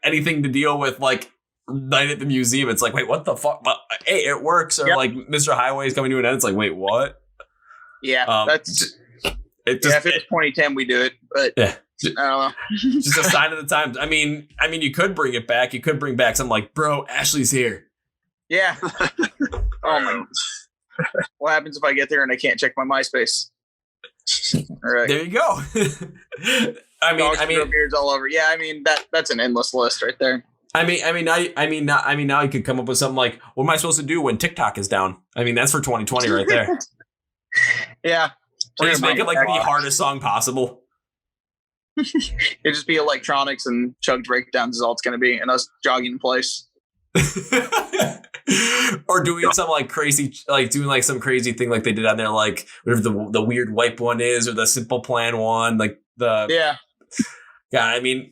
anything to deal with like Night at the Museum. It's like, wait, what the fuck? But hey, it works. Or like Mr. Highway is coming to an end. It's like, wait, what? Yeah, if it's 2010, we do it, but yeah. I don't know. Just a sign of the times. I mean, you could bring it back. You could bring back something like, bro, Ashley's here. Yeah. Oh my. What happens if I get there and I can't check my MySpace? All right. There you go. I mean, beards all over. Yeah, I mean that's an endless list right there. Now you could come up with something like, what am I supposed to do when TikTok is down? I mean, that's for 2020 right there. Yeah. Just make it like the hardest song possible. It'd just be electronics and chugged breakdowns is all it's going to be, and us jogging in place. Or doing some like crazy, like doing like some crazy thing like they did on there, like whatever the weird wipe one is, or the Simple Plan one, like the I mean,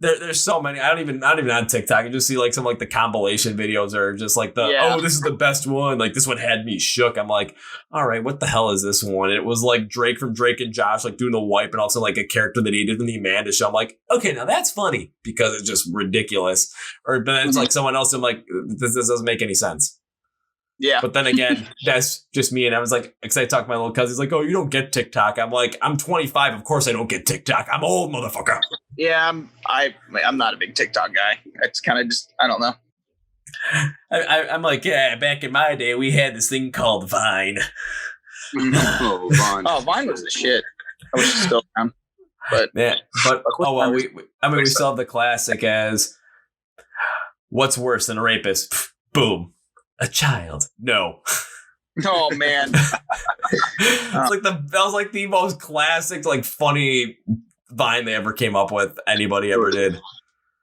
there's so many. I don't even on TikTok. I just see like some like the compilation videos are just like this is the best one. Like this one had me shook. I'm like, all right, what the hell is this one? And it was like Drake from Drake and Josh like doing the wipe, and also like a character that he did in the Amanda show. I'm like, okay, now that's funny because it's just ridiculous. But then it's like someone else. I'm like, this doesn't make any sense. Yeah. But then again, that's just me. And I was like, because I talked to my little cousin. He's like, oh, you don't get TikTok. I'm like, I'm 25. Of course I don't get TikTok. I'm old, motherfucker. Yeah, I'm not a big TikTok guy. It's kind of just, I don't know. I'm like, yeah, back in my day, we had this thing called Vine. Vine. Vine was the shit. I wish it's still around. But yeah, we still have the classic as, what's worse than a rapist? Boom. A child. No. Oh man. That was like the most classic, like funny Vine they ever came up with. Anybody ever did.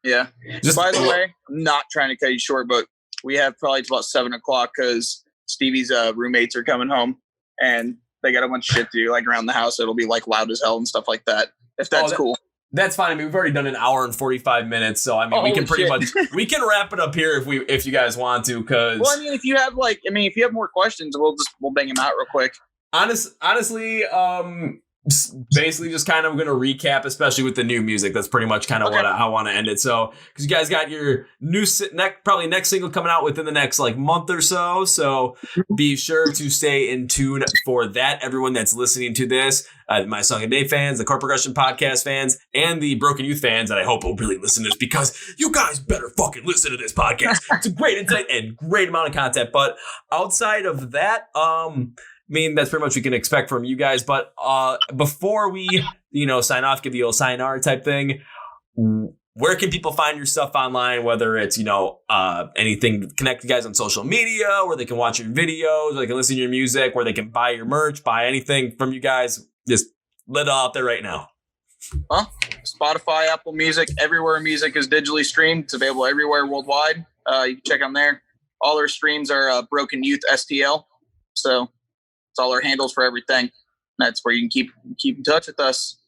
Yeah. By the way, I'm not trying to cut you short, but we have probably till about 7:00 because Stevie's roommates are coming home and they got a bunch of shit to do like around the house. It'll be like loud as hell and stuff like that. If that's cool. That's fine. I mean, we've already done an hour and 45 minutes, so I mean, we can we can wrap it up here if you guys want to. Because if you have more questions, we'll bang them out real quick. Honestly, basically just kind of going to recap, especially with the new music. That's pretty much kind of what I want to end it. So, because you guys got your new probably next single coming out within the next like month or so. So be sure to stay in tune for that. Everyone that's listening to this, my Song and Day fans, the Chord Progression Podcast fans, and the Broken Youth fans that I hope will really listen to this, because you guys better fucking listen to this podcast. It's a great insight and great amount of content. But outside of that, I mean, that's pretty much what we can expect from you guys. But before we, sign off, give you a sayonara type thing, where can people find your stuff online? Whether it's, anything to connect you guys on social media, where they can watch your videos, where they can listen to your music, where they can buy your merch, buy anything from you guys. Just let it all out there right now. Well, Spotify, Apple Music, everywhere music is digitally streamed. It's available everywhere worldwide. You can check on there. All our streams are Broken Youth STL. So it's all our handles for everything. That's where you can keep in touch with us.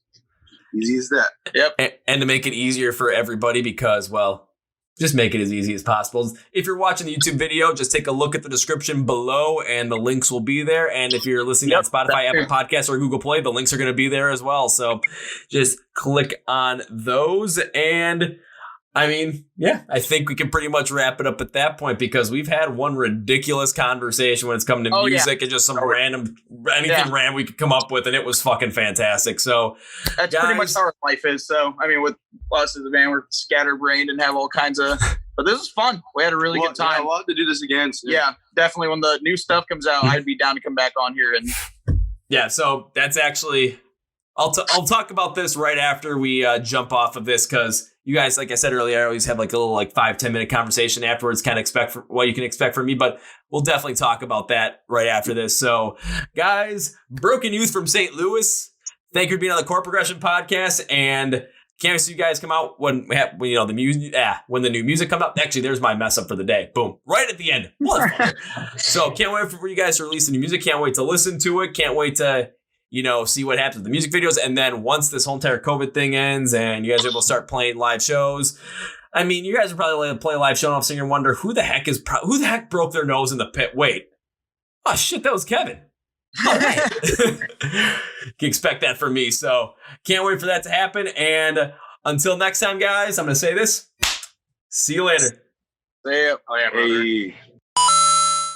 Easy as that. Yep. And to make it easier for everybody, because, well, Just make it as easy as possible. If you're watching the YouTube video, just take a look at the description below and the links will be there. And if you're listening on Spotify, Apple Podcasts, or Google Play, the links are going to be there as well. So just click on those. And I mean, yeah, I think we can pretty much wrap it up at that point because we've had one ridiculous conversation when it's come to music and just some random, random we could come up with, and it was fucking fantastic. So that's pretty much how our life is. So, I mean, with us as a band, we're scatterbrained and have all kinds of, but this is fun. We had a really good time. Yeah, we'll have to do this again soon. Yeah, definitely. When the new stuff comes out, I'd be down to come back on here. And yeah, so that's actually, I'll talk about this right after we jump off of this because you guys, like I said earlier, I always have like a little 5-10 minute conversation afterwards, kind of expect what you can expect from me, but we'll definitely talk about that right after this. So guys, Broken Youth from St. Louis, thank you for being on the Chord Progression Podcast, and can't wait to see you guys come out when the new music comes out. Actually, there's my mess up for the day. Boom. Right at the end. So can't wait for you guys to release the new music. Can't wait to listen to it. Can't wait to see what happens with the music videos. And then once this whole entire COVID thing ends and you guys are able to start playing live shows, I mean, you guys are probably going to play a live show and all of a sudden you're wondering who the heck broke their nose in the pit? Wait. Oh shit, that was Kevin. All right. Can expect that from me. So can't wait for that to happen. And until next time, guys, I'm going to say this. See you later. See ya. Oh, yeah, Hey.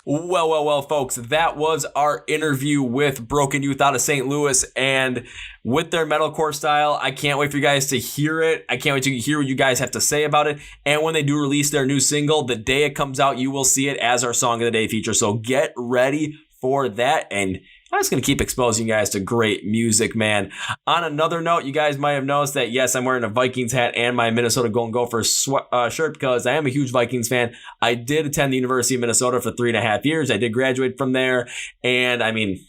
Well, folks, that was our interview with Broken Youth out of St. Louis, and with their metalcore style, I can't wait for you guys to hear it. I can't wait to hear what you guys have to say about it, and when they do release their new single, the day it comes out, you will see it as our Song of the Day feature, so get ready for that, and I'm just going to keep exposing you guys to great music, man. On another note, you guys might have noticed that, yes, I'm wearing a Vikings hat and my Minnesota Golden Gophers shirt because I am a huge Vikings fan. I did attend the University of Minnesota for 3.5 years. I did graduate from there. And, I mean,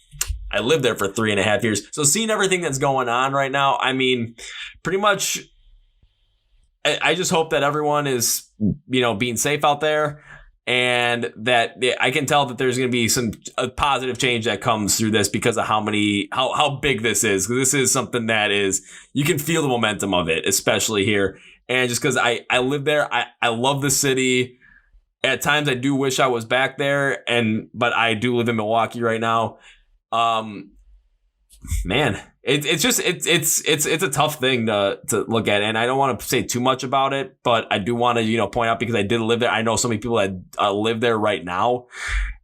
I lived there for 3.5 years. So seeing everything that's going on right now, I mean, pretty much, I just hope that everyone is, being safe out there. And that I can tell that there's going to be a positive change that comes through this because of how big this is. Because this is something that you can feel the momentum of it, especially here. And just because I live there, I love the city. At times I do wish I was back there, but I do live in Milwaukee right now. Man, it's a tough thing to look at, and I don't want to say too much about it, but I do want to point out because I did live there. I know so many people that live there right now,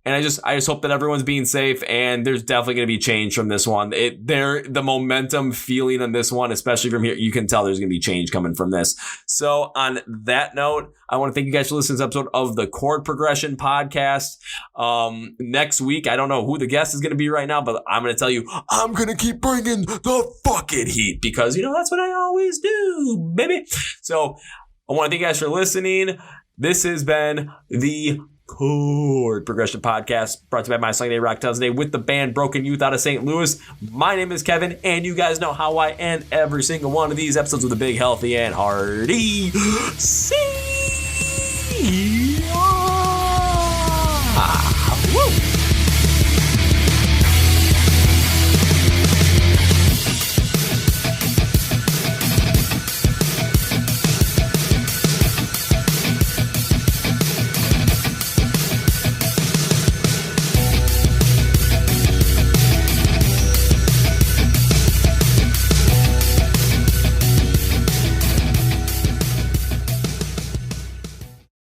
and I just hope that everyone's being safe. And there's definitely going to be change from this one. The momentum feeling on this one, especially from here, you can tell there's going to be change coming from this. So on that note, I want to thank you guys for listening to this episode of the Chord Progression Podcast. Next week, I don't know who the guest is going to be right now, but I'm going to tell you, I'm going to keep bringing the fucking heat because, that's what I always do, baby. So I want to thank you guys for listening. This has been the Chord Progression Podcast, brought to you by My Song Day Rock Today with the band Broken Youth out of St. Louis. My name is Kevin, and you guys know how I end every single one of these episodes with a big, healthy, and hearty see